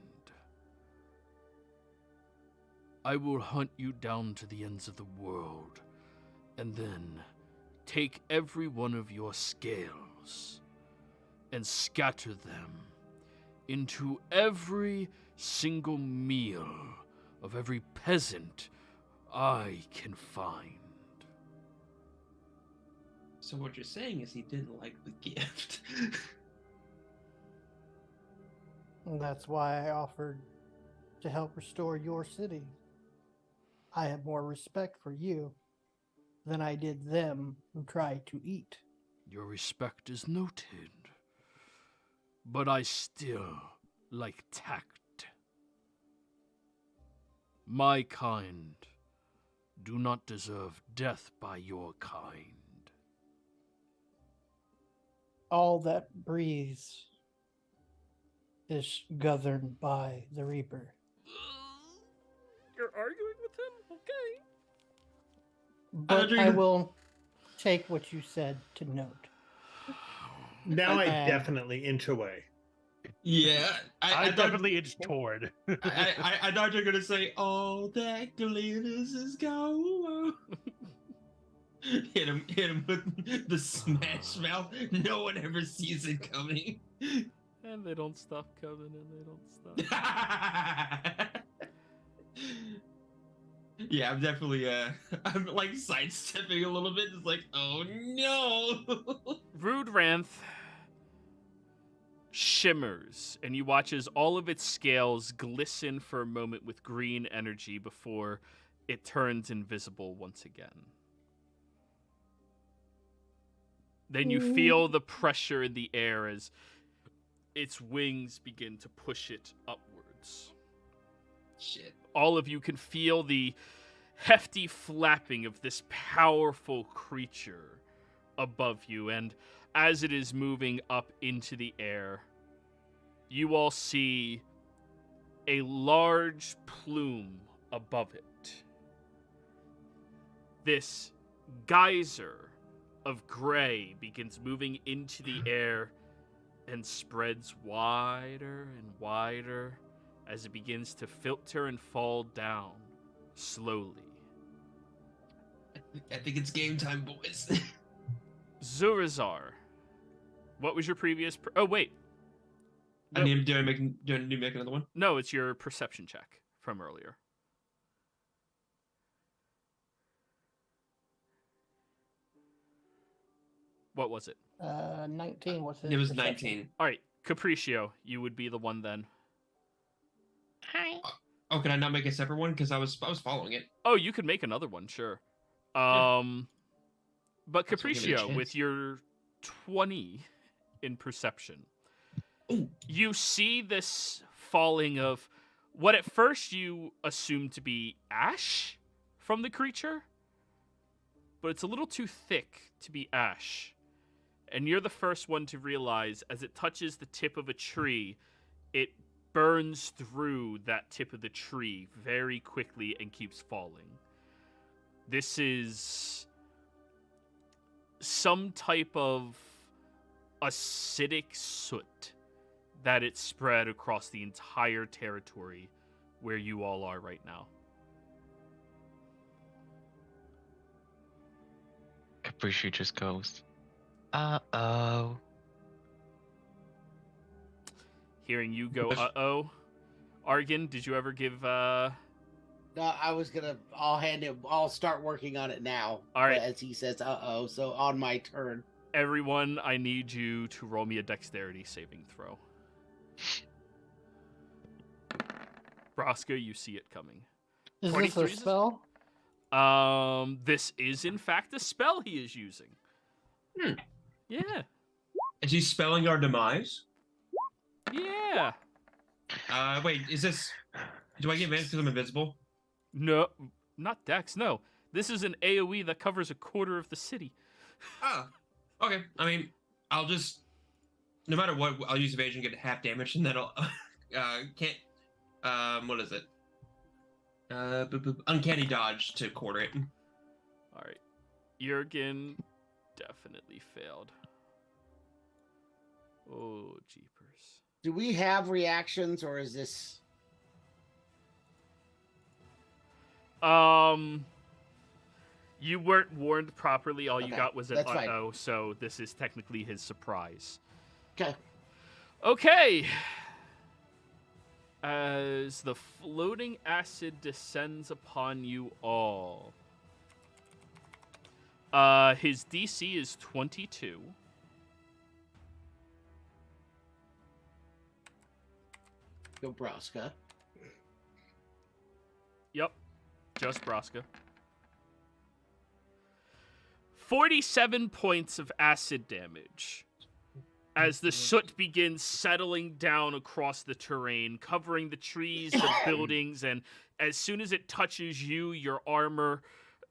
Speaker 1: I will hunt you down to the ends of the world, and then take every one of your scales and scatter them into every single meal of every peasant I can find.
Speaker 8: So what you're saying is he didn't like the gift.
Speaker 4: And that's why I offered to help restore your city. I have more respect for you than I did them who tried to eat.
Speaker 1: Your respect is noted, but I still like tact. My kind do not deserve death by your kind.
Speaker 4: All that breathes is governed by the Reaper.
Speaker 1: You're arguing with him? Okay.
Speaker 4: But I will take what you said to note.
Speaker 5: Now I
Speaker 4: Okay.
Speaker 5: definitely inch away.
Speaker 8: Yeah,
Speaker 6: I
Speaker 8: thought-
Speaker 6: definitely inch toward.
Speaker 8: I thought you were gonna say, "All that glitters is gold." hit him with the smash mouth. No one ever sees it coming.
Speaker 1: And they don't stop coming, and they don't stop.
Speaker 8: Yeah, I'm definitely I'm like sidestepping a little bit. It's like, oh no.
Speaker 1: Rude Ranth shimmers, and you watch as all of its scales glisten for a moment with green energy before it turns invisible once again. Then you feel the pressure in the air as its wings begin to push it upwards.
Speaker 8: Shit.
Speaker 1: All of you can feel the hefty flapping of this powerful creature above you, and as it is moving up into the air, you all see a large plume above it. This geyser of gray begins moving into the air and spreads wider and wider as it begins to filter and fall down slowly.
Speaker 8: I think it's game time, boys.
Speaker 1: Zurazar, what was your previous... oh, wait.
Speaker 8: I need to make another one?
Speaker 1: No, it's your perception check from earlier. What was it?
Speaker 4: 19. What's it?
Speaker 8: It was 19.
Speaker 1: All right, Capriccio, you would be the one then.
Speaker 2: Hi.
Speaker 8: Oh, can I not make a separate one? Because I was following it.
Speaker 1: Oh, you could make another one, sure.
Speaker 8: Yeah.
Speaker 1: But
Speaker 8: That's what give me a
Speaker 1: Capriccio,
Speaker 8: chance.
Speaker 1: with your 20 in perception,
Speaker 8: Ooh.
Speaker 1: you see this falling of what at first you assumed to be ash from the creature, but it's a little too thick to be ash. And you're the first one to realize as it touches the tip of a tree, it burns through that tip of the tree very quickly and keeps falling. This is some type of acidic soot that it spread across the entire territory where you all are right now.
Speaker 2: Capriccio just goes, uh-oh.
Speaker 1: Hearing you go, uh-oh. Argan, did you ever give,
Speaker 7: No, I was gonna. I'll start working on it now.
Speaker 1: All right.
Speaker 7: As he says, "Uh-oh." So on my turn.
Speaker 1: everyone, I need you to roll me a dexterity saving throw. Braska, you see it coming.
Speaker 4: Is this
Speaker 1: 23
Speaker 4: a
Speaker 1: is-
Speaker 4: spell?
Speaker 1: This is in fact a spell he is using. Yeah.
Speaker 8: Is he spelling our demise?
Speaker 1: Yeah.
Speaker 8: Wait, is this... Do I get advantage because I'm invisible?
Speaker 1: No, not Dex, no. This is an AoE that covers a quarter of the city.
Speaker 8: Ah, okay. I mean, I'll just... No matter what, I'll use evasion, get half damage, and that'll... what is it? Uncanny dodge to quarter it.
Speaker 1: Alright. Jurgen definitely failed. Oh, jeepers.
Speaker 7: Do we have reactions, or is this?
Speaker 1: You weren't warned properly. All you
Speaker 7: Okay,
Speaker 1: got was an
Speaker 7: that's fine.
Speaker 1: uh-oh, so this is technically his surprise.
Speaker 7: Okay.
Speaker 1: Okay. As the floating acid descends upon you all, his DC is 22.
Speaker 7: Go Braska.
Speaker 1: Yep, just Braska. 47 points of acid damage as the soot begins settling down across the terrain, covering the trees, the buildings, and as soon as it touches you, your armor,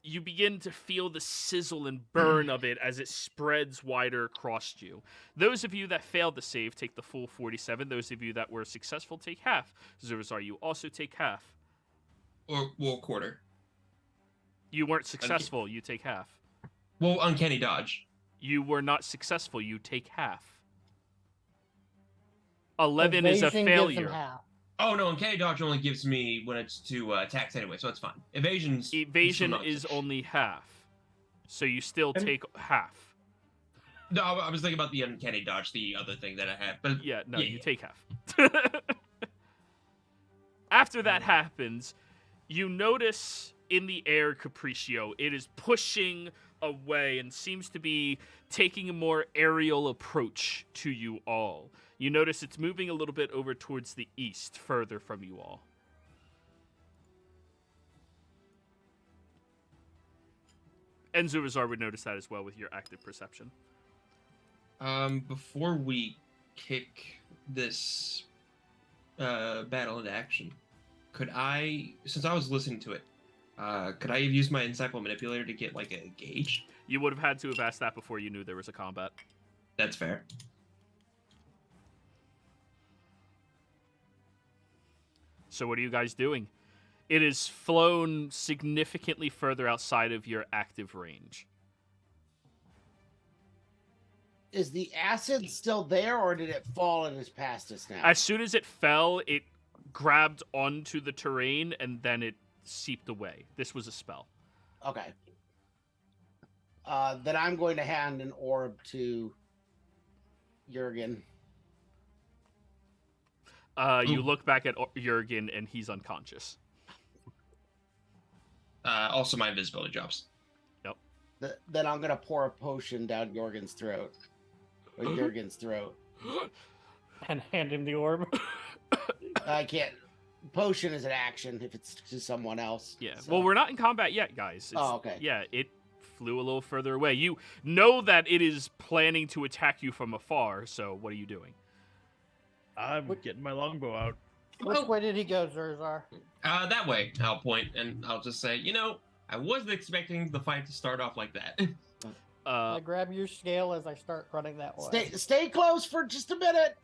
Speaker 1: you begin to feel the sizzle and burn of it as it spreads wider across you. Those of you that failed the save take the full 47. Those of you that were successful take half. Zurazar, you also take half.
Speaker 8: Or, well, quarter.
Speaker 1: You weren't successful, you take half.
Speaker 8: Well, uncanny dodge.
Speaker 1: You were not successful, you take half. 11 is a
Speaker 4: Evasion gives him
Speaker 1: failure.
Speaker 4: half.
Speaker 8: Oh, no, uncanny dodge only gives me when it's to attacks anyway, so it's fine. Evasion's...
Speaker 1: Evasion
Speaker 8: still not-
Speaker 1: is only half. So you still
Speaker 8: And-
Speaker 1: take half.
Speaker 8: No, I was thinking about the uncanny dodge, the other thing that I had, but...
Speaker 1: Yeah, no,
Speaker 8: Yeah,
Speaker 1: you
Speaker 8: yeah.
Speaker 1: take half. After that happens, you notice in the air, Capriccio, it is pushing away and seems to be taking a more aerial approach to you all. You notice it's moving a little bit over towards the east, further from you all. And Zurazar would notice that as well with your active perception.
Speaker 8: Before we kick this battle into action, could I, since I was listening to it, could I have used my insightful manipulator to get like a gauge?
Speaker 1: You would have had to have asked that before you knew there was a combat.
Speaker 8: That's fair.
Speaker 1: So what are you guys doing? It is flown significantly further outside of your active range.
Speaker 7: Is the acid still there, or did it fall and is past us now?
Speaker 1: As soon as it fell, it grabbed onto the terrain and then it seeped away. This was a spell.
Speaker 7: Okay. Then I'm going to hand an orb to Jurgen.
Speaker 1: You look back at Jurgen and he's unconscious.
Speaker 8: Also, my invisibility drops.
Speaker 1: Yep.
Speaker 7: Then I'm going to pour a potion down Jurgen's throat. Or Jurgen's throat.
Speaker 4: And hand him the orb.
Speaker 7: I can't. Potion is an action if it's to someone else.
Speaker 1: Yeah.
Speaker 7: So.
Speaker 1: Well, we're not in combat yet, guys.
Speaker 7: Oh, okay.
Speaker 1: Yeah, it flew a little further away. You know that it is planning to attack you from afar, so what are you doing?
Speaker 6: I'm getting my longbow out.
Speaker 4: Which way did he go, Zurzar?
Speaker 8: That way, I'll point, and I'll just say, I wasn't expecting the fight to start off like that.
Speaker 4: I grab your scale as I start running that way.
Speaker 7: Stay close for just a minute.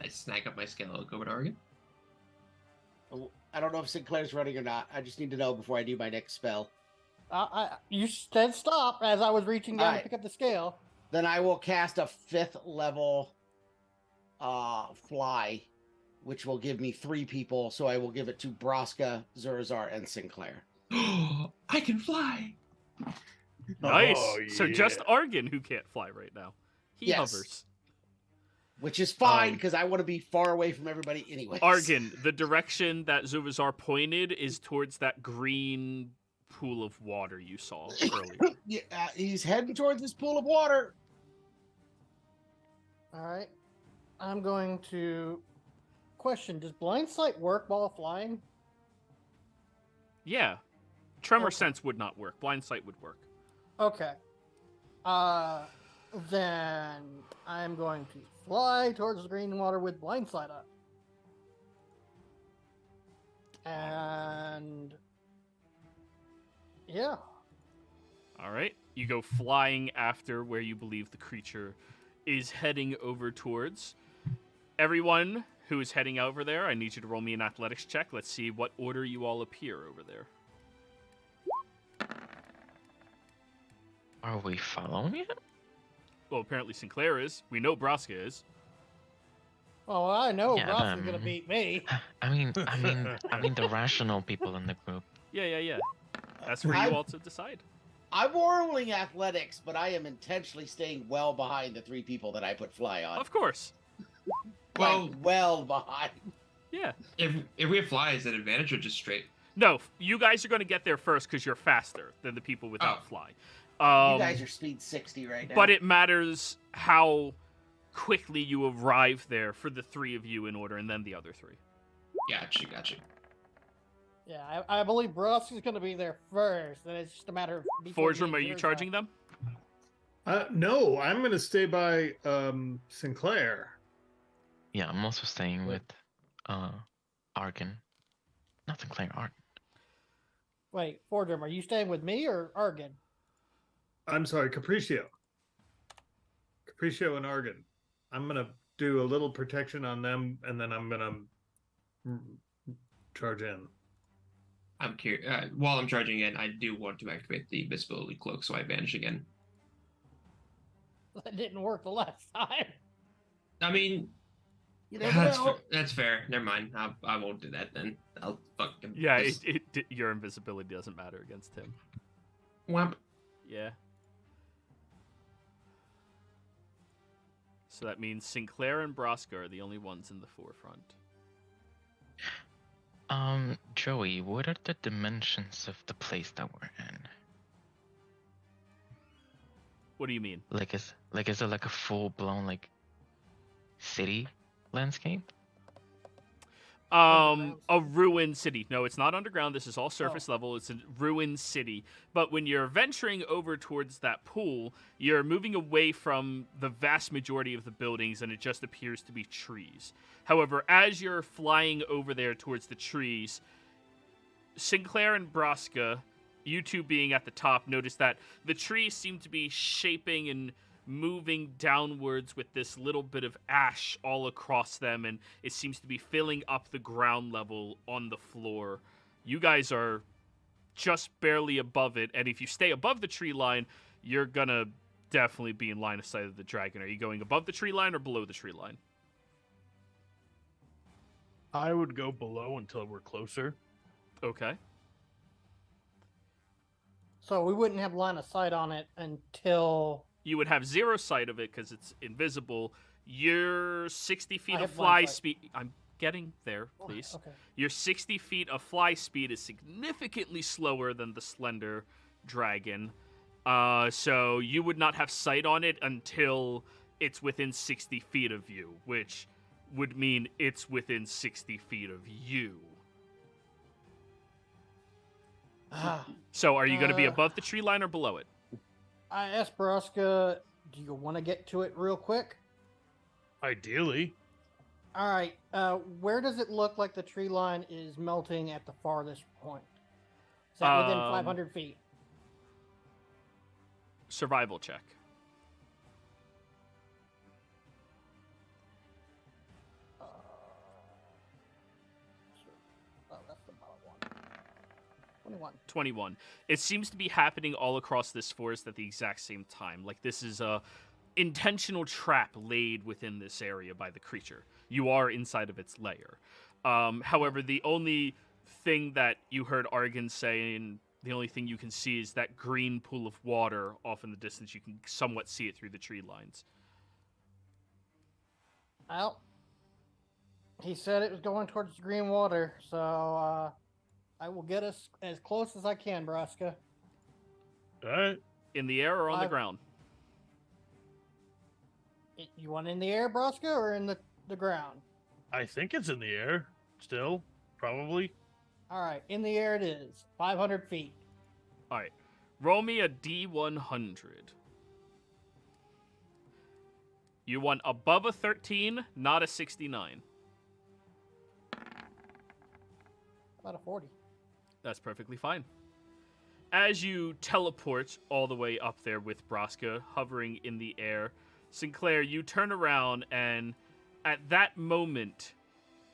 Speaker 8: I snag up my scale. I'll go over to Oregon.
Speaker 7: I don't know if Sinclair's running or not. I just need to know before I do my next spell.
Speaker 4: You said stop as I was reaching down to pick up the scale.
Speaker 7: Then I will cast a 5th level fly, which will give me 3 people. So I will give it to Braska, Zurzar, and Sinclair.
Speaker 8: I can fly.
Speaker 1: Nice.
Speaker 6: Oh,
Speaker 1: So just Argon who can't fly right now. He hovers.
Speaker 7: Which is fine, because I want to be far away from everybody anyway.
Speaker 1: Argon, the direction that Zuvazar pointed is towards that green pool of water you saw earlier.
Speaker 7: Yeah, he's heading towards this pool of water.
Speaker 4: All right. I'm going to question, does blind sight work while flying?
Speaker 1: Yeah. Tremor sense would not work. Blind sight would work.
Speaker 4: Okay. Then I'm going to fly towards the green water with blind sight up. And yeah.
Speaker 1: All right. You go flying after where you believe the creature is heading over towards. Everyone who is heading over there, I need you to roll me an athletics check. Let's see what order you all appear over there.
Speaker 2: Are we following it?
Speaker 1: Well, apparently Sinclair is. We know Braska is.
Speaker 4: Oh, I know
Speaker 2: Yeah,
Speaker 4: Ross is gonna beat me.
Speaker 2: I mean the rational people in the group.
Speaker 1: Yeah. That's for you all to decide.
Speaker 7: I'm rolling athletics, but I am intentionally staying well behind the 3 people that I put fly on.
Speaker 1: Of course.
Speaker 7: Well, well behind.
Speaker 1: Yeah.
Speaker 8: If we have fly, is it advantage or just straight?
Speaker 1: No, you guys are going to get there first because you're faster than the people without fly.
Speaker 7: You guys are speed 60 right now.
Speaker 1: But it matters how quickly you arrive there for the 3 of you in order, and then the other 3.
Speaker 8: Gotcha.
Speaker 4: Yeah, I believe Ross is gonna be there first, and it's just a matter of...
Speaker 1: Forgerum, are you charging them?
Speaker 5: No, I'm going to stay by Sinclair.
Speaker 2: Yeah, I'm also staying with Argon. Not Sinclair, Argon.
Speaker 4: Wait, Forgerum, are you staying with me or Argon?
Speaker 5: I'm sorry, Capriccio. Capriccio and Argon. I'm going to do a little protection on them, and then I'm going to charge in.
Speaker 8: I'm curious. While I'm charging in, I do want to activate the invisibility cloak, so I vanish again.
Speaker 4: That didn't work the last time.
Speaker 8: I mean, that's fair. Never mind. I won't do that then. I'll fuck him.
Speaker 1: Yeah, your invisibility doesn't matter against him.
Speaker 8: Whomp.
Speaker 1: Yeah. So that means Sinclair and Braska are the only ones in the forefront.
Speaker 2: Joey, what are the dimensions of the place that we're in?
Speaker 1: What do you mean?
Speaker 2: Is it like a full blown city landscape?
Speaker 1: A ruined city. No, it's not underground. This is all surface level. It's a ruined city. But when you're venturing over towards that pool, you're moving away from the vast majority of the buildings, and it just appears to be trees. However, as you're flying over there towards the trees, Sinclair and Braska, you two being at the top, notice that the trees seem to be shaping and moving downwards with this little bit of ash all across them, and it seems to be filling up the ground level on the floor. You guys are just barely above it, and if you stay above the tree line, you're gonna definitely be in line of sight of the dragon. Are you going above the tree line or below the tree line?
Speaker 6: I would go below until we're closer.
Speaker 1: Okay.
Speaker 4: So we wouldn't have line of sight on it until...
Speaker 1: You would have zero sight of it because it's invisible. Your 60 feet
Speaker 4: I
Speaker 1: of
Speaker 4: have
Speaker 1: fly
Speaker 4: blind sight.
Speaker 1: speed... I'm getting there, please.
Speaker 4: Okay.
Speaker 1: Your 60 feet of fly speed is significantly slower than the slender dragon. So you would not have sight on it until it's within 60 feet of you, which would mean it's within 60 feet of you. So are you going to be above the tree line or below it?
Speaker 4: I asked Braska, do you want to get to it real quick?
Speaker 6: Ideally.
Speaker 4: All right. Where does it look like the tree line is melting at the farthest point? Is that within 500 feet?
Speaker 1: Survival check.
Speaker 4: That's the bottom one. 21.
Speaker 1: 21. It seems to be happening all across this forest at the exact same time. Like this is a intentional trap laid within this area by the creature. You are inside of its lair. However, the only thing that you heard Argon say, and the only thing you can see is that green pool of water off in the distance. You can somewhat see it through the tree lines.
Speaker 4: Well, he said it was going towards the green water, so I will get us as close as I can, Braska.
Speaker 6: All right.
Speaker 1: In the air or on the ground?
Speaker 4: You want in the air, Braska, or in the ground?
Speaker 6: I think it's in the air still, probably.
Speaker 4: All right, in the air it is. 500 feet.
Speaker 1: All right. Roll me a D100. You want above a 13, not a 69.
Speaker 4: About a 40.
Speaker 1: That's perfectly fine. As you teleport all the way up there with Braska hovering in the air, Sinclair, you turn around, and at that moment,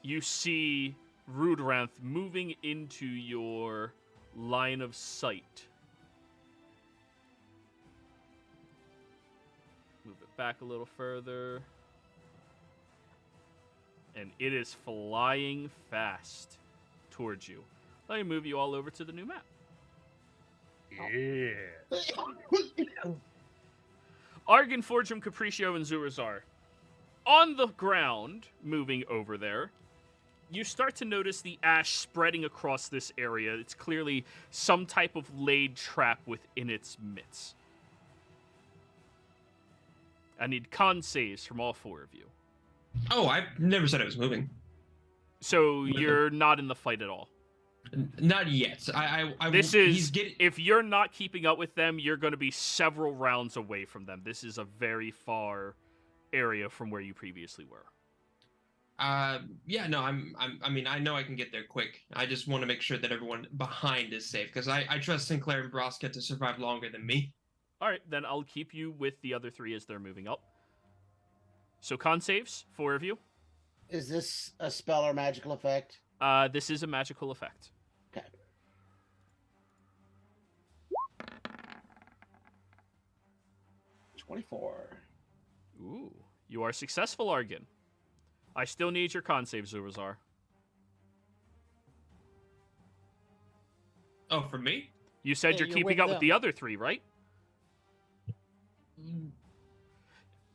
Speaker 1: you see Rudrath moving into your line of sight. Move it back a little further. And it is flying fast towards you. Let me move you all over to the new map.
Speaker 6: Yeah.
Speaker 1: Argon, Fortrum, Capriccio, and Zurazar. On the ground, moving over there, you start to notice the ash spreading across this area. It's clearly some type of laid trap within its midst. I need con saves from all four of you.
Speaker 8: Oh, I never said I was moving.
Speaker 1: So you're not in the fight at all.
Speaker 8: Not yet.
Speaker 1: If you're not keeping up with them, you're going to be several rounds away from them. This is a very far area from where you previously were.
Speaker 8: Yeah, no, I mean, I know I can get there quick. I just want to make sure that everyone behind is safe, because I trust Sinclair and Braska to survive longer than me.
Speaker 1: All right, then I'll keep you with the other three as they're moving up. So con saves, 4 of you.
Speaker 7: Is this a spell or magical effect?
Speaker 1: This is a magical effect.
Speaker 7: Okay. $24.
Speaker 1: Ooh, you are successful, Argon. I still need your con save, Zurazar.
Speaker 8: Oh, for me?
Speaker 1: You said you're keeping up with the other 3, right?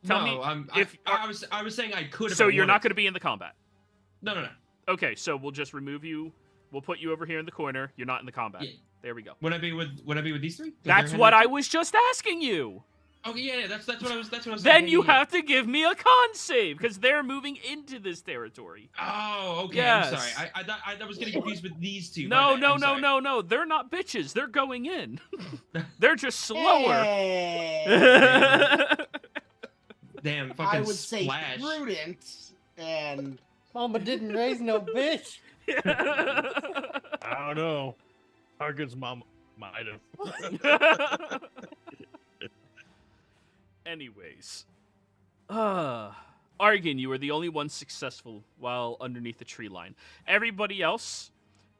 Speaker 1: Tell me if
Speaker 8: I was saying I could.
Speaker 1: So you're not going to be in the combat.
Speaker 8: No.
Speaker 1: Okay, so we'll just remove you. We'll put you over here in the corner. You're not in the combat.
Speaker 8: Yeah.
Speaker 1: There we go.
Speaker 8: Would I be with these 3?
Speaker 1: That's what I was just asking you.
Speaker 8: Okay, yeah, that's what I was. That's what I was.
Speaker 1: Then
Speaker 8: saying.
Speaker 1: you
Speaker 8: Yeah.
Speaker 1: have to give me a con save because they're moving into this territory.
Speaker 8: Oh, okay.
Speaker 1: Yes.
Speaker 8: I'm sorry. I thought I was getting confused with these two.
Speaker 1: No,
Speaker 8: My bad.
Speaker 1: no,
Speaker 8: I'm
Speaker 1: no,
Speaker 8: sorry.
Speaker 1: no. They're not bitches. They're going in. They're just slower.
Speaker 7: Hey.
Speaker 8: Damn, fucking
Speaker 7: I would say
Speaker 8: splash.
Speaker 7: prudent and
Speaker 4: Mama didn't raise no bitch.
Speaker 6: I don't know. Argon's mom might have.
Speaker 1: Anyways. Argon, you are the only one successful while underneath the tree line. Everybody else,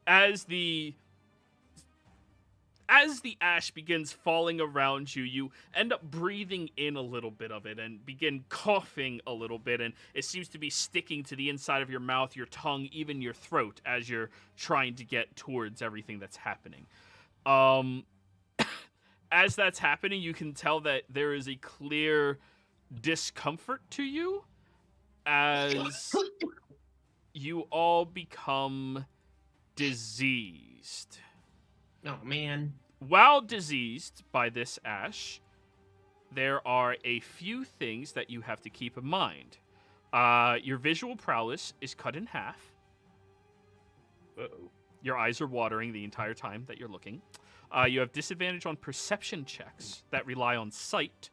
Speaker 1: as the ash begins falling around you, you end up breathing in a little bit of it and begin coughing a little bit, and it seems to be sticking to the inside of your mouth, your tongue, even your throat as you're trying to get towards everything that's happening. As that's happening, you can tell that there is a clear discomfort to you as you all become diseased.
Speaker 8: Oh man.
Speaker 1: While diseased by this ash, there are a few things that you have to keep in mind. Your visual prowess is cut in half.
Speaker 6: Uh-oh.
Speaker 1: Your eyes are watering the entire time that you're looking. You have disadvantage on perception checks that rely on sight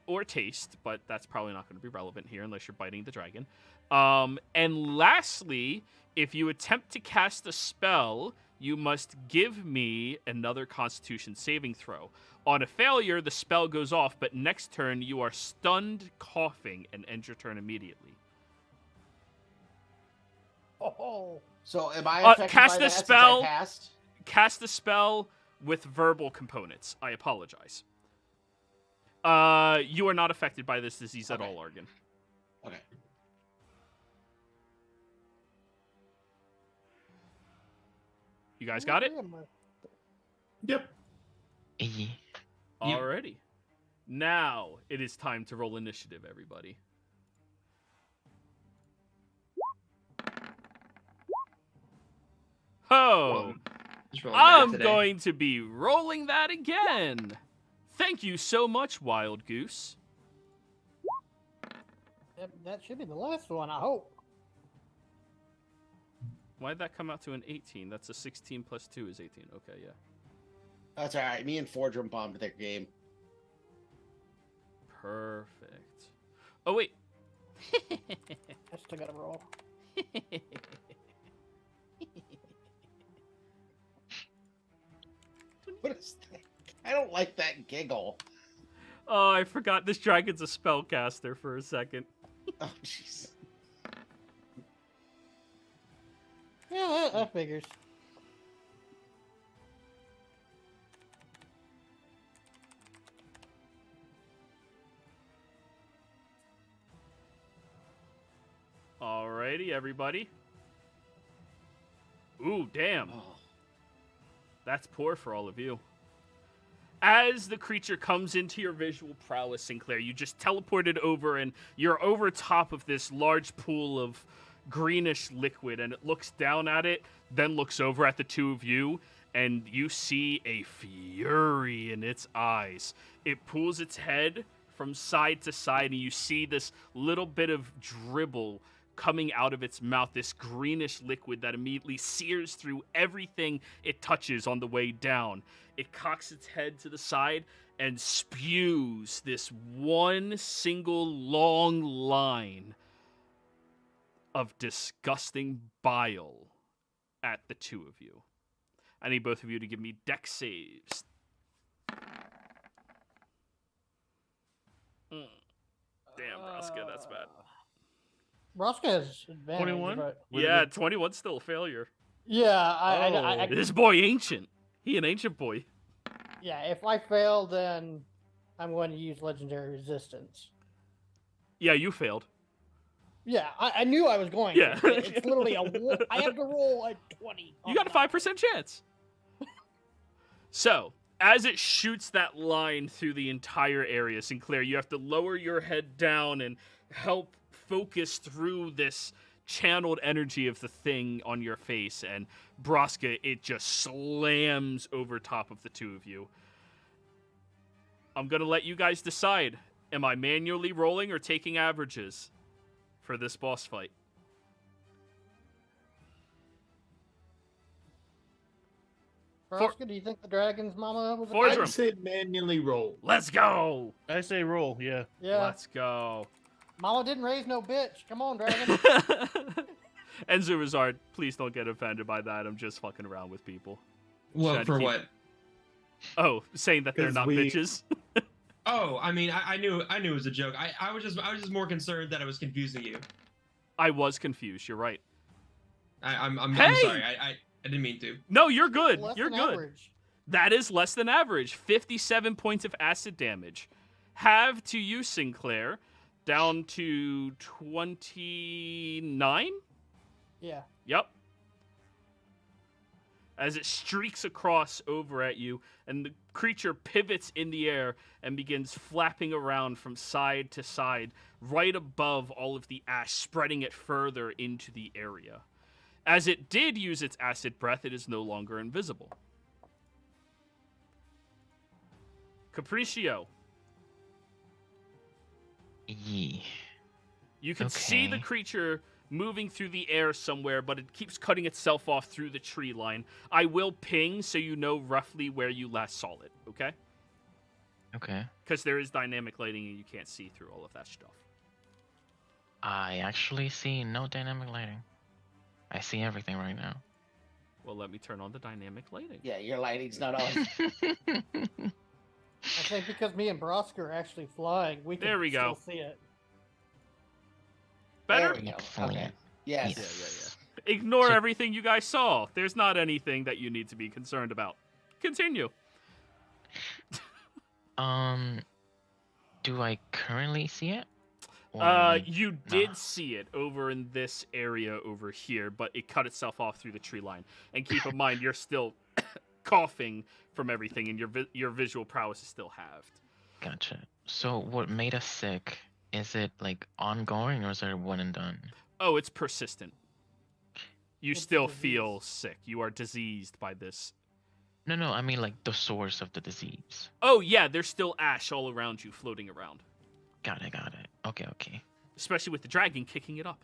Speaker 1: or taste, but that's probably not going to be relevant here unless you're biting the dragon. And lastly, if you attempt to cast a spell, you must give me another Constitution saving throw. On a failure, the spell goes off, but next turn you are stunned, coughing, and end your turn immediately.
Speaker 4: Oh,
Speaker 7: so am I affected
Speaker 1: cast
Speaker 7: by
Speaker 1: a
Speaker 7: that
Speaker 1: spell.
Speaker 7: since I passed?
Speaker 1: Cast the spell with verbal components. I apologize. You are not affected by this disease at all, Argon.
Speaker 7: Okay.
Speaker 1: You guys got it?
Speaker 5: Yep.
Speaker 1: Alrighty. Now it is time to roll initiative, everybody. Oh,
Speaker 8: Just rolling bad
Speaker 1: I'm
Speaker 8: today.
Speaker 1: going to be rolling that again. Thank you so much, Wild Goose.
Speaker 4: that should be the last one, I hope.
Speaker 1: Why'd that come out to an 18? That's a 16 plus 2 is 18. Okay, yeah.
Speaker 7: That's all right. Me and Forge jump on with their game.
Speaker 1: Perfect. Oh, wait.
Speaker 4: I still gotta roll.
Speaker 7: What is that? I don't like that giggle.
Speaker 1: Oh, I forgot this dragon's a spellcaster for a second.
Speaker 7: Oh, jeez.
Speaker 4: Yeah, that figures.
Speaker 1: Alrighty, everybody. Ooh, damn.
Speaker 7: Oh.
Speaker 1: That's poor for all of you. As the creature comes into your visual prowess, Sinclair, you just teleported over and you're over top of this large pool of greenish liquid, and it looks down at it, then looks over at the two of you, and you see a fury in its eyes. It pulls its head from side to side, and you see this little bit of dribble coming out of its mouth, this greenish liquid that immediately sears through everything it touches on the way down. It cocks its head to the side and spews this one single long line of disgusting bile at the two of you. I need both of you to give me dex saves. Damn, Braska, that's bad.
Speaker 4: Braska has advantage.
Speaker 6: 21?
Speaker 4: But...
Speaker 1: Yeah, 21's still a failure.
Speaker 4: Yeah, I
Speaker 1: This boy ancient. He an ancient boy.
Speaker 4: yeah, if I fail, then I'm going to use legendary resistance.
Speaker 1: Yeah, you failed.
Speaker 4: Yeah, I knew I was going
Speaker 1: Yeah.
Speaker 4: to. It's literally I have to roll a 20.
Speaker 1: You got a 5% chance. So, as it shoots that line through the entire area, Sinclair, you have to lower your head down and help focus through this channeled energy of the thing on your face, and Braska, it just slams over top of the two of you. I'm going to let you guys decide. Am I manually rolling or taking averages for this boss fight?
Speaker 4: Froska, do you think the dragon's mama was a
Speaker 1: Fordrum.
Speaker 4: bitch?
Speaker 5: I'd say manually roll.
Speaker 1: Let's go.
Speaker 6: I say roll, yeah.
Speaker 4: Yeah.
Speaker 1: Let's go.
Speaker 4: Mama didn't raise no bitch. Come on, dragon.
Speaker 1: And Zurazard, please don't get offended by that. I'm just fucking around with people.
Speaker 8: Well,
Speaker 1: Trying to
Speaker 8: for
Speaker 1: keep-
Speaker 8: what?
Speaker 1: Oh, saying that they're
Speaker 5: 'Cause
Speaker 1: not
Speaker 5: we-
Speaker 1: bitches.
Speaker 8: Oh, I mean, I knew it was a joke. I was just more concerned that I was confusing you.
Speaker 1: I was confused. You're right.
Speaker 8: I'm
Speaker 1: Hey!
Speaker 8: sorry. I didn't mean to.
Speaker 1: No, you're good.
Speaker 4: Less
Speaker 1: You're
Speaker 4: than
Speaker 1: good.
Speaker 4: average.
Speaker 1: That is less than average. 57 points of acid damage. Have to you, Sinclair, down to 29?
Speaker 4: Yeah.
Speaker 1: Yep. As it streaks across over at you, and the creature pivots in the air and begins flapping around from side to side, right above all of the ash, spreading it further into the area. As it did use its acid breath, it is no longer invisible. Capriccio,
Speaker 2: Yee.
Speaker 1: you can see the
Speaker 2: Okay.
Speaker 1: creature moving through the air somewhere, but it keeps cutting itself off through the tree line. I will ping so you know roughly where you last saw it, okay?
Speaker 2: Okay.
Speaker 1: Because there is dynamic lighting and you can't see through all of that stuff.
Speaker 2: I actually see no dynamic lighting. I see everything right now.
Speaker 1: Well, let me turn on the dynamic lighting.
Speaker 7: Yeah, your lighting's not on.
Speaker 4: I think because me and Broska are actually flying, we can
Speaker 1: There we go.
Speaker 4: still see it.
Speaker 1: Better?
Speaker 7: There we go.
Speaker 2: Excellent.
Speaker 7: Okay. Yes.
Speaker 1: Yeah. Ignore
Speaker 2: So-
Speaker 1: everything you guys saw. There's not anything that you need to be concerned about. Continue.
Speaker 2: Do I currently see it? Or
Speaker 1: You did
Speaker 2: nah.
Speaker 1: see it over in this area over here, but it cut itself off through the tree line. And keep in mind, you're still coughing from everything, and your visual prowess is still halved.
Speaker 2: Gotcha. So what made us sick? Is it like ongoing or is it one and done?
Speaker 1: Oh, it's persistent. You
Speaker 4: It's
Speaker 1: still
Speaker 4: disease.
Speaker 1: feel sick. You are diseased by this.
Speaker 2: No, I mean like the source of the disease.
Speaker 1: Oh, yeah, there's still ash all around you, floating around.
Speaker 2: Got it. Okay.
Speaker 1: Especially with the dragon kicking it up.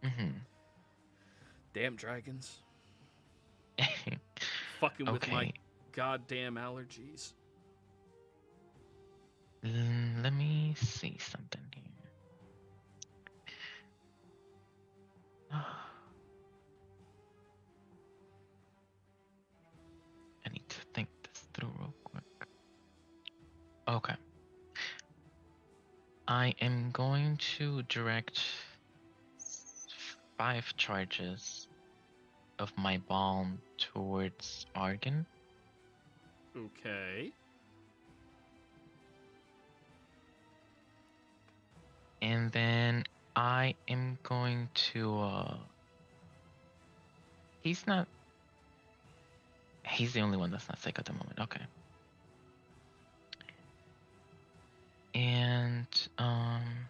Speaker 2: Mm-hmm.
Speaker 1: Damn dragons. Fucking with my
Speaker 2: Okay.
Speaker 1: goddamn allergies.
Speaker 2: Let me see something here. I need to think this through real quick. Okay. I am going to direct 5 charges of my balm towards Argon.
Speaker 1: Okay.
Speaker 2: And then I am going to he's the only one that's not sick at the moment. Okay. And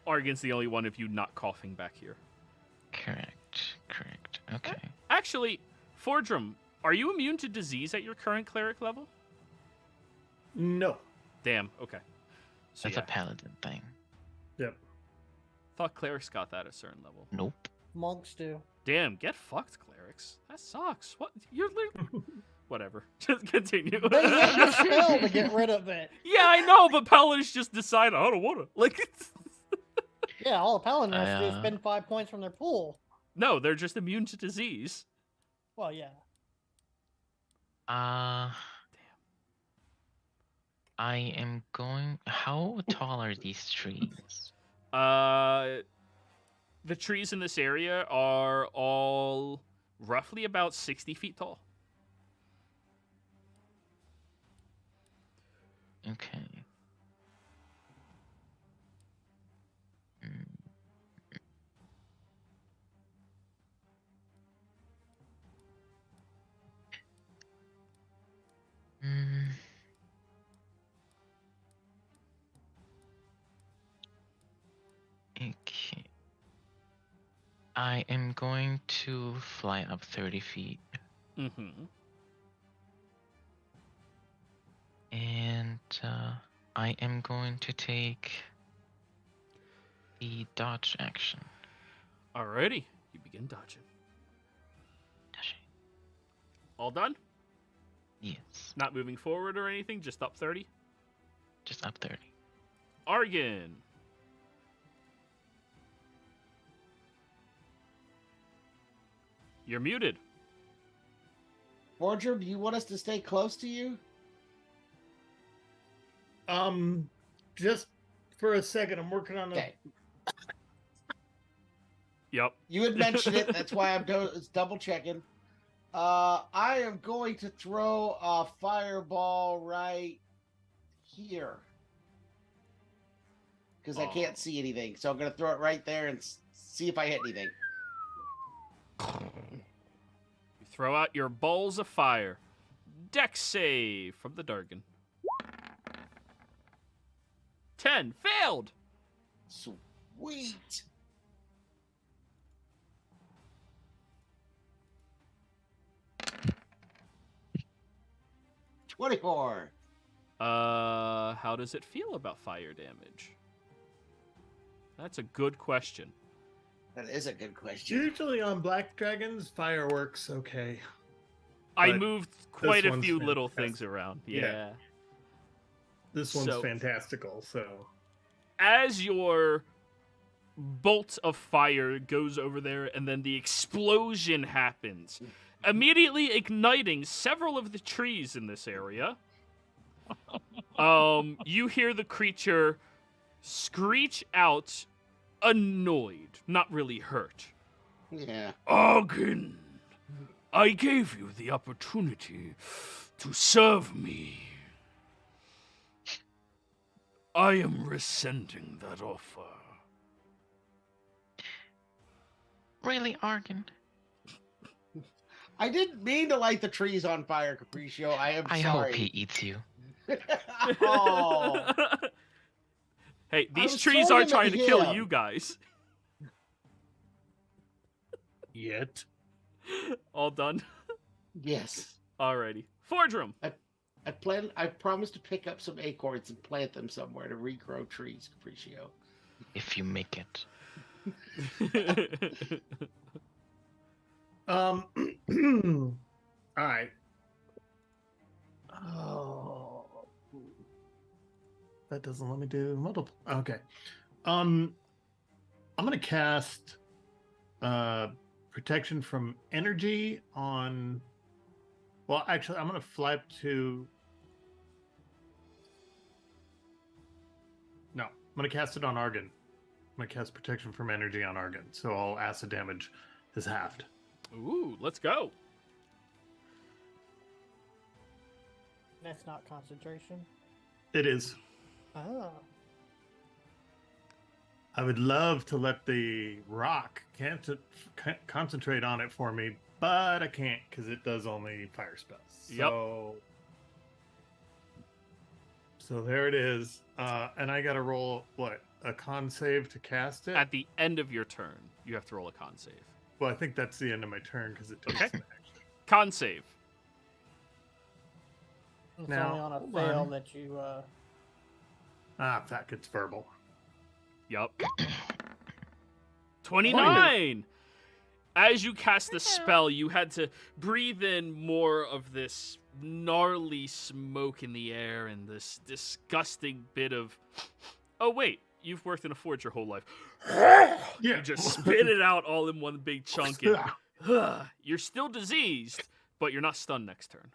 Speaker 1: Argon's the only one of you not coughing back here.
Speaker 2: correct. Okay.
Speaker 1: Actually, Fordrum, are you immune to disease at your current cleric level?
Speaker 5: No.
Speaker 1: Damn, okay. So
Speaker 2: That's a paladin thing.
Speaker 5: Yep.
Speaker 1: thought clerics got that at a certain level.
Speaker 2: Nope.
Speaker 4: Monks do.
Speaker 1: Damn, get fucked, clerics. That sucks. What? You're literally... Whatever. Just continue.
Speaker 4: They had a spell to get rid of it.
Speaker 1: Yeah, I know, but paladins just decide I don't want to. Like,
Speaker 4: Yeah, all a paladin has to do is
Speaker 2: Uh,
Speaker 4: spend 5 points from their pool.
Speaker 1: no, they're just immune to disease.
Speaker 4: Well, yeah.
Speaker 2: I am going. How tall are these trees?
Speaker 1: The trees in this area are all roughly about 60 feet tall.
Speaker 2: Okay. Mm. Mm. Okay. I am going to fly up 30 feet.
Speaker 1: Mm-hmm.
Speaker 2: And I am going to take the dodge action.
Speaker 1: Alrighty, you begin dodging.
Speaker 2: Dodging.
Speaker 1: All done?
Speaker 2: Yes.
Speaker 1: Not moving forward or anything, just up 30?
Speaker 2: Just up 30.
Speaker 1: Argon. You're muted.
Speaker 7: Forger, do you want us to stay close to you?
Speaker 5: Just for a second, I'm working on
Speaker 7: Okay.
Speaker 1: Yep.
Speaker 7: You had mentioned it. That's why I'm double checking. I am going to throw a fireball right here because I can't see anything. So I'm going to throw it right there and see if I hit anything.
Speaker 1: You throw out your balls of fire. Dex save from the Dargan. 10. Failed.
Speaker 7: Sweet. $24.
Speaker 1: How does it feel about fire damage? That's a good question.
Speaker 7: That is a good question.
Speaker 5: Usually on black dragons, fireworks, okay.
Speaker 1: I
Speaker 5: But
Speaker 1: moved quite a
Speaker 5: one's
Speaker 1: few little
Speaker 5: fantastic.
Speaker 1: things around.
Speaker 5: Yeah.
Speaker 1: Yeah.
Speaker 5: This one's
Speaker 1: So-
Speaker 5: fantastical, so.
Speaker 1: As your bolt of fire goes over there and then the explosion happens, immediately igniting several of the trees in this area. You hear the creature screech out, annoyed, not really hurt.
Speaker 7: Yeah.
Speaker 1: Argon, I gave you the opportunity to serve me. I am resenting that offer.
Speaker 2: Really, Argon?
Speaker 7: I didn't mean to light the trees on fire, Capriccio. I am
Speaker 2: I
Speaker 7: sorry.
Speaker 2: hope he eats you.
Speaker 7: Oh.
Speaker 1: Hey, these
Speaker 7: was
Speaker 1: trees
Speaker 7: throwing
Speaker 1: aren't
Speaker 7: them at
Speaker 1: trying to kill
Speaker 7: him.
Speaker 1: you guys.
Speaker 6: Yet.
Speaker 1: All done?
Speaker 7: Yes.
Speaker 1: Alrighty. Fordrum.
Speaker 7: I promised to pick up some acorns and plant them somewhere to regrow trees, Capriccio.
Speaker 2: If you make it.
Speaker 5: All right. Oh, that doesn't let me do multiple. Okay. I'm gonna cast protection from energy on. Well, actually, I'm gonna fly up to. No, I'm gonna cast it on Argon. I'm gonna cast protection from energy on Argon, so all acid damage is halved.
Speaker 1: Ooh, let's go.
Speaker 4: That's not concentration.
Speaker 5: It is.
Speaker 4: Oh.
Speaker 5: I would love to let the rock concentrate on it for me, but I can't because it does only fire spells. So there it is. And I got to roll, what, a con save to cast it?
Speaker 1: At the end of your turn, you have to roll a con save.
Speaker 5: Well, I think that's the end of my turn because it takes
Speaker 1: Okay.
Speaker 5: an action.
Speaker 1: Con save.
Speaker 4: It's
Speaker 5: Now,
Speaker 4: only on a
Speaker 5: hold
Speaker 4: fail
Speaker 5: on.
Speaker 4: that you
Speaker 5: Fuck, it's verbal.
Speaker 1: Yup. 29! As you cast the spell, you had to breathe in more of this gnarly smoke in the air and this disgusting bit of... Oh, wait. You've worked in a forge your whole life. You just spit it out all in one big chunk. And, you're still diseased, but you're not stunned next turn.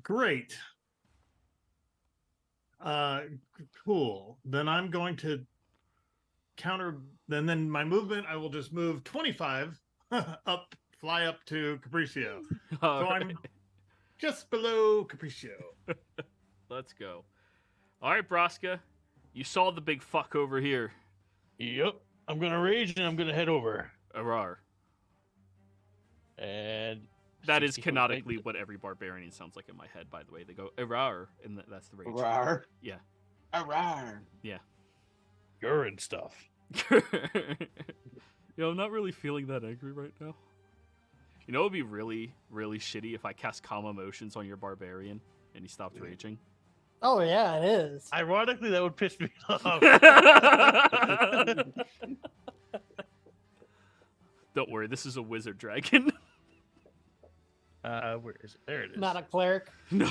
Speaker 5: Great. Cool. Then I'm going to counter. Then my movement, I will just move 25 up, fly up to Capriccio. So I'm just below Capriccio.
Speaker 1: Let's go. All right, Braska. You saw the big fuck over here.
Speaker 6: Yep. I'm gonna rage and I'm gonna head over.
Speaker 1: Arar.
Speaker 6: And
Speaker 1: That is
Speaker 6: 60 foot
Speaker 1: canonically
Speaker 6: range.
Speaker 1: what every barbarian sounds like in my head, by the way. They go, Arar, and that's the rage.
Speaker 7: Rawr.
Speaker 1: Yeah.
Speaker 7: Rawr.
Speaker 6: urine stuff.
Speaker 1: Yo, I'm not really feeling that angry right now. You know, it would be really, really shitty if I cast calm emotions on your barbarian and he stopped raging.
Speaker 4: Oh yeah, it is.
Speaker 6: Ironically, that would piss me off.
Speaker 1: Don't worry, this is a wizard dragon.
Speaker 6: Where is it? There it is.
Speaker 4: Not a cleric.
Speaker 1: No.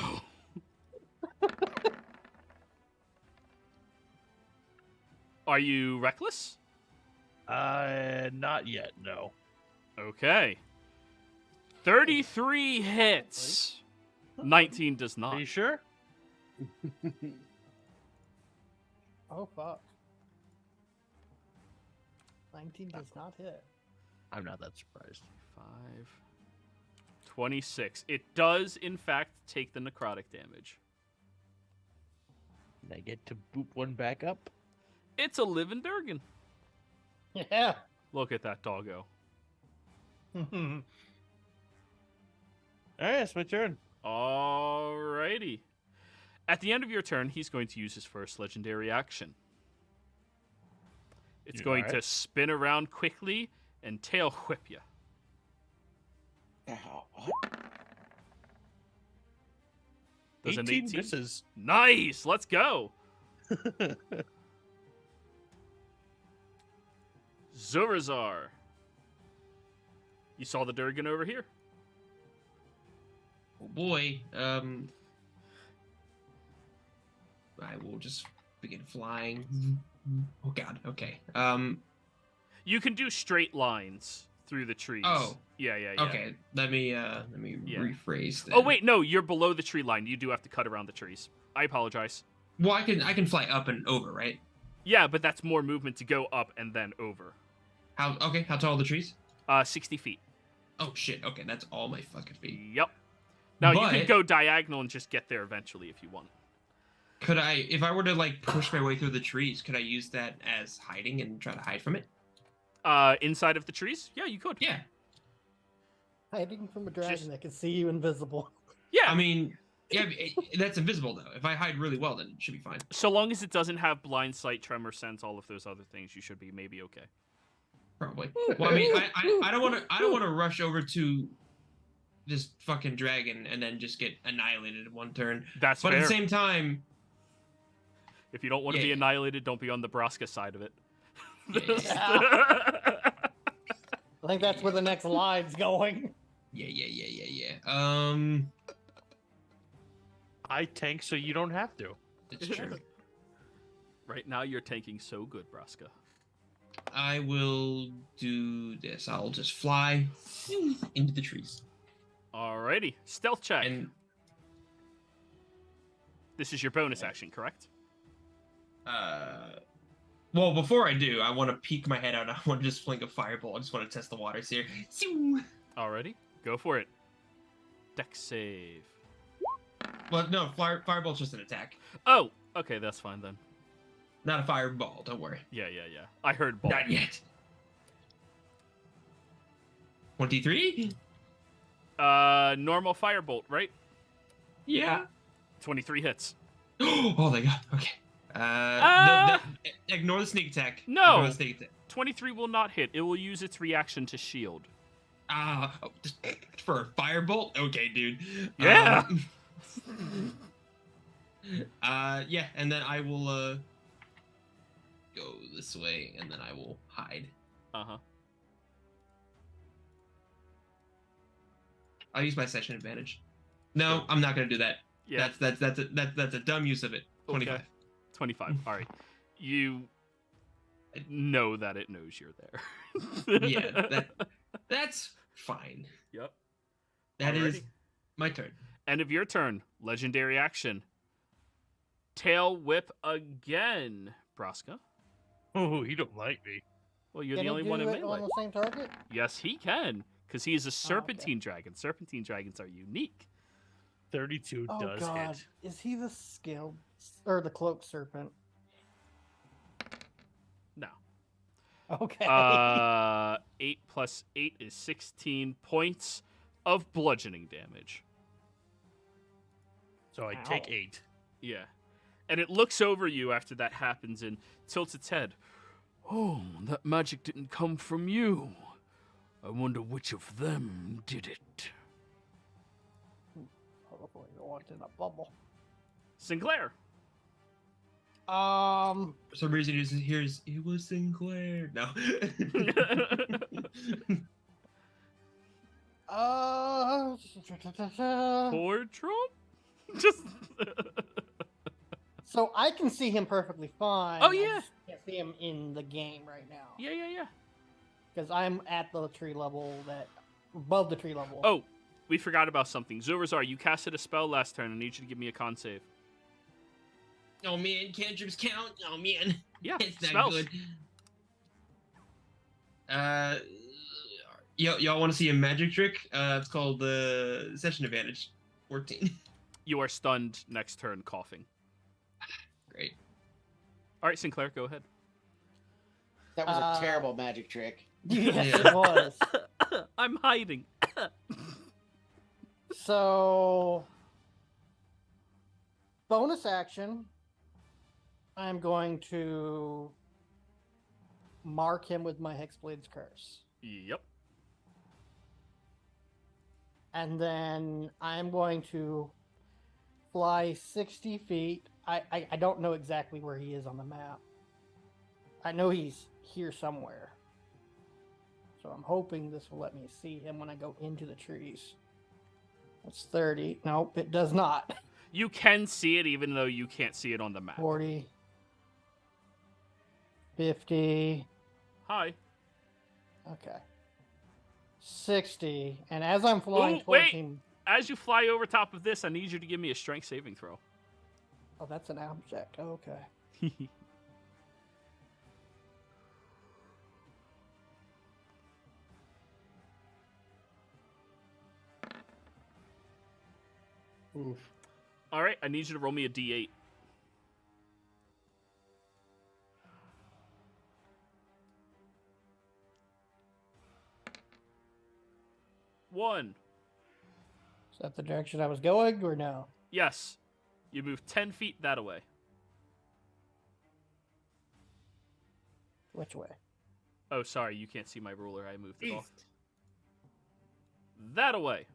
Speaker 1: Are you reckless?
Speaker 6: Not yet. No.
Speaker 1: Okay. 33 hits. 19 does
Speaker 6: Are
Speaker 1: not.
Speaker 6: you sure?
Speaker 4: Oh fuck. 19 does not hit.
Speaker 6: I'm not that surprised.
Speaker 1: 5. 26. It does, in fact, take the necrotic damage.
Speaker 6: And I get to boop one back up.
Speaker 1: It's a living Durgan.
Speaker 4: Yeah.
Speaker 1: Look at that doggo.
Speaker 6: All right, it's my turn.
Speaker 1: Alrighty. At the end of your turn, he's going to use his first legendary action. It's
Speaker 6: You
Speaker 1: going
Speaker 6: alright?
Speaker 1: to spin around quickly and tail whip you. Does an
Speaker 6: 18
Speaker 1: 18
Speaker 6: misses.
Speaker 1: Nice. Let's go. Zurazar. You saw the Durgan over here.
Speaker 8: Oh boy. I will just begin flying. Oh god. Okay.
Speaker 1: You can do straight lines through the trees.
Speaker 8: Oh.
Speaker 1: Yeah.
Speaker 8: Okay. Let me
Speaker 1: Yeah.
Speaker 8: rephrase that.
Speaker 1: Oh wait, no, you're below the tree line. You do have to cut around the trees. I apologize.
Speaker 8: Well, I can fly up and over, right?
Speaker 1: Yeah, but that's more movement to go up and then over.
Speaker 8: How tall are the trees?
Speaker 1: 60 feet.
Speaker 8: Oh shit. Okay, that's all my fucking feet.
Speaker 1: Yep. Now you
Speaker 8: But-
Speaker 1: can go diagonal and just get there eventually if you want.
Speaker 8: Could I, if I were to like push my way through the trees, could I use that as hiding and try to hide from it?
Speaker 1: Inside of the trees? Yeah, you could.
Speaker 8: Yeah.
Speaker 4: Hiding from a dragon
Speaker 1: Just-
Speaker 4: that can see you invisible.
Speaker 1: Yeah.
Speaker 8: I mean, yeah, that's invisible though. If I hide really well, then it should be fine.
Speaker 1: So long as it doesn't have blind sight, tremor sense, all of those other things, you should be maybe okay.
Speaker 8: Probably. Well, I mean, I don't want to rush over to this fucking dragon and then just get annihilated in one turn.
Speaker 1: That's
Speaker 8: But
Speaker 1: fair.
Speaker 8: at the same time,
Speaker 1: If you don't want to be
Speaker 8: Yeah.
Speaker 1: annihilated, don't be on the Braska side of it.
Speaker 4: I think that's where the next line's going.
Speaker 8: yeah.
Speaker 6: I tank so you don't have to.
Speaker 8: It's true.
Speaker 1: Right now, you're tanking so good, Braska.
Speaker 8: I will do this. I'll just fly into the trees.
Speaker 1: Alrighty. Stealth check.
Speaker 8: And
Speaker 1: This is your bonus action, correct?
Speaker 8: well, before I do, I want to peek my head out. I want to just fling a fireball. I just want to test the waters here.
Speaker 1: Alrighty. Go for it. Dex save.
Speaker 8: Well, no, fireball's just an attack,
Speaker 1: Oh, okay, that's fine then.
Speaker 8: not a fireball. Don't worry.
Speaker 1: Yeah. I heard ball.
Speaker 8: Not yet. 23?
Speaker 1: Normal firebolt, right?
Speaker 8: Yeah.
Speaker 1: 23 hits.
Speaker 8: Oh, thank God. Okay. Ignore the sneak attack.
Speaker 1: No.
Speaker 8: Ignore the sneak attack.
Speaker 1: 23 will not hit. It will use its reaction to shield.
Speaker 8: Just for a firebolt? Okay, dude.
Speaker 1: Yeah.
Speaker 8: Yeah, and then I will go this way, and then I will hide.
Speaker 1: Uh-huh.
Speaker 8: I'll use my session advantage. No, I'm not gonna do that.
Speaker 1: Yeah.
Speaker 8: That's a dumb use of it. 25.
Speaker 1: Okay. 25. All right. You know that it knows you're there.
Speaker 8: Yeah, that's fine.
Speaker 1: Yep.
Speaker 8: That is
Speaker 1: Alrighty.
Speaker 8: my turn.
Speaker 1: End of your turn. Legendary action. Tail whip again, Braska.
Speaker 6: Oh, you don't like me.
Speaker 1: Well, you're
Speaker 4: Can
Speaker 1: the
Speaker 4: he
Speaker 1: only
Speaker 4: do
Speaker 1: one in
Speaker 4: it
Speaker 1: melee.
Speaker 4: on the same target?
Speaker 1: Yes, he can, because he is a
Speaker 4: okay.
Speaker 1: serpentine dragon. Serpentine dragons are unique.
Speaker 6: 32
Speaker 4: Oh
Speaker 6: does
Speaker 4: god,
Speaker 6: hit.
Speaker 4: is he the scaled or the cloaked serpent?
Speaker 1: No.
Speaker 4: Okay.
Speaker 1: 8 plus 8 is 16 points of bludgeoning damage.
Speaker 6: So I take
Speaker 4: Ow.
Speaker 6: 8.
Speaker 1: Yeah. And it looks over you after that happens and tilts its head. Oh, that magic didn't come from you. I wonder which of them did it.
Speaker 4: Oh, boy, you walked in a bubble.
Speaker 1: Sinclair.
Speaker 8: For some reason, he just hears, it was Sinclair. No.
Speaker 1: For Trump? Just.
Speaker 4: So I can see him perfectly fine.
Speaker 1: Oh, yeah.
Speaker 4: I just can't see him in the game right now.
Speaker 1: Yeah.
Speaker 4: Because I'm at the tree level above the tree level.
Speaker 1: Oh, we forgot about something. Zurazar, you casted a spell last turn. I need you to give me a con save.
Speaker 8: Oh man, cantrips count. Oh man.
Speaker 1: Yeah,
Speaker 8: It's not
Speaker 1: spells.
Speaker 8: good. Y'all want to see a magic trick? It's called the Session Advantage. 14.
Speaker 1: You are stunned next turn, coughing.
Speaker 8: Great.
Speaker 1: All right, Sinclair, go ahead.
Speaker 7: That was a terrible magic trick.
Speaker 4: Yes,
Speaker 8: Yeah.
Speaker 4: it was.
Speaker 1: I'm hiding.
Speaker 4: So, bonus action, I'm going to mark him with my Hexblade's Curse.
Speaker 1: Yep.
Speaker 4: And then I'm going to fly 60 feet. I don't know exactly where he is on the map. I know he's here somewhere. So I'm hoping this will let me see him when I go into the trees. That's 30. Nope, it does not.
Speaker 1: You can see it even though you can't see it on the map.
Speaker 4: 40. 50.
Speaker 1: Hi.
Speaker 4: Okay. 60. And as I'm flying
Speaker 1: Ooh,
Speaker 4: towards
Speaker 1: wait.
Speaker 4: him...
Speaker 1: As you fly over top of this, I need you to give me a strength saving throw.
Speaker 4: Oh, that's an object. Okay.
Speaker 5: Oof.
Speaker 1: All right, I need you to roll me a d8. One.
Speaker 4: Is that the direction I was going, or no?
Speaker 1: Yes. You move 10 feet that away.
Speaker 4: Which way?
Speaker 1: Oh, sorry, you can't see my ruler. I moved it off.
Speaker 5: East.
Speaker 1: That away.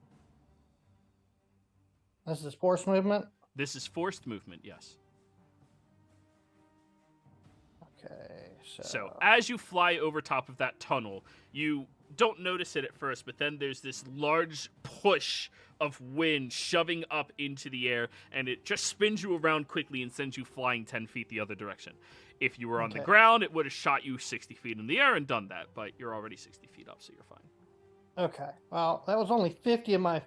Speaker 4: This is force movement?
Speaker 1: This is forced movement, yes.
Speaker 4: Okay,
Speaker 1: So as you fly over top of that tunnel, you don't notice it at first, but then there's this large push of wind shoving up into the air, and it just spins you around quickly and sends you flying 10 feet the other direction. If you were on the
Speaker 4: Okay.
Speaker 1: ground, it would have shot you 60 feet in the air and done that, but you're already 60 feet up, so you're fine.
Speaker 4: Okay. Well, that was only 50 of my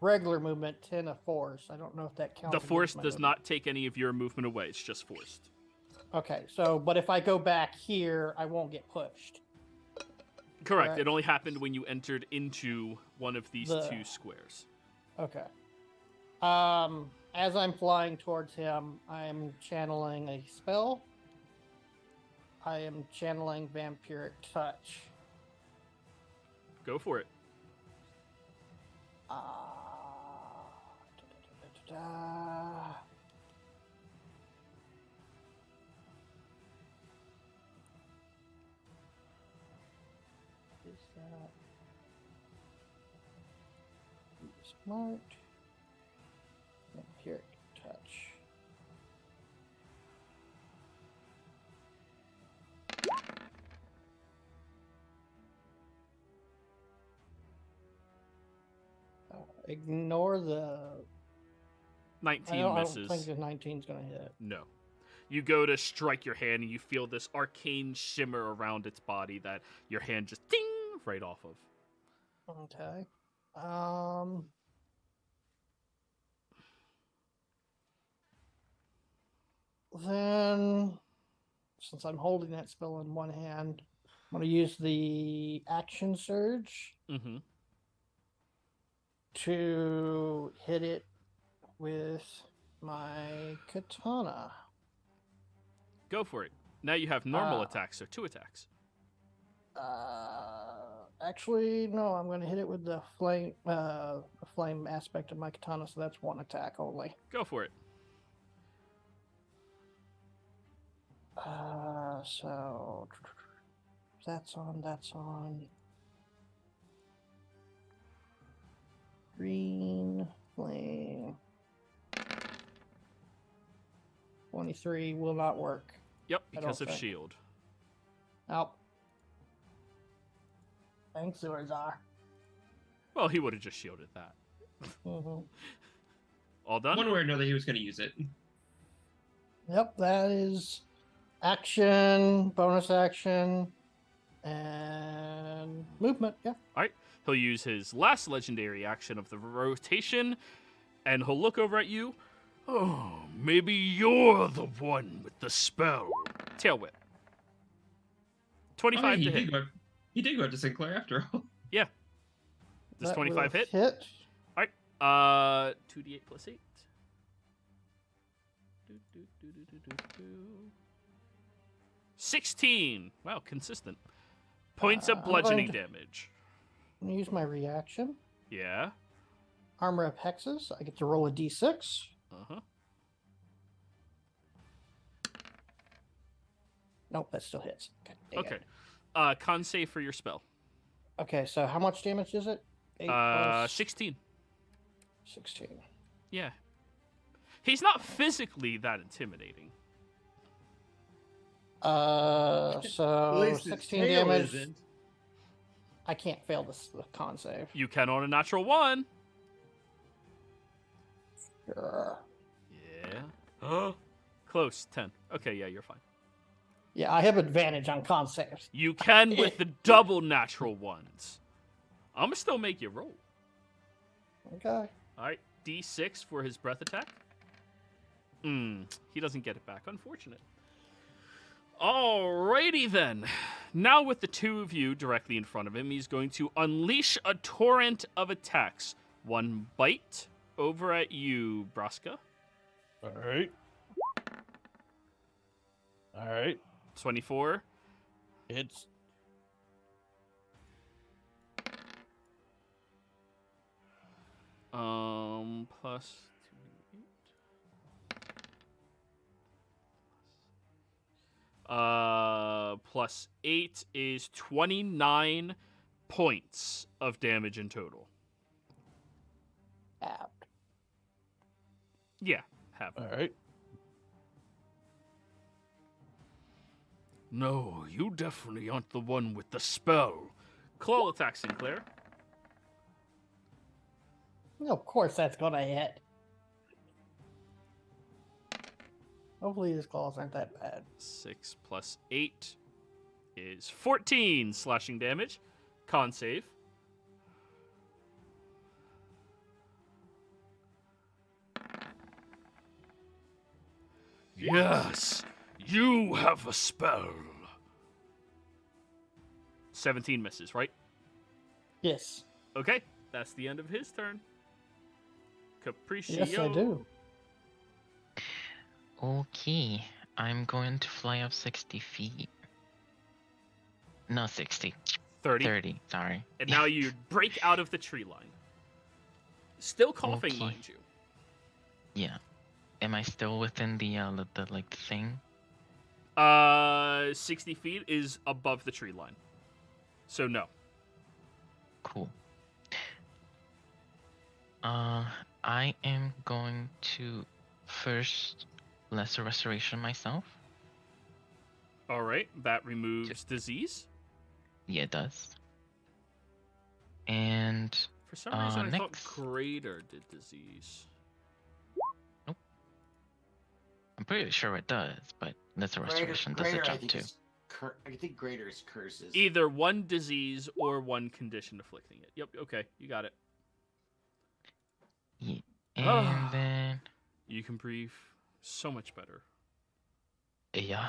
Speaker 4: regular movement, 10 of force. I don't know if that counts.
Speaker 1: The
Speaker 4: against
Speaker 1: force
Speaker 4: my
Speaker 1: does
Speaker 4: movement.
Speaker 1: not take any of your movement away, it's just forced.
Speaker 4: Okay, so, but if I go back here, I won't get pushed.
Speaker 1: Correct.
Speaker 4: Correct.
Speaker 1: It only happened when you entered into one of these two squares.
Speaker 4: Okay. As I'm flying towards him, I'm channeling a spell. I am channeling Vampiric Touch.
Speaker 1: Go for it.
Speaker 4: Is that smart? Vampiric Touch. Ignore the
Speaker 1: 19
Speaker 4: I don't
Speaker 1: misses.
Speaker 4: think the 19's gonna hit.
Speaker 1: No. You go to strike your hand and you feel this arcane shimmer around its body that your hand just ding right off of.
Speaker 4: Okay. Then, since I'm holding that spell in one hand, I'm going to use the action surge
Speaker 1: Mm-hmm.
Speaker 4: to hit it with my katana.
Speaker 1: Go for it. Now you have normal
Speaker 4: Ah.
Speaker 1: attacks, so 2 attacks.
Speaker 4: Actually, no, I'm going to hit it with the flame aspect of my katana, so that's 1 attack only.
Speaker 1: Go for it.
Speaker 4: So that's on. Green flame. 23 will not work.
Speaker 1: Yep,
Speaker 4: I
Speaker 1: because
Speaker 4: don't
Speaker 1: of
Speaker 4: think.
Speaker 1: shield.
Speaker 4: Nope. Thanks, Zorzar.
Speaker 1: Well, he would have just shielded that.
Speaker 4: Mm-hmm.
Speaker 1: All done?
Speaker 8: One way or another, he was going to use it.
Speaker 4: Yep, that is action, bonus action, and movement. Yeah.
Speaker 1: All right. He'll use his last legendary action of the rotation, and he'll look over at you. Oh, maybe you're the one with the spell. Tail whip. 25 to hit.
Speaker 8: He did go to Sinclair after all.
Speaker 1: Yeah. Does
Speaker 4: That
Speaker 1: 25
Speaker 4: will
Speaker 1: hit?
Speaker 4: Hit.
Speaker 1: All right. 2d8 plus 8. 16. Wow, consistent. Points of
Speaker 4: I'm
Speaker 1: bludgeoning
Speaker 4: going to-
Speaker 1: damage.
Speaker 4: I'm gonna use my reaction.
Speaker 1: Yeah.
Speaker 4: Armor of Hexes. I get to roll a d6.
Speaker 1: Uh-huh.
Speaker 4: Nope, that still hits. God dang
Speaker 1: Okay.
Speaker 4: it.
Speaker 1: Con save for your spell.
Speaker 4: Okay, so how much damage is it? 8 plus
Speaker 1: 16.
Speaker 4: 16.
Speaker 1: Yeah. He's not physically that intimidating.
Speaker 5: At
Speaker 4: So
Speaker 5: least his
Speaker 4: 16
Speaker 5: tail
Speaker 4: damage.
Speaker 5: isn't.
Speaker 4: I can't fail the con save.
Speaker 1: You can on a natural 1.
Speaker 4: Sure.
Speaker 1: Yeah. Close. 10. Okay, yeah, you're fine.
Speaker 4: Yeah, I have advantage on con saves.
Speaker 1: You can with the double natural 1s. I'm gonna still make you roll.
Speaker 4: Okay.
Speaker 1: All right, D6 for his breath attack. He doesn't get it back. Unfortunate. Alrighty then. Now with the two of you directly in front of him, he's going to unleash a torrent of attacks. One bite over at you, Braska.
Speaker 6: All right. All right.
Speaker 1: 24.
Speaker 6: It's
Speaker 1: Plus 2d8. Plus 8 is 29 points of damage in total.
Speaker 4: Out.
Speaker 1: Yeah, half.
Speaker 6: all right.
Speaker 1: No, you definitely aren't the one with the spell. Claw attack, Sinclair.
Speaker 4: Of course that's gonna hit. Hopefully his claws aren't that bad.
Speaker 1: 6 plus 8 is 14 slashing damage. Con save. Yes, you have a spell. 17 misses, right?
Speaker 4: Yes.
Speaker 1: Okay, that's the end of his turn. Capriccio.
Speaker 4: Yes, I do.
Speaker 2: Okay, I'm going to fly up 60 feet. No, 60.
Speaker 1: 30.
Speaker 2: 30, sorry.
Speaker 1: And now you break out of the tree line. Still coughing,
Speaker 2: Okay.
Speaker 1: mind you.
Speaker 2: Yeah. Am I still within the thing?
Speaker 1: 60 feet is above the tree line. So no.
Speaker 2: Cool. I am going to first lesser restoration myself.
Speaker 1: All right, that removes disease.
Speaker 2: Yeah, it does. And
Speaker 1: For some reason, I thought
Speaker 2: next.
Speaker 1: greater did disease.
Speaker 2: I'm pretty sure it does, but lesser restoration does the
Speaker 7: I
Speaker 2: job
Speaker 7: think
Speaker 2: too.
Speaker 7: I think greater is curses.
Speaker 1: Either one disease or one condition afflicting it. Yep, okay, you got it.
Speaker 2: Yeah. And then
Speaker 1: You can breathe so much better.
Speaker 2: yeah.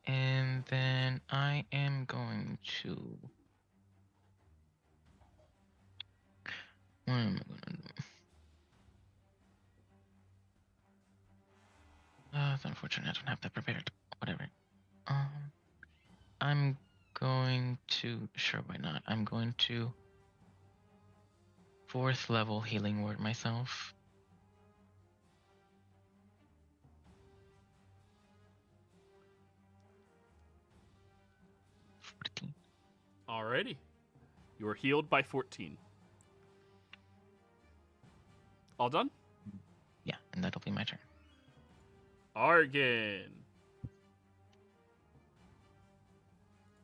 Speaker 2: And then I am going to. What am I gonna do? It's unfortunate I don't have that prepared. Whatever. I'm going to. Sure, why not? I'm going to 4th level healing word myself.
Speaker 1: Alrighty. You are healed by 14. All done?
Speaker 2: And that'll be my turn.
Speaker 1: Argon.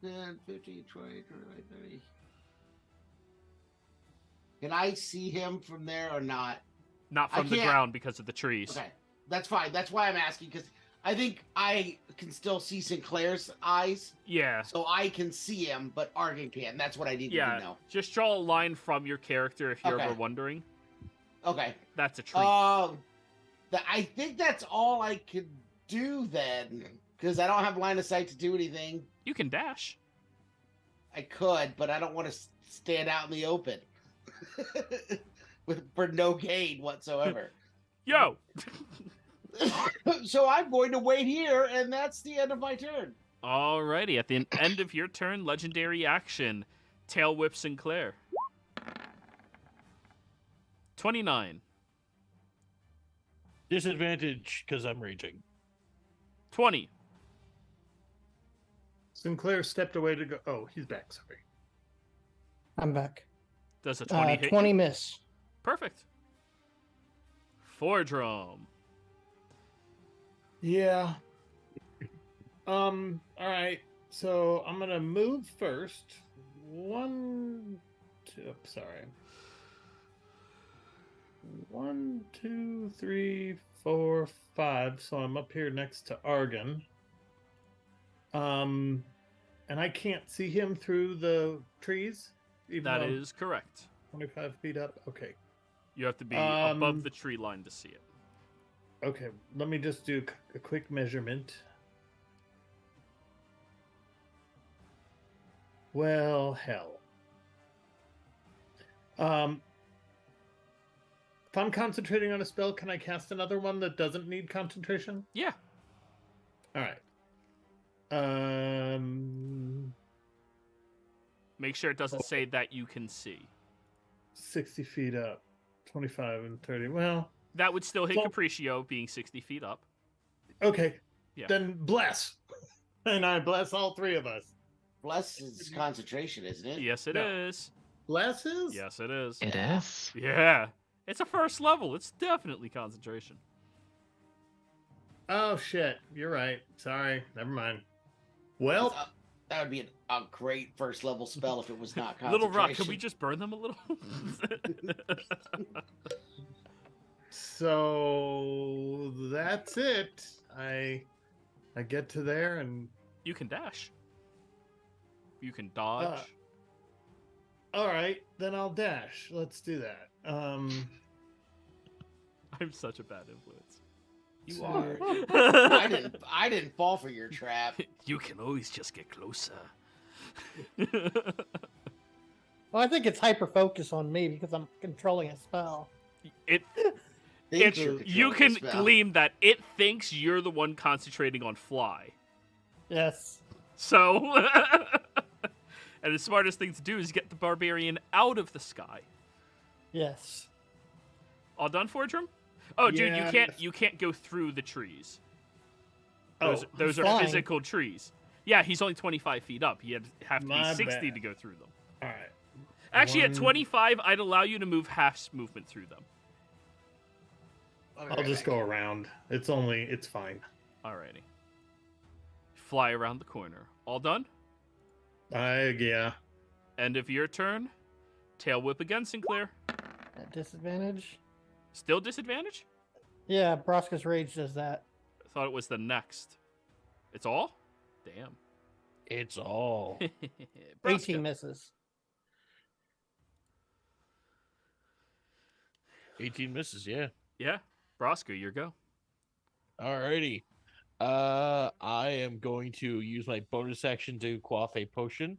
Speaker 7: 10, 15, 20, 25, 30. Can I see him from there or not?
Speaker 1: Not from the ground because of the trees.
Speaker 7: Okay, that's fine. That's why I'm asking, because I think I can still see Sinclair's eyes.
Speaker 1: Yeah.
Speaker 7: So I can see him, but Argon can't. That's what I needed to know.
Speaker 1: Just draw a line from your character if you're ever wondering.
Speaker 7: Okay.
Speaker 1: That's a tree.
Speaker 7: I think that's all I could do then, because I don't have line of sight to do anything.
Speaker 1: You can dash.
Speaker 7: I could, but I don't want to stand out in the open for no gain whatsoever.
Speaker 1: Yo!
Speaker 7: So I'm going to wait here, and that's the end of my turn.
Speaker 1: Alrighty, at the end of your turn, legendary action, Tail Whip Sinclair. 29.
Speaker 6: Disadvantage because I'm raging.
Speaker 1: 20.
Speaker 5: Sinclair stepped away to go. Oh, he's back. Sorry.
Speaker 4: I'm back.
Speaker 1: Does a 20 hit
Speaker 4: 20
Speaker 1: you?
Speaker 4: miss.
Speaker 1: Perfect. Drum.
Speaker 5: Yeah. All right. So I'm gonna move first. 1, 2. Sorry. 1, 2, 3, 4, 5. So I'm up here next to Argon. And I can't see him through the trees.
Speaker 1: That is correct.
Speaker 5: 25 feet up. Okay.
Speaker 1: You have to be above the tree line to see it.
Speaker 5: Okay. Let me just do a quick measurement. Well, hell. If I'm concentrating on a spell, can I cast another one that doesn't need concentration?
Speaker 1: Yeah.
Speaker 5: All right.
Speaker 1: Make sure it doesn't say that you can see.
Speaker 5: 60 feet up, 25 and 30. Well,
Speaker 1: that would still hit
Speaker 5: well,
Speaker 1: Capriccio being 60 feet up.
Speaker 5: Okay.
Speaker 1: Yeah.
Speaker 5: Then bless. And I bless all three of us.
Speaker 7: Bless is concentration, isn't it?
Speaker 1: Yes, it is.
Speaker 5: Bless is?
Speaker 1: Yes, it is.
Speaker 2: It is?
Speaker 1: Yeah. It's a first level. It's definitely concentration.
Speaker 5: Oh, shit. You're right. Sorry. Never mind. Well,
Speaker 7: that would be a great first level spell if it was not concentration.
Speaker 1: Little Rock, can we just burn them a little?
Speaker 5: So that's it. I get to there and
Speaker 1: you can dash. You can dodge.
Speaker 5: All right, then I'll dash. Let's do that.
Speaker 1: I'm such a bad influence.
Speaker 7: You are. I didn't fall for your trap.
Speaker 1: You can always just get closer.
Speaker 4: Well, I think it's hyper focus on me because I'm controlling a spell.
Speaker 1: You can gleam that it thinks you're the one concentrating on fly.
Speaker 4: Yes.
Speaker 1: So, and the smartest thing to do is get the barbarian out of the sky.
Speaker 4: Yes.
Speaker 1: All done, Fordrum? Oh,
Speaker 5: yeah.
Speaker 1: Dude, you can't go through the trees. Those are
Speaker 4: flying.
Speaker 1: physical trees. Yeah, he's only 25 feet up. He'd have to be 60 to go through them.
Speaker 5: All right.
Speaker 1: Actually, at 25, I'd allow you to move half movement through them.
Speaker 5: I'll just go around. It's fine.
Speaker 1: Alrighty. Fly around the corner. All done?
Speaker 5: Yeah.
Speaker 1: End of your turn. Tail whip again, Sinclair.
Speaker 4: At disadvantage?
Speaker 1: Still disadvantage?
Speaker 4: Yeah, Broska's Rage does that.
Speaker 1: I thought it was the next. It's all? Damn.
Speaker 6: It's all.
Speaker 4: 18 misses.
Speaker 6: 18 misses, yeah.
Speaker 1: Yeah. Broska, your go.
Speaker 6: Alrighty. I am going to use my bonus action to quaff a potion.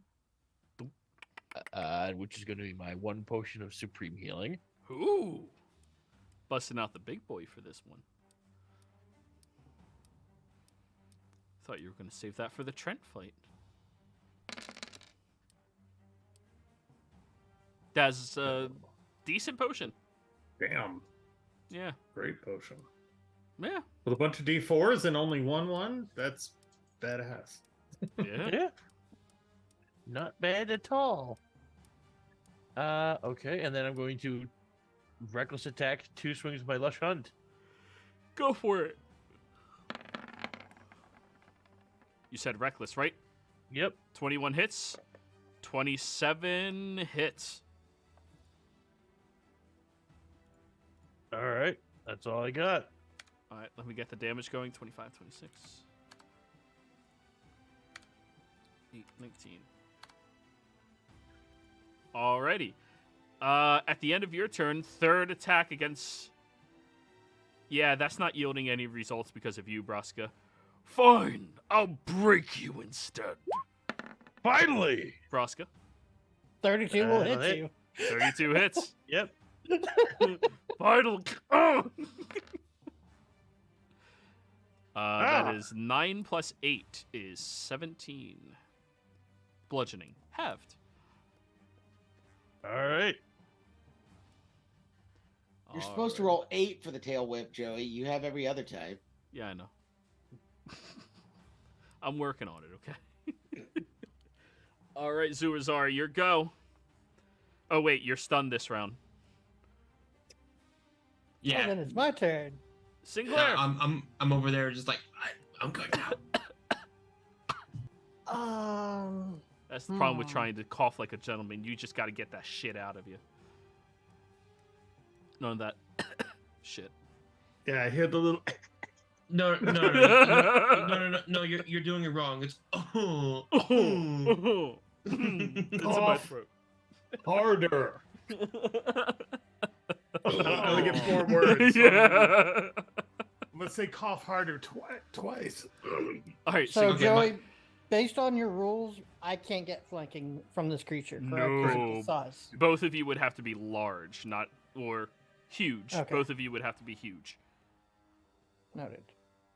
Speaker 6: Which is going to be my 1 potion of supreme healing.
Speaker 1: Ooh. Busting out the big boy for this one. Thought you were going to save that for the Trent fight. That's a decent potion.
Speaker 5: Damn.
Speaker 1: Yeah.
Speaker 5: Great potion.
Speaker 1: Yeah.
Speaker 5: With a bunch of D4s and only 1/1? That's badass.
Speaker 1: Yeah.
Speaker 6: Yeah. Not bad at all. Okay, and then I'm going to reckless attack 2 swings of my lush hunt.
Speaker 1: Go for it. You said reckless, right?
Speaker 6: Yep.
Speaker 1: 21 hits. 27 hits.
Speaker 6: All right. That's all I got.
Speaker 1: All right, let me get the damage going. 25, 26. 8, 19. Alrighty. At the end of your turn, third attack against... Yeah, that's not yielding any results because of you, Braska. Fine, I'll break you instead.
Speaker 6: Finally!
Speaker 1: Braska.
Speaker 4: 32 will hit
Speaker 6: hit.
Speaker 4: you.
Speaker 1: 32 hits.
Speaker 6: Yep.
Speaker 1: Final. Oh! That is 9 plus 8 is 17. Bludgeoning. Halved.
Speaker 6: All right.
Speaker 7: You're supposed to roll 8 for the tail whip, Joey. You have every other time.
Speaker 1: Yeah, I know. I'm working on it, okay? All right, Zuazar, your go. Oh, wait, you're stunned this round.
Speaker 4: Yeah. Oh, then it's my turn.
Speaker 1: Sinclair.
Speaker 8: I'm over there just like, I'm good now.
Speaker 1: That's the problem with trying to cough like a gentleman. You just got to get that shit out of you. None of that shit.
Speaker 5: Yeah, I hear the little.
Speaker 8: No, you're doing it wrong. It's
Speaker 1: It's in my throat.
Speaker 5: Harder. I only get 4 words. So
Speaker 1: Yeah.
Speaker 5: I'm gonna say cough harder twice.
Speaker 1: All right,
Speaker 4: So,
Speaker 8: okay,
Speaker 4: Joey, based on your rules, I can't get flanking from this creature, correct?
Speaker 1: No.
Speaker 4: Because of the size.
Speaker 1: Both of you would have to be large, not or huge.
Speaker 4: Okay.
Speaker 1: Both of you would have to be huge.
Speaker 4: Noted.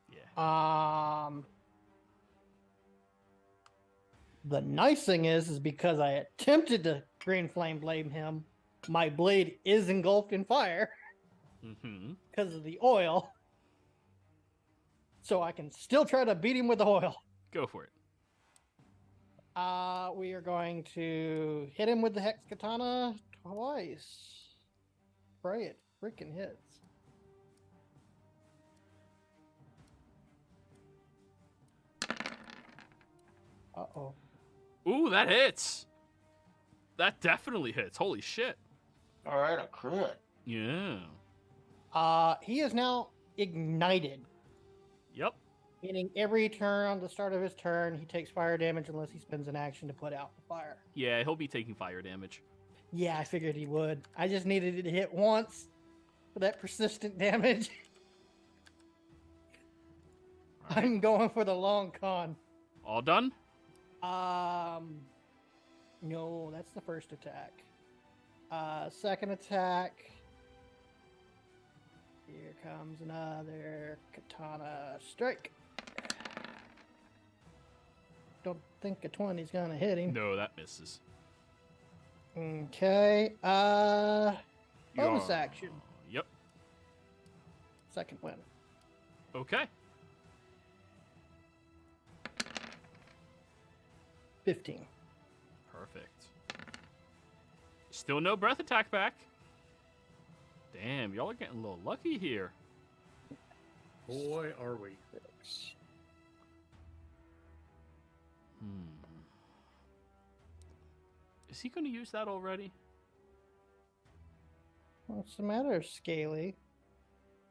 Speaker 1: Yeah.
Speaker 4: The nice thing is because I attempted to green flame blade him, my blade is engulfed in fire
Speaker 1: Mm-hmm.
Speaker 4: because of the oil. So I can still try to beat him with the oil.
Speaker 1: Go for it.
Speaker 4: We are going to hit him with the Hex Katana twice. Pray it freaking hits. Uh-oh.
Speaker 1: Ooh, that hits. That definitely hits. Holy shit.
Speaker 7: All right, a crit.
Speaker 1: Yeah.
Speaker 4: He is now ignited.
Speaker 1: Yep.
Speaker 4: Meaning every turn on the start of his turn, he takes fire damage unless he spends an action to put out the fire.
Speaker 1: Yeah, he'll be taking fire damage.
Speaker 4: Yeah, I figured he would. I just needed it to hit once for that persistent damage. I'm going for the long con.
Speaker 1: All done?
Speaker 4: No, that's the first attack. Second attack. Here comes another katana strike. Don't think a 20's gonna hit him.
Speaker 1: No, that misses.
Speaker 4: Okay. Bonus
Speaker 1: Yeah.
Speaker 4: action.
Speaker 1: Yep.
Speaker 4: Second win.
Speaker 1: Okay.
Speaker 4: 15.
Speaker 1: Perfect. Still no breath attack back. Damn, y'all are getting a little lucky here.
Speaker 5: Boy, are we.
Speaker 1: Is he going to use that already?
Speaker 4: What's the matter, Scaly?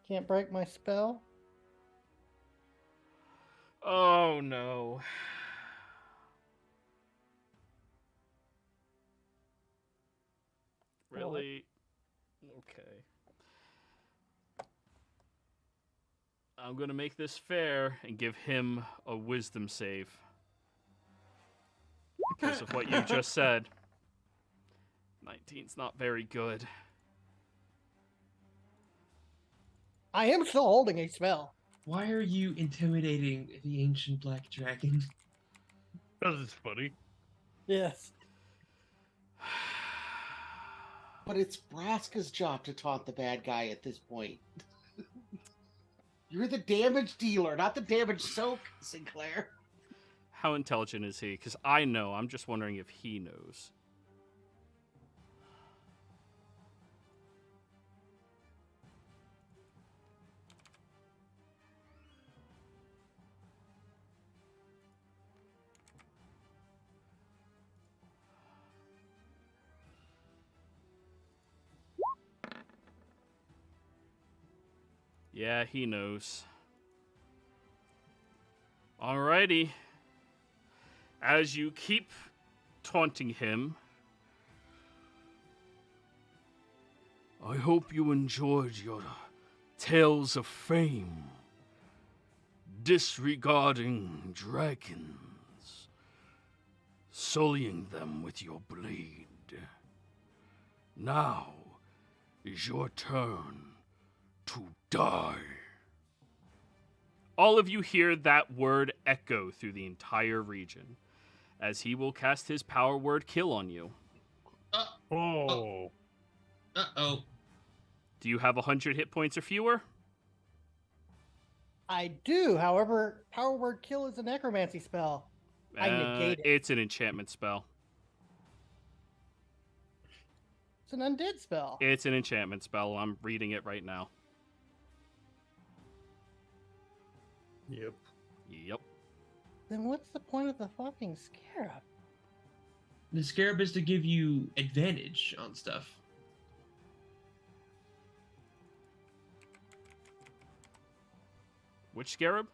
Speaker 4: Can't break my spell?
Speaker 1: Oh, no. Really? Okay. I'm going to make this fair and give him a wisdom save. Because of what you just said. 19's not very good.
Speaker 4: I am still holding a spell.
Speaker 8: Why are you intimidating the ancient black dragon?
Speaker 6: Because it's funny.
Speaker 4: Yes.
Speaker 7: But it's Braska's job to taunt the bad guy at this point. You're the damage dealer, not the damage soak, Sinclair.
Speaker 1: How intelligent is he? Because I know. I'm just wondering if he knows. Yeah, he knows. Alrighty. As you keep taunting him, I hope you enjoyed your tales of fame, disregarding dragons, sullying them with your blade. Now is your turn to die. All of you hear that word echo through the entire region, as he will cast his power word kill on you.
Speaker 6: Oh.
Speaker 8: Uh-oh.
Speaker 1: Do you have 100 hit points or fewer?
Speaker 4: I do. However, power word kill is a necromancy spell. I negate it.
Speaker 1: It's an enchantment spell.
Speaker 4: It's an undead spell.
Speaker 1: It's an enchantment spell. I'm reading it right now.
Speaker 5: Yep.
Speaker 1: Yep.
Speaker 4: Then what's the point of the fucking scarab?
Speaker 8: The scarab is to give you advantage on stuff.
Speaker 1: Which scarab?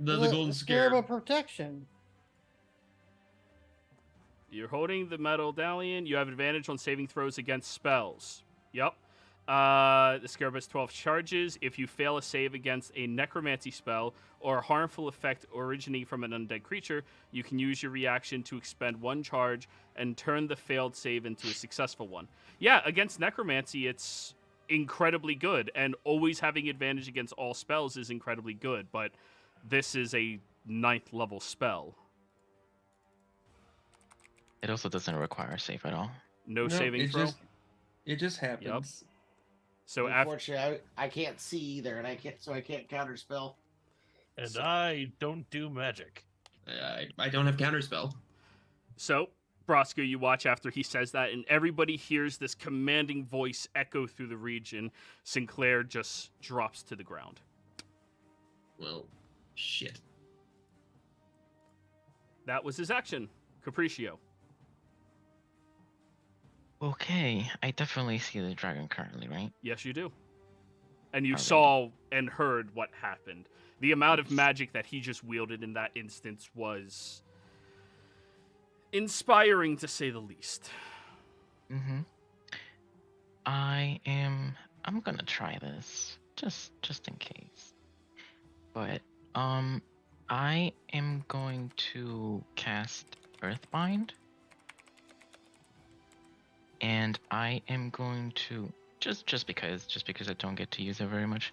Speaker 8: The golden
Speaker 4: scarab
Speaker 8: scarab.
Speaker 4: of protection.
Speaker 1: You're holding the medallion. You have advantage on saving throws against spells. Yep. The scarab has 12 charges. If you fail a save against a necromancy spell or a harmful effect originating from an undead creature, you can use your reaction to expend 1 charge and turn the failed save into a successful one. Yeah, against necromancy, it's incredibly good, and always having advantage against all spells is incredibly good, but this is a 9th level spell.
Speaker 2: It also doesn't require a save at all.
Speaker 1: No saving throw?
Speaker 8: It just happens.
Speaker 1: So
Speaker 7: unfortunately, I can't see either, and I can't counterspell.
Speaker 6: And I don't do magic.
Speaker 8: I don't have counterspell.
Speaker 1: So, Brosco, you watch after he says that, and everybody hears this commanding voice echo through the region. Sinclair just drops to the ground.
Speaker 8: Well, shit.
Speaker 1: That was his action. Capriccio.
Speaker 2: Okay, I definitely see the dragon currently, right?
Speaker 1: Yes, you do. And you
Speaker 2: Alright.
Speaker 1: saw and heard what happened. The amount of magic that he just wielded in that instance was inspiring, to say the least.
Speaker 2: Mm-hmm. I'm gonna try this, just in case. But, I am going to cast Earthbind. And I am going to, just because I don't get to use it very much,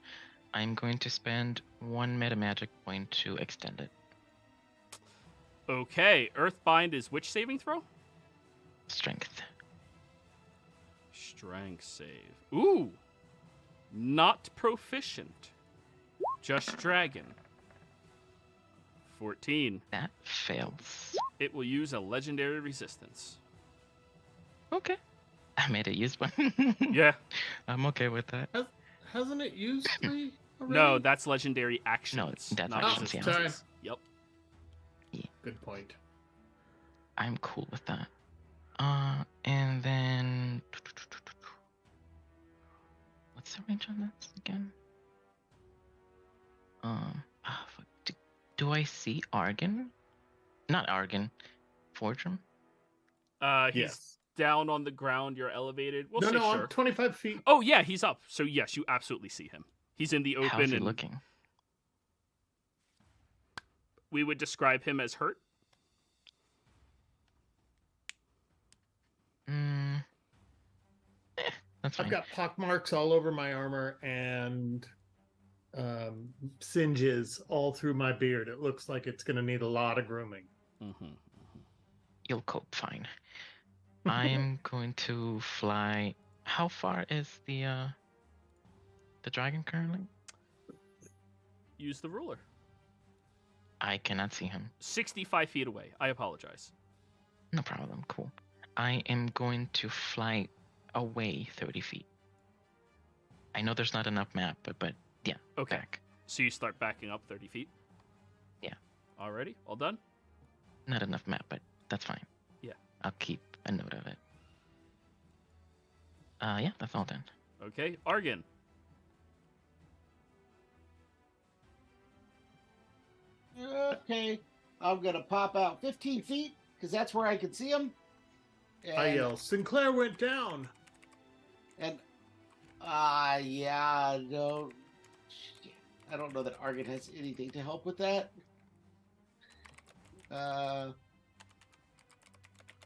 Speaker 2: I'm going to spend 1 meta magic point to extend it.
Speaker 1: Okay, Earthbind is which saving throw?
Speaker 2: Strength.
Speaker 1: Strength save. Ooh! Not proficient. Just dragon. 14.
Speaker 2: That fails.
Speaker 1: It will use a legendary resistance.
Speaker 2: Okay. I made it use one.
Speaker 1: Yeah.
Speaker 2: I'm okay with that.
Speaker 5: Hasn't it used 3 already?
Speaker 1: No, that's legendary actions.
Speaker 2: No, that's
Speaker 1: not
Speaker 2: actions, yeah.
Speaker 1: resistances. Yep.
Speaker 5: Good point.
Speaker 2: I'm cool with that. And then... What's the range on this again? Fuck. Do I see Argon? Not Argon. Fortrum?
Speaker 1: He's
Speaker 5: Yes.
Speaker 1: down on the ground. You're elevated. We'll say
Speaker 5: No,
Speaker 1: sure.
Speaker 5: I'm 25 feet.
Speaker 1: Oh, yeah, he's up. So, yes, you absolutely see him. He's in the open.
Speaker 2: How's he
Speaker 1: and
Speaker 2: looking?
Speaker 1: we would describe him as hurt.
Speaker 2: That's fine.
Speaker 5: I've got pock marks all over my armor and singes all through my beard. It looks like it's going to need a lot of grooming.
Speaker 1: Mm-hmm.
Speaker 2: You'll cope fine. I am going to fly. How far is the dragon currently?
Speaker 1: Use the ruler.
Speaker 2: I cannot see him.
Speaker 1: 65 feet away. I apologize.
Speaker 2: No problem. Cool. I am going to fly away 30 feet. I know there's not enough map, but yeah.
Speaker 1: Okay.
Speaker 2: Back.
Speaker 1: So you start backing up 30 feet?
Speaker 2: Yeah.
Speaker 1: Alrighty. All done?
Speaker 2: Not enough map, but that's fine.
Speaker 1: Yeah.
Speaker 2: I'll keep a note of it. Yeah, that's all done.
Speaker 1: Okay. Argon.
Speaker 7: okay, I'm gonna pop out 15 feet because that's where I can see him.
Speaker 5: I yell, Sinclair went down.
Speaker 7: And yeah, no, shit. I don't know that Argon has anything to help with that.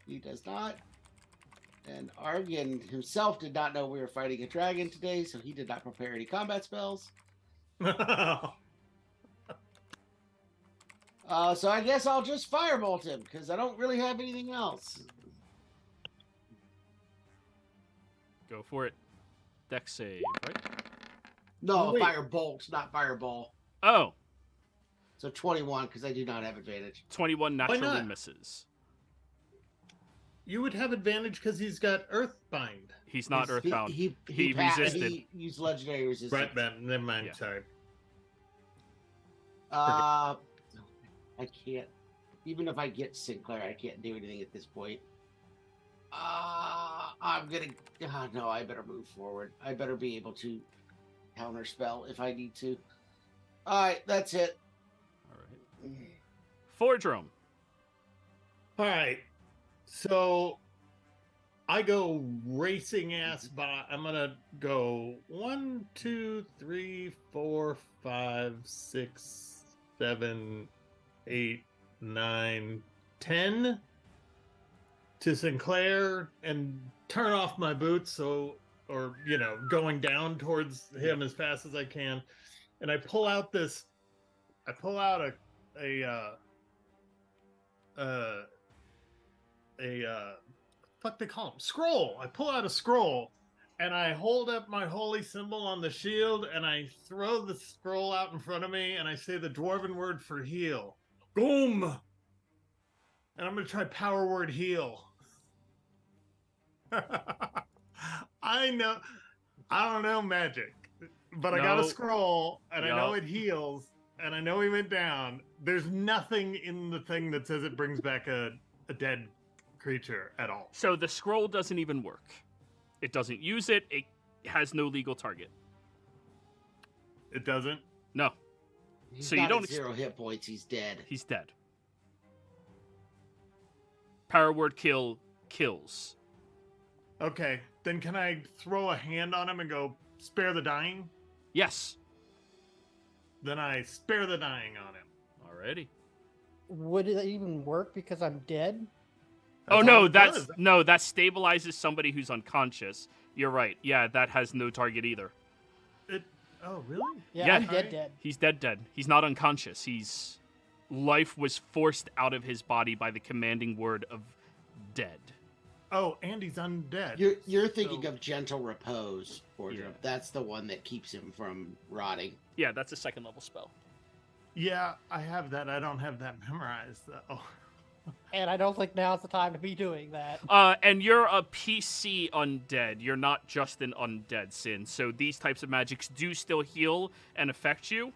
Speaker 7: He does not. And Argon himself did not know we were fighting a dragon today, so he did not prepare any combat spells. So I guess I'll just firebolt him, because I don't really have anything else.
Speaker 1: Go for it. Dex save, right?
Speaker 7: No,
Speaker 5: Oh, wait.
Speaker 7: firebolt, not fireball.
Speaker 1: Oh,
Speaker 7: So 21, because I do not have advantage.
Speaker 1: 21 naturally
Speaker 5: not?
Speaker 1: misses.
Speaker 5: You would have advantage because he's got Earthbind.
Speaker 1: He's not
Speaker 7: He-
Speaker 1: earthbound.
Speaker 7: He
Speaker 1: resisted.
Speaker 7: He used legendary resistance.
Speaker 5: Right, man. Never mind.
Speaker 1: Yeah.
Speaker 5: Sorry.
Speaker 7: I can't. Even if I get Sinclair, I can't do anything at this point. I'm gonna. No, I better move forward. I better be able to counterspell if I need to. All right, that's it.
Speaker 1: All right. Fordrum.
Speaker 5: All right. So I go racing ass by. I'm gonna go 1, 2, 3, 4, 5, 6, 7, 8, 9, 10 to Sinclair and turn off my boots, or going down towards him as fast as I can, and I pull out a fuck they call them scroll. I pull out a scroll and I hold up my holy symbol on the shield and I throw the scroll out in front of me and I say the dwarven word for heal. Boom! And I'm gonna try power word heal. I don't know magic, but I got a
Speaker 1: No.
Speaker 5: scroll and I know
Speaker 1: Yup.
Speaker 5: it heals and I know he went down. There's nothing in the thing that says it brings back a dead creature at all.
Speaker 1: So the scroll doesn't even work. It doesn't use it. It has no legal target.
Speaker 5: It doesn't?
Speaker 1: No,
Speaker 7: He's
Speaker 1: So you
Speaker 7: not
Speaker 1: don't
Speaker 7: at 0 hit points. He's dead.
Speaker 1: he's dead. Power word kill kills.
Speaker 5: Okay, then can I throw a hand on him and go, spare the dying?
Speaker 1: Yes.
Speaker 5: Then I spare the dying on him.
Speaker 1: Alrighty.
Speaker 4: Would it even work because I'm dead?
Speaker 1: Oh
Speaker 5: That's all
Speaker 1: no,
Speaker 5: it
Speaker 1: that stabilizes somebody who's unconscious. You're right. Yeah, that has no target either.
Speaker 5: Oh, really?
Speaker 4: Yeah,
Speaker 1: Yeah.
Speaker 4: I'm dead.
Speaker 1: He's dead. He's not unconscious. Life was forced out of his body by the commanding word of dead.
Speaker 5: Oh, and he's undead.
Speaker 7: You're thinking
Speaker 5: So-
Speaker 7: of gentle repose, Fordrum.
Speaker 1: Yeah.
Speaker 7: That's the one that keeps him from rotting.
Speaker 1: Yeah, that's a second level spell.
Speaker 5: Yeah, I have that. I don't have that memorized, though.
Speaker 4: And I don't think now's the time to be doing that.
Speaker 1: And you're a PC undead. You're not just an undead sin. So these types of magics do still heal and affect you,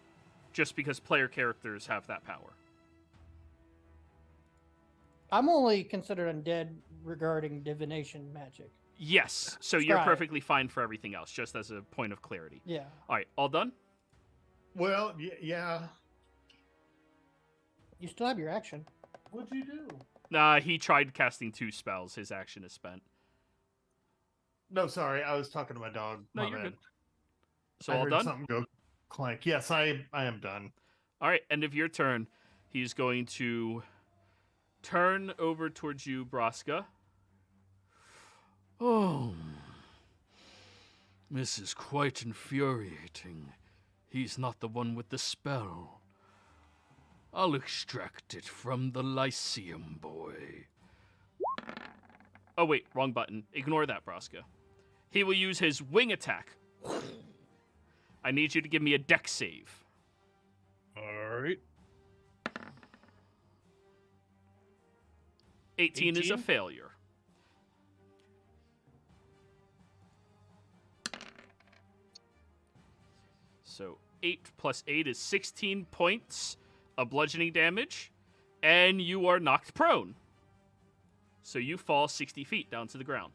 Speaker 1: just because player characters have that power.
Speaker 4: I'm only considered undead regarding divination magic.
Speaker 1: Yes. So you're
Speaker 4: Right.
Speaker 1: perfectly fine for everything else, just as a point of clarity.
Speaker 4: Yeah.
Speaker 1: All right, all done?
Speaker 5: Well, yeah.
Speaker 4: You still have your action.
Speaker 5: What'd you do?
Speaker 1: He tried casting 2 spells. His action is spent.
Speaker 5: No, sorry. I was talking to my dog.
Speaker 1: No,
Speaker 5: My
Speaker 1: you're
Speaker 5: bad.
Speaker 1: good. So
Speaker 5: I
Speaker 1: all
Speaker 5: heard
Speaker 1: done?
Speaker 5: something go clank. Yes, I am done.
Speaker 1: All right, end of your turn. He's going to turn over towards you, Braska. Oh, this is quite infuriating. He's not the one with the spell. I'll extract it from the Lyceum boy. Oh, wait, wrong button. Ignore that, Braska. He will use his wing attack. I need you to give me a dex save.
Speaker 5: All right.
Speaker 1: 18 is a
Speaker 5: 18?
Speaker 1: failure. So 8 plus 8 is 16 points of bludgeoning damage, and you are knocked prone. So you fall 60 feet down to the ground.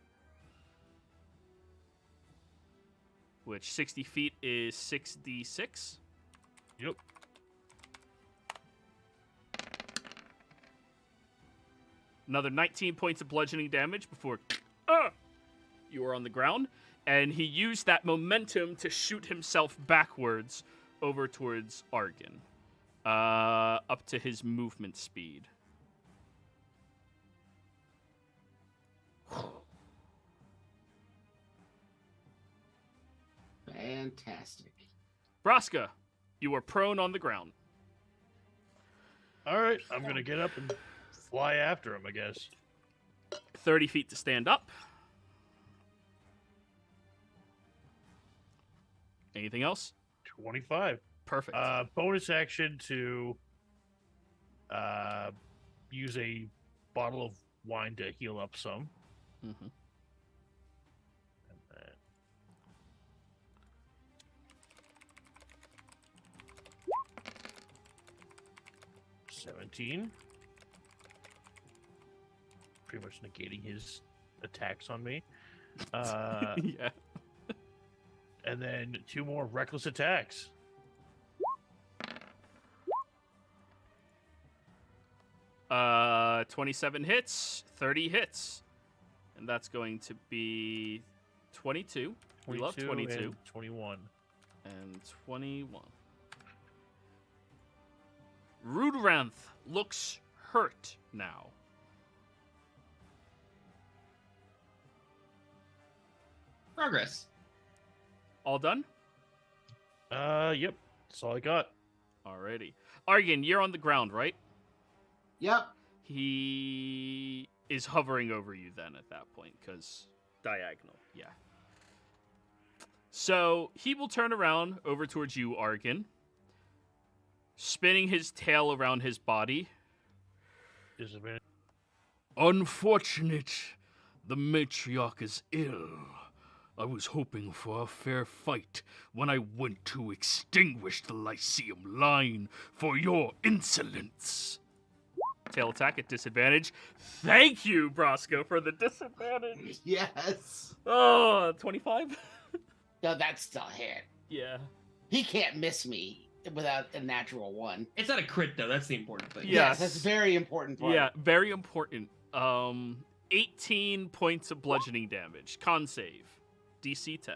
Speaker 1: Which 60 feet is 6d6.
Speaker 6: Yep.
Speaker 1: Another 19 points of bludgeoning damage before you are on the ground. And he used that momentum to shoot himself backwards over towards Argon. Up to his movement speed.
Speaker 7: Fantastic.
Speaker 1: Braska, you are prone on the ground.
Speaker 6: All right, I'm gonna get up and fly after him, I guess.
Speaker 1: 30 feet to stand up. Anything else?
Speaker 6: 25.
Speaker 1: Perfect.
Speaker 6: Bonus action to use a bottle of wine to heal up some.
Speaker 1: Mm-hmm.
Speaker 6: And then 17. Pretty much negating his attacks on me.
Speaker 1: Yeah.
Speaker 6: And then 2 more reckless attacks.
Speaker 1: Uh, 27 hits, 30 hits. And that's going to be 22. We love 22.
Speaker 6: And 21.
Speaker 1: And 21. Rudranth looks hurt now.
Speaker 8: Progress.
Speaker 1: All done?
Speaker 6: Yep. That's all I got.
Speaker 1: Alrighty. Argon, you're on the ground, right?
Speaker 7: Yep.
Speaker 1: He is hovering over you then at that point, because diagonal, yeah. So he will turn around over towards you, Argon, spinning his tail around his body.
Speaker 6: Disadvantage.
Speaker 1: Unfortunate, the matriarch is ill. I was hoping for a fair fight when I went to extinguish the Lyceum line for your insolence. Tail attack at disadvantage. Thank you, Brosco, for the disadvantage.
Speaker 7: Yes.
Speaker 1: Oh, 25?
Speaker 7: No, that's still a hit.
Speaker 1: Yeah.
Speaker 7: He can't miss me without a natural 1.
Speaker 8: It's not a crit though. That's the important thing.
Speaker 1: Yeah.
Speaker 7: Yes, that's a very important part.
Speaker 1: Yeah, very important. 18 points of bludgeoning damage. Con save. DC 10.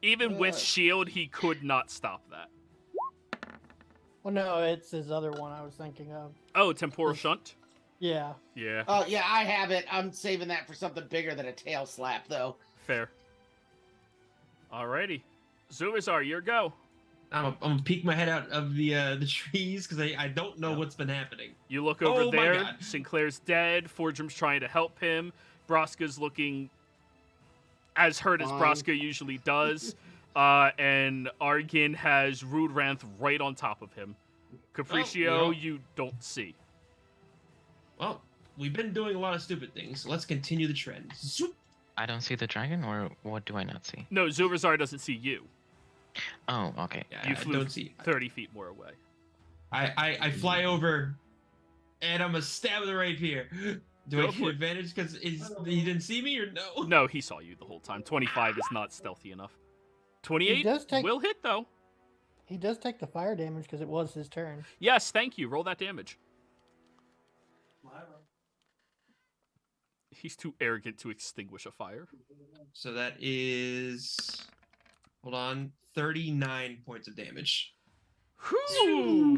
Speaker 1: Even with shield, he could not stop that.
Speaker 4: Well, no, it's his other one I was thinking of.
Speaker 1: Oh, Temporal Shunt?
Speaker 4: Yeah.
Speaker 1: Yeah,
Speaker 7: Oh, yeah, I have it. I'm saving that for something bigger than a tail slap, though.
Speaker 1: fair. Alrighty. Zuvazar, your go.
Speaker 8: I'm gonna peek my head out of the trees because I don't know what's been happening.
Speaker 1: You look over
Speaker 8: Oh my
Speaker 1: there.
Speaker 8: God.
Speaker 1: Sinclair's dead. Fordrum's trying to help him. Braska's looking as hurt as
Speaker 7: Fine.
Speaker 1: Braska usually does. And Argon has Rudranth right on top of him. Capriccio,
Speaker 8: Oh, no.
Speaker 1: you don't see.
Speaker 8: Well, we've been doing a lot of stupid things, so let's continue the trend. Zoop.
Speaker 2: I don't see the dragon, or what do I not see?
Speaker 1: No, Zuvazar doesn't see you.
Speaker 2: Oh, okay.
Speaker 8: Yeah,
Speaker 1: You
Speaker 8: I
Speaker 1: flew
Speaker 8: don't see.
Speaker 1: 30 feet more away.
Speaker 8: I fly over, and I'm gonna stab the rapier. Do
Speaker 1: Go
Speaker 8: I
Speaker 1: for
Speaker 8: get
Speaker 1: it.
Speaker 8: advantage because he didn't see me or no?
Speaker 1: No, he saw you the whole time. 25 is not stealthy enough. 28
Speaker 4: does take-
Speaker 1: will hit, though.
Speaker 4: He does take the fire damage because it was his turn.
Speaker 1: Yes, thank you. Roll that damage. He's too arrogant to extinguish a fire.
Speaker 8: So that is, hold on, 39 points of damage.
Speaker 1: Whew!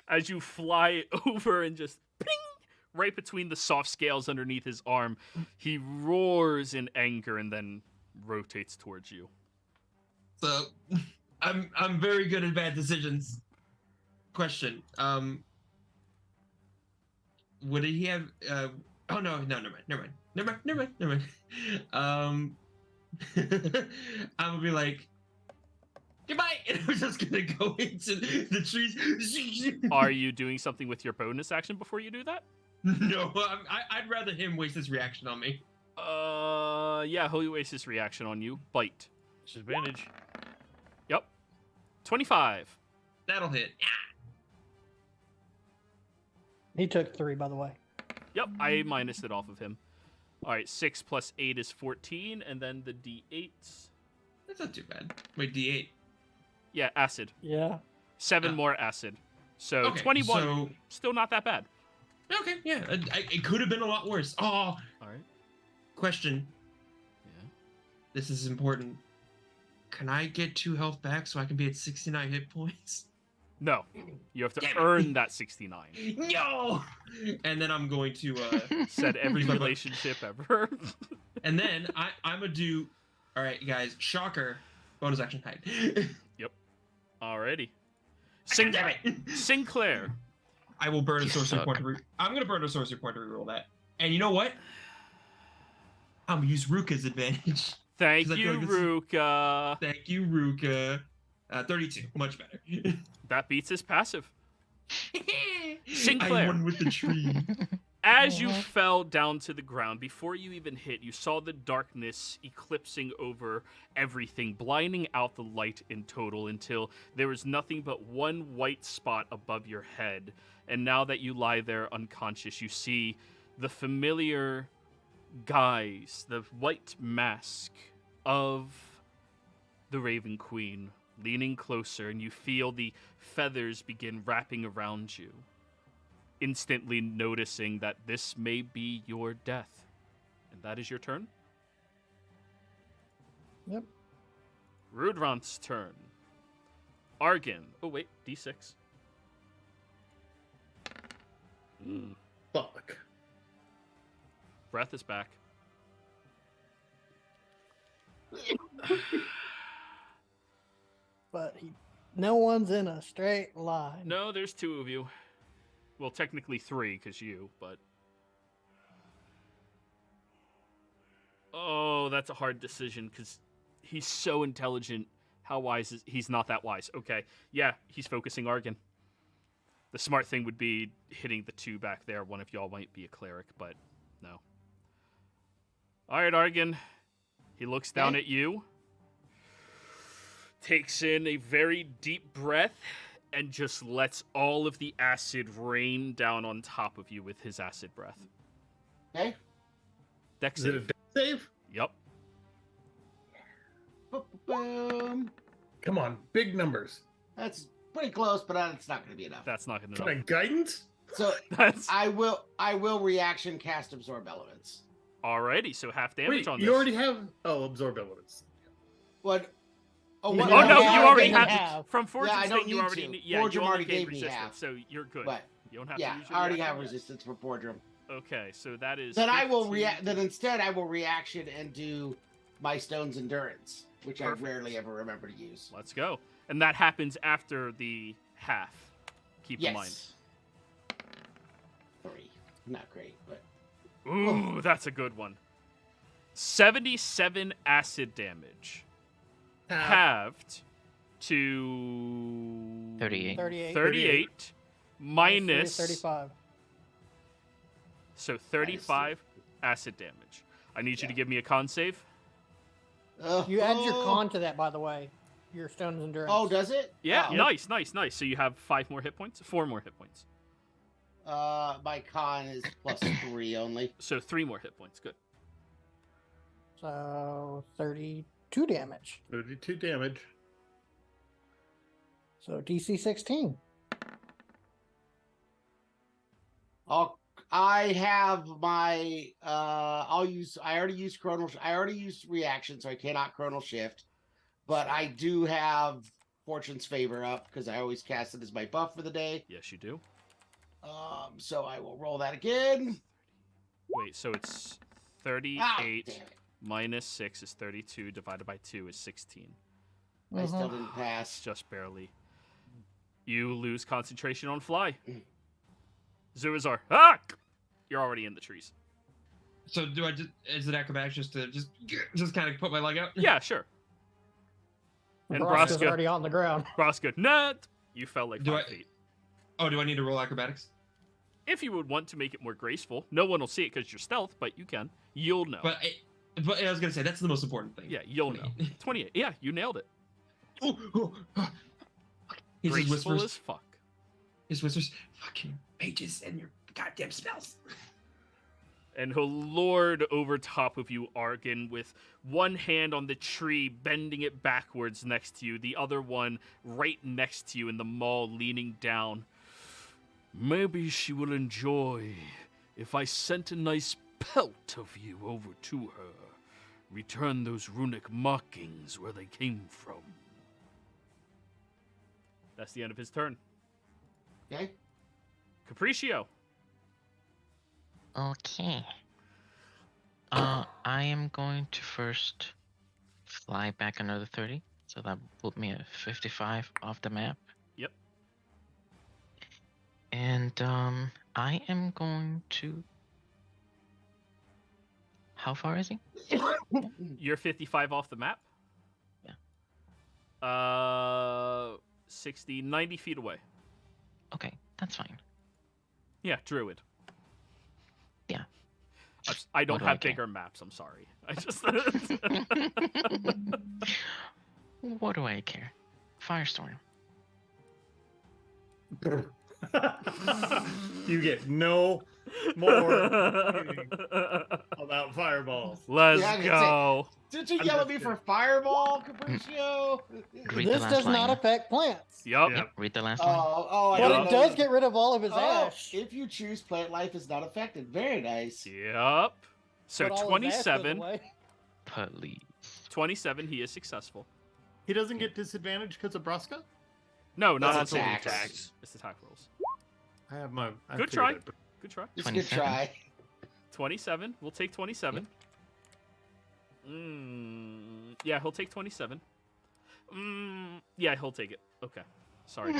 Speaker 1: As you fly over and just ping, right between the soft scales underneath his arm, he roars in anger and then rotates towards you.
Speaker 8: So I'm very good at bad decisions. Question. Would he have oh no, never mind. I'm gonna be like, goodbye, and I'm just gonna go into the trees.
Speaker 1: Are you doing something with your bonus action before you do that?
Speaker 8: No, I'd rather him waste his reaction on me.
Speaker 1: Yeah, he'll waste his reaction on you. Bite.
Speaker 6: Disadvantage.
Speaker 1: Yep. 25.
Speaker 8: That'll hit.
Speaker 4: He took 3, by the way.
Speaker 1: Yep, I minus it off of him. All right, 6 plus 8 is 14, and then the D8.
Speaker 8: That's not too bad. Wait, D8.
Speaker 1: Yeah, acid.
Speaker 4: Yeah.
Speaker 1: 7
Speaker 8: Ah.
Speaker 1: more acid. So
Speaker 3: Okay,
Speaker 1: 21,
Speaker 3: so-
Speaker 1: still not that bad.
Speaker 3: Okay, yeah. It could have been a lot worse. Oh,
Speaker 1: All right.
Speaker 3: question.
Speaker 1: Yeah.
Speaker 3: This is important. Can I get 2 health back so I can be at 69 hit points?
Speaker 1: No, you have to
Speaker 3: Damn it.
Speaker 1: earn that 69.
Speaker 3: No! And then I'm going to,
Speaker 1: Said every
Speaker 3: Use my
Speaker 1: relationship ever.
Speaker 3: and then I'm gonna do, all right, guys, shocker, bonus action hide.
Speaker 1: Alrighty.
Speaker 3: Damn it!
Speaker 1: Sinclair.
Speaker 3: I will burn a
Speaker 2: You
Speaker 3: sorcery
Speaker 2: suck.
Speaker 3: point I'm gonna burn a sorcery point to reroll that. And you know what? I'm gonna use Ruka's advantage.
Speaker 1: Thank
Speaker 3: 'Cause I feel
Speaker 1: you,
Speaker 3: like this is-
Speaker 1: Ruka.
Speaker 3: Thank you, Ruka. 32, much better.
Speaker 1: That beats his passive.
Speaker 3: I
Speaker 1: Sinclair.
Speaker 3: won with the tree.
Speaker 1: As you fell down to the ground, before you even hit, you saw the darkness eclipsing over everything, blinding out the light in total until there was nothing but one white spot above your head. And now that you lie there unconscious, you see the familiar guise, the white mask of the Raven Queen leaning closer, and you feel the feathers begin wrapping around you, instantly noticing that this may be your death. And that is your turn?
Speaker 4: Yep.
Speaker 1: Rudranth's turn. Argan. Oh, wait. D6.
Speaker 5: Fuck.
Speaker 1: Breath is back.
Speaker 4: But no one's in a straight line.
Speaker 1: No, there's 2 of you. Well, technically 3, because you, but... Oh, that's a hard decision, because he's so intelligent. How wise is... He's not that wise. Okay. Yeah, he's focusing Argan. The smart thing would be hitting the 2 back there. One of y'all might be a cleric, but no. All right, Argan. He looks down at you, takes in a very deep breath, and just lets all of the acid rain down on top of you with his acid breath.
Speaker 7: Okay.
Speaker 1: Dex
Speaker 5: Is it a
Speaker 1: save.
Speaker 5: death save?
Speaker 1: Yep.
Speaker 7: Boom.
Speaker 5: Come on, big numbers.
Speaker 7: That's pretty close, but it's not going to be enough.
Speaker 1: That's not gonna
Speaker 5: Can I
Speaker 1: know.
Speaker 5: guidance?
Speaker 7: So
Speaker 1: That's
Speaker 7: I will reaction cast absorb elements.
Speaker 1: alrighty. So half damage
Speaker 5: Wait,
Speaker 1: on
Speaker 5: you
Speaker 1: this.
Speaker 5: already have absorb elements.
Speaker 7: What?
Speaker 4: Oh,
Speaker 7: what-
Speaker 1: Oh no,
Speaker 7: yeah,
Speaker 1: you
Speaker 7: I
Speaker 1: already
Speaker 7: gave-
Speaker 1: have. From Fortune's
Speaker 7: I don't
Speaker 1: thing, you
Speaker 7: need
Speaker 1: already
Speaker 7: to.
Speaker 1: need. Yeah,
Speaker 7: Fortune
Speaker 1: you only
Speaker 7: already
Speaker 1: gave
Speaker 7: gave me
Speaker 1: resistance,
Speaker 7: half.
Speaker 1: so you're good.
Speaker 7: But
Speaker 1: You don't have
Speaker 7: yeah,
Speaker 1: to use your
Speaker 7: I already have
Speaker 1: reaction yet.
Speaker 7: resistance for Boardroom.
Speaker 1: Okay, so that is.
Speaker 7: Then I will
Speaker 1: 15.
Speaker 7: react. Then instead, I will reaction and do my Stone's Endurance, which
Speaker 1: Perfect.
Speaker 7: I rarely ever remember to use.
Speaker 1: Let's go. And that happens after the half. Keep in mind.
Speaker 7: Yes. 3. Not great, but
Speaker 1: Ooh, that's a good one. 77 acid damage. Halved to
Speaker 2: 38.
Speaker 4: 38.
Speaker 1: 38 minus
Speaker 4: 35.
Speaker 1: so 35 acid damage. I need you to give me a con save.
Speaker 4: You add your con to that, by the way. Your Stone's Endurance.
Speaker 7: Oh, does it?
Speaker 1: Yeah,
Speaker 7: Oh.
Speaker 1: nice. So you have 5 more hit points, 4 more hit points.
Speaker 7: My con is +3 only.
Speaker 1: So 3 more hit points. Good.
Speaker 4: So 32 damage.
Speaker 5: 32 damage.
Speaker 4: So DC 16.
Speaker 7: I have my I already used reaction, so I cannot chronal shift. But I do have Fortune's Favor up because I always cast it as my buff for the day.
Speaker 1: Yes, you do.
Speaker 7: So I will roll that again.
Speaker 1: Wait, so it's 38
Speaker 7: damn it.
Speaker 1: minus 6 is 32 divided by 2 is 16.
Speaker 7: I still didn't pass.
Speaker 1: Just barely. You lose concentration on fly. Zuazar. Ah! You're already in the trees.
Speaker 3: So do I just, is it acrobatics just to just kind of put my leg out?
Speaker 1: Yeah, sure. And
Speaker 4: Broska's
Speaker 1: Broska.
Speaker 4: already on the ground.
Speaker 1: Broska, nut! You fell like
Speaker 3: Do
Speaker 1: 5
Speaker 3: I-
Speaker 1: feet.
Speaker 3: Oh, do I need to roll acrobatics?
Speaker 1: If you would want to make it more graceful, no one will see it because you're stealth, but you can. You'll know.
Speaker 3: But I was gonna say that's the most important thing.
Speaker 1: Yeah, you'll know. 28. Yeah, you nailed it.
Speaker 3: He's his
Speaker 1: Graceful
Speaker 3: whispers.
Speaker 1: as fuck.
Speaker 3: His whispers. Fucking mages and your goddamn spells.
Speaker 1: And he'll lord over top of you, Argan, with one hand on the tree, bending it backwards next to you, the other one right next to you in the maul, leaning down. Maybe she will enjoy if I sent a nice pelt of you over to her. Return those runic markings where they came from. That's the end of his turn.
Speaker 7: Okay.
Speaker 1: Capriccio.
Speaker 2: Okay. I am going to first fly back another 30. So that put me at 55 off the map.
Speaker 1: Yep.
Speaker 2: And I am going to... How far is he?
Speaker 1: You're 55 off the map?
Speaker 2: Yeah.
Speaker 1: 60, 90 feet away.
Speaker 2: Okay, that's fine.
Speaker 1: Yeah, Druid.
Speaker 2: Yeah.
Speaker 1: I don't
Speaker 2: What do
Speaker 1: have
Speaker 2: I care?
Speaker 1: bigger maps, I'm sorry. I just...
Speaker 2: What do I care? Firestorm.
Speaker 5: You get no more about fireballs.
Speaker 1: Let's
Speaker 7: Yeah, I can
Speaker 1: go.
Speaker 7: Did you yell at me for fireball, Capriccio?
Speaker 2: Read the
Speaker 4: This
Speaker 2: last
Speaker 4: does
Speaker 2: line.
Speaker 4: not affect plants.
Speaker 1: Yup.
Speaker 6: Yeah.
Speaker 2: Yep, read the last line.
Speaker 7: I
Speaker 4: But
Speaker 7: didn't
Speaker 4: it
Speaker 7: know
Speaker 4: does
Speaker 7: that.
Speaker 4: get rid of all of his
Speaker 7: Oh,
Speaker 4: ash.
Speaker 7: if you choose, plant life is not affected. Very nice.
Speaker 1: Yep. So
Speaker 4: But all his ash goes
Speaker 1: 27.
Speaker 4: away.
Speaker 2: Please.
Speaker 1: 27, he is successful.
Speaker 5: He doesn't get disadvantage because of Braska?
Speaker 1: No, not
Speaker 7: That's
Speaker 1: until
Speaker 7: attacks.
Speaker 1: attacks. It's attack rolls.
Speaker 5: I have my. I
Speaker 1: Good
Speaker 5: figured
Speaker 1: try.
Speaker 5: it.
Speaker 1: Good try.
Speaker 7: It's a good
Speaker 2: 27.
Speaker 7: try.
Speaker 1: 27. We'll take 27. Yeah, he'll take 27. Yeah, he'll take it. Okay. Sorry.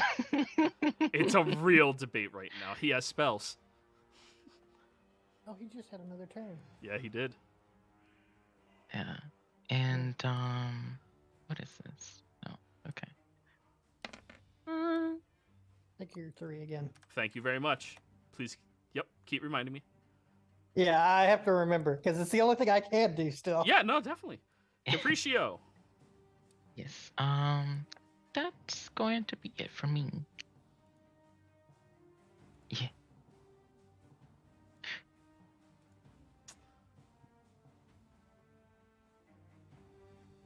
Speaker 1: It's a real debate right now. He has spells.
Speaker 4: Oh, he just had another turn.
Speaker 1: Yeah, he did.
Speaker 2: Yeah. And, what is this? Oh, okay.
Speaker 4: I think you're 3 again.
Speaker 1: Thank you very much. Please, yep, keep reminding me.
Speaker 4: Yeah, I have to remember because it's the only thing I can do still.
Speaker 1: Yeah, no, definitely. Capriccio.
Speaker 2: Yes. That's going to be it for me. Yeah.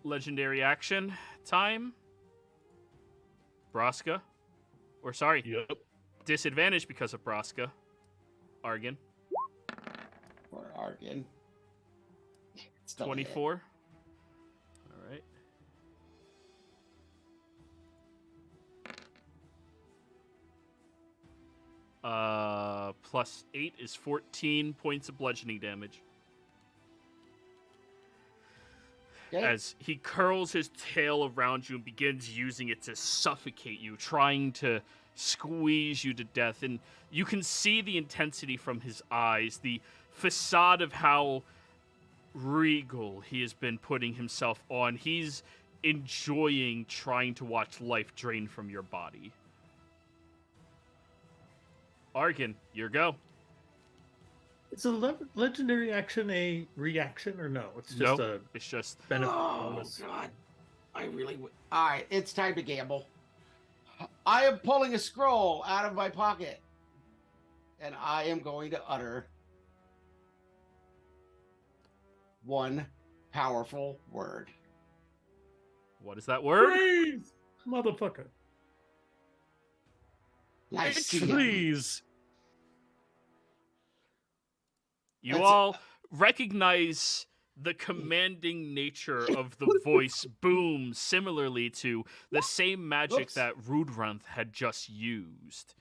Speaker 1: Legendary action time. Braska. Or sorry,
Speaker 6: Yep.
Speaker 1: disadvantage because of Braska. Argon.
Speaker 7: Or Argon. Still
Speaker 1: 24. All right. Plus 8 is 14 points of bludgeoning damage.
Speaker 7: Okay.
Speaker 1: As he curls his tail around you and begins using it to suffocate you, trying to squeeze you to death. And you can see the intensity from his eyes, the facade of how regal he has been putting himself on. He's enjoying trying to watch life drain from your body. Argon, your go.
Speaker 5: Is a legendary action a reaction or no? It's just
Speaker 1: Nope.
Speaker 5: a
Speaker 1: It's just
Speaker 5: benefit
Speaker 7: Oh,
Speaker 5: bonus.
Speaker 7: God. I really would. All right, it's time to gamble. I am pulling a scroll out of my pocket, and I am going to utter one powerful word.
Speaker 1: what is that word?
Speaker 5: Please, motherfucker.
Speaker 7: Lyceum.
Speaker 6: Please.
Speaker 1: You
Speaker 7: That's-
Speaker 1: all recognize the commanding nature of the voice boom similarly to the same magic
Speaker 7: Oops.
Speaker 1: that Rudranth had just used.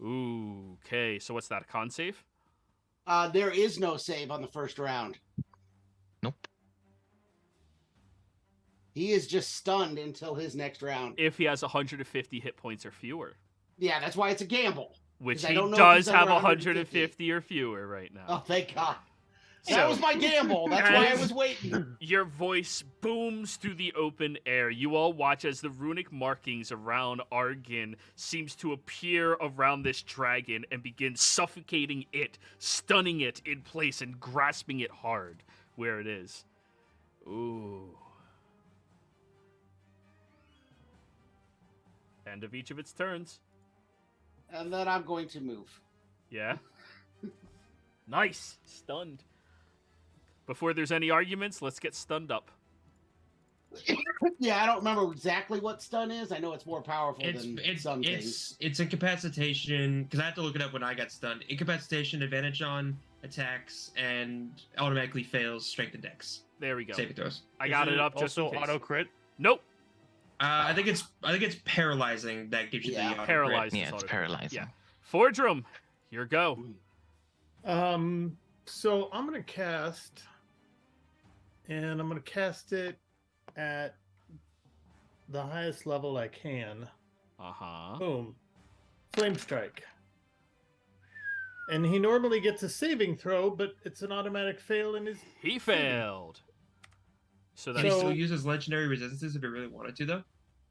Speaker 1: Ooh, okay. So what's that, a con save?
Speaker 7: There is no save on the first round.
Speaker 2: Nope.
Speaker 7: He is just stunned until his next round.
Speaker 1: If he has 150 hit points or fewer,
Speaker 7: Yeah, that's why it's a gamble.
Speaker 1: which
Speaker 7: 'Cause I
Speaker 1: he
Speaker 7: don't know if
Speaker 1: does
Speaker 7: he's
Speaker 1: have
Speaker 7: under
Speaker 1: 150 or fewer right now.
Speaker 7: Oh, thank God.
Speaker 1: So-
Speaker 7: That was my gamble. That's why I
Speaker 1: As-
Speaker 7: was waiting.
Speaker 1: Your voice booms through the open air. You all watch as the runic markings around Argon seems to appear around this dragon and begin suffocating it, stunning it in place, and grasping it hard where it is. Ooh. End of each of its turns.
Speaker 7: And then I'm going to move.
Speaker 1: Yeah? Nice. Stunned. Before there's any arguments, let's get stunned up.
Speaker 7: Yeah, I don't remember exactly what stun is. I know it's more powerful than some things.
Speaker 3: It's incapacitation, because I have to look it up when I got stunned. Incapacitation, advantage on attacks, and automatically fails strength and dex.
Speaker 1: There we go.
Speaker 3: Saving throws.
Speaker 1: I got it up just
Speaker 6: also
Speaker 1: in case.
Speaker 6: auto crit.
Speaker 1: Nope.
Speaker 3: I think it's paralyzing that gives you the auto
Speaker 1: paralyzed.
Speaker 2: Yeah, it's paralyzing.
Speaker 1: Yeah. Fordrum, your go.
Speaker 5: So I'm gonna cast, and I'm gonna cast it at the highest level I can. Boom. Flame strike. And he normally gets a saving throw, but it's an automatic fail in his.
Speaker 1: He failed. So
Speaker 3: Can
Speaker 1: that's
Speaker 3: he still use his legendary resistances if he really wanted to, though?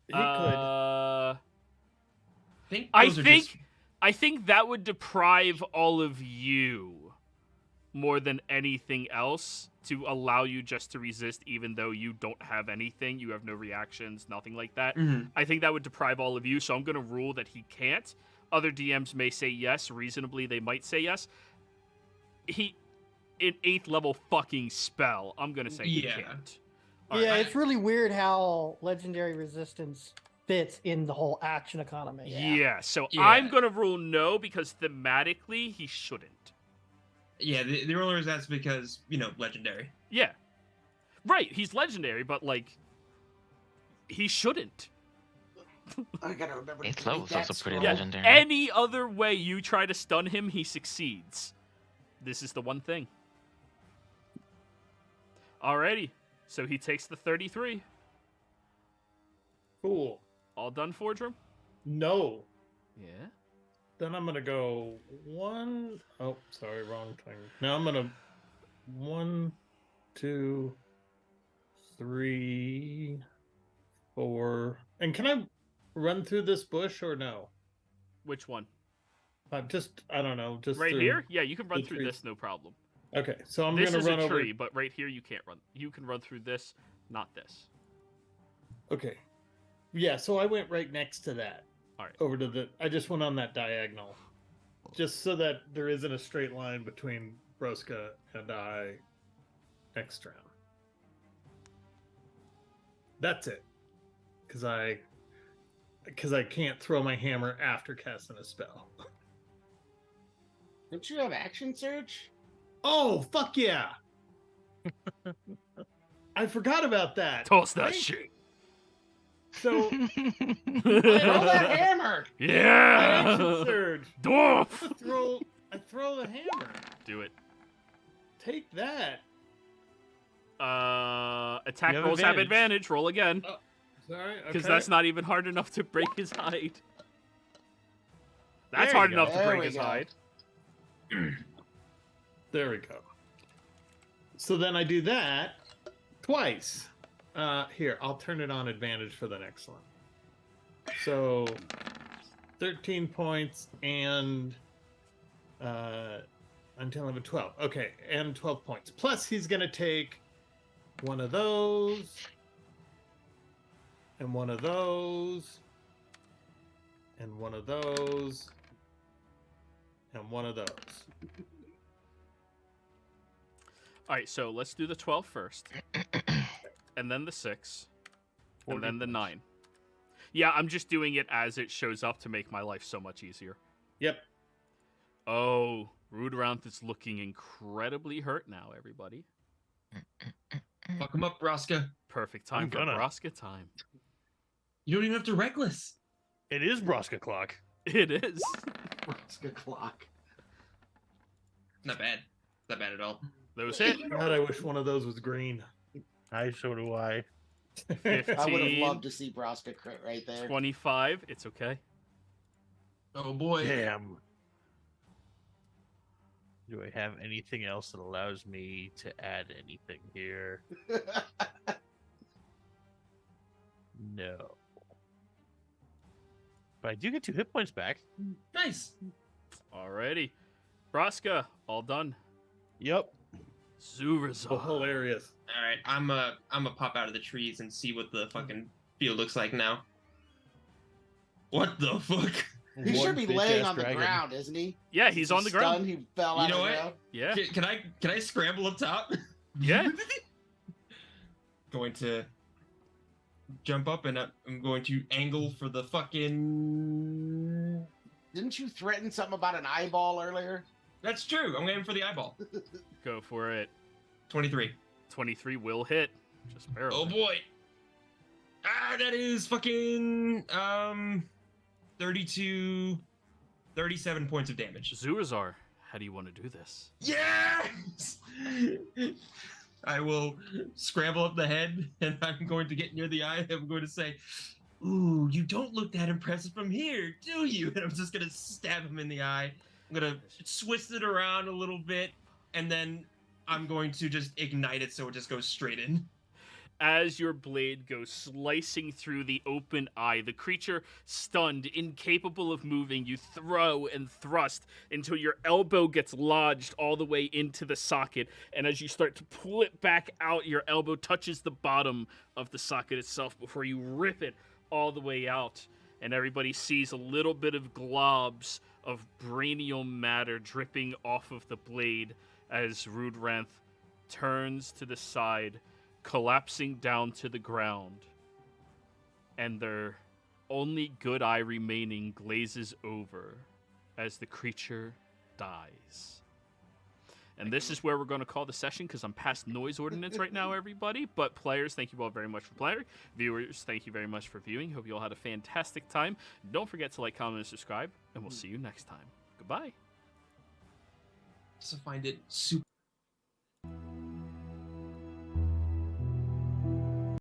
Speaker 5: He could.
Speaker 1: I think that would deprive all of you more than anything else to allow you just to resist, even though you don't have anything. You have no reactions, nothing like that.
Speaker 3: Mm-hmm.
Speaker 1: I think that would deprive all of you, so I'm going to rule that he can't. Other DMs may say yes. Reasonably, they might say yes. An 8th level fucking spell. I'm going to say he can't. All
Speaker 4: yeah,
Speaker 1: right.
Speaker 4: it's really weird how legendary resistance fits in the whole action economy.
Speaker 1: Yeah, so I'm going to rule no because thematically he shouldn't.
Speaker 3: Yeah, the only reason that's because, legendary.
Speaker 1: Yeah. Right, he's legendary, but, he shouldn't.
Speaker 7: I gotta remember.
Speaker 2: 8th level is also pretty
Speaker 1: Yeah,
Speaker 2: legendary.
Speaker 1: any other way you try to stun him, he succeeds. This is the one thing. Alrighty, so he takes the 33.
Speaker 5: Cool.
Speaker 1: All done, Fordrum?
Speaker 5: No.
Speaker 1: Yeah.
Speaker 5: Then I'm gonna go 1. Oh, sorry, wrong thing. Now I'm gonna 1, 2, 3, 4. And can I run through this bush or no?
Speaker 1: Which one?
Speaker 5: I don't know. Just
Speaker 1: right
Speaker 5: through
Speaker 1: here? Yeah, you can run
Speaker 5: the
Speaker 1: through
Speaker 5: trees.
Speaker 1: this, no problem.
Speaker 5: Okay, so I'm
Speaker 1: this
Speaker 5: gonna
Speaker 1: is
Speaker 5: run
Speaker 1: a
Speaker 5: over.
Speaker 1: tree, but right here you can't run. You can run through this, not this.
Speaker 5: Okay. Yeah, so I went right next to that.
Speaker 1: All right.
Speaker 5: Over to I just went on that diagonal. Just so that there isn't a straight line between Broska and I next round. That's it. Because I can't throw my hammer after casting a spell.
Speaker 7: Don't you have action surge?
Speaker 5: Oh, fuck yeah! I forgot about that.
Speaker 1: Toss that
Speaker 5: Thank
Speaker 1: shit.
Speaker 5: you. So
Speaker 7: Throw that hammer!
Speaker 5: I
Speaker 1: Yeah!
Speaker 5: action surge.
Speaker 1: Dwarf!
Speaker 5: I throw the hammer.
Speaker 1: Do it.
Speaker 5: Take that.
Speaker 1: Attack
Speaker 6: You have
Speaker 1: rolls have
Speaker 6: advantage.
Speaker 1: advantage. Roll again.
Speaker 5: Sorry,
Speaker 1: Because
Speaker 5: okay.
Speaker 1: that's not even hard enough to break his hide. That's
Speaker 6: There you
Speaker 1: hard
Speaker 6: go.
Speaker 1: enough to
Speaker 7: There
Speaker 1: break
Speaker 7: we
Speaker 1: his
Speaker 7: go.
Speaker 1: hide.
Speaker 5: There we go. So then I do that twice. Here, I'll turn it on advantage for the next one. So 13 points and until 11, 12. Okay, and 12 points. Plus he's gonna take one of those, and one of those, and one of those, and one of those.
Speaker 1: All right, so let's do the 12 first. And then the 6. And then the 9. Yeah, I'm just doing it as it shows up to make my life so much easier.
Speaker 5: Yep.
Speaker 1: Oh, Ruderanth is looking incredibly hurt now, everybody.
Speaker 3: Fuck him up, Broska.
Speaker 1: Perfect time
Speaker 6: I'm
Speaker 1: for
Speaker 6: gonna.
Speaker 1: Broska time.
Speaker 3: You don't even have to reckless.
Speaker 6: It is Broska clock.
Speaker 1: It is.
Speaker 7: Broska clock.
Speaker 3: Not bad. Not bad at all.
Speaker 1: Those hit.
Speaker 5: God, I wish one of those was green.
Speaker 6: So do I.
Speaker 1: 15,
Speaker 7: I would have loved to see Broska crit right there.
Speaker 1: 25. It's okay.
Speaker 3: Oh boy.
Speaker 6: Damn. Do I have anything else that allows me to add anything here? No. But I do get 2 hit points back.
Speaker 3: Nice.
Speaker 1: Alrighty. Broska, all done.
Speaker 6: Yep.
Speaker 1: Zurazar.
Speaker 5: Oh, hilarious.
Speaker 3: All right, I'm a pop out of the trees and see what the fucking field looks like now. What the fuck?
Speaker 7: He should
Speaker 6: One
Speaker 7: be
Speaker 6: bitch-ass
Speaker 7: laying on the
Speaker 6: dragon.
Speaker 7: ground, isn't he?
Speaker 1: Yeah, he's on the ground.
Speaker 7: Stunned, he fell
Speaker 3: You
Speaker 7: out
Speaker 3: know
Speaker 7: of the
Speaker 3: what?
Speaker 7: ground.
Speaker 1: Yeah.
Speaker 3: Can I scramble up top?
Speaker 1: Yeah.
Speaker 3: Going to
Speaker 8: jump up and I'm going to angle for the fucking.
Speaker 7: Didn't you threaten something about an eyeball earlier?
Speaker 8: That's true. I'm aiming for the eyeball.
Speaker 1: Go for it.
Speaker 8: 23.
Speaker 1: 23 will hit. Just barely.
Speaker 8: Oh boy. That is fucking 32, 37 points of damage.
Speaker 1: Zurazar, how do you want to do this?
Speaker 8: Yes! I will scramble up the head, and I'm going to get near the eye. I'm going to say, "Ooh, you don't look that impressive from here, do you?" And I'm just going to stab him in the eye. I'm going to twist it around a little bit, and then I'm going to just ignite it so it just goes straight in.
Speaker 1: As your blade goes slicing through the open eye, the creature, stunned, incapable of moving, you throw and thrust until your elbow gets lodged all the way into the socket. And as you start to pull it back out, your elbow touches the bottom of the socket itself before you rip it all the way out. And everybody sees a little bit of globs of brainial matter dripping off of the blade as Rudranth turns to the side, collapsing down to the ground, and their only good eye remaining glazes over as the creature dies. And this is where we're going to call the session because I'm past noise ordinance right now, everybody. But players, thank you all very much for playing. Viewers, thank you very much for viewing. Hope you all had a fantastic time. Don't forget to like, comment, and subscribe, and we'll see you next time. Goodbye.
Speaker 8: So find it super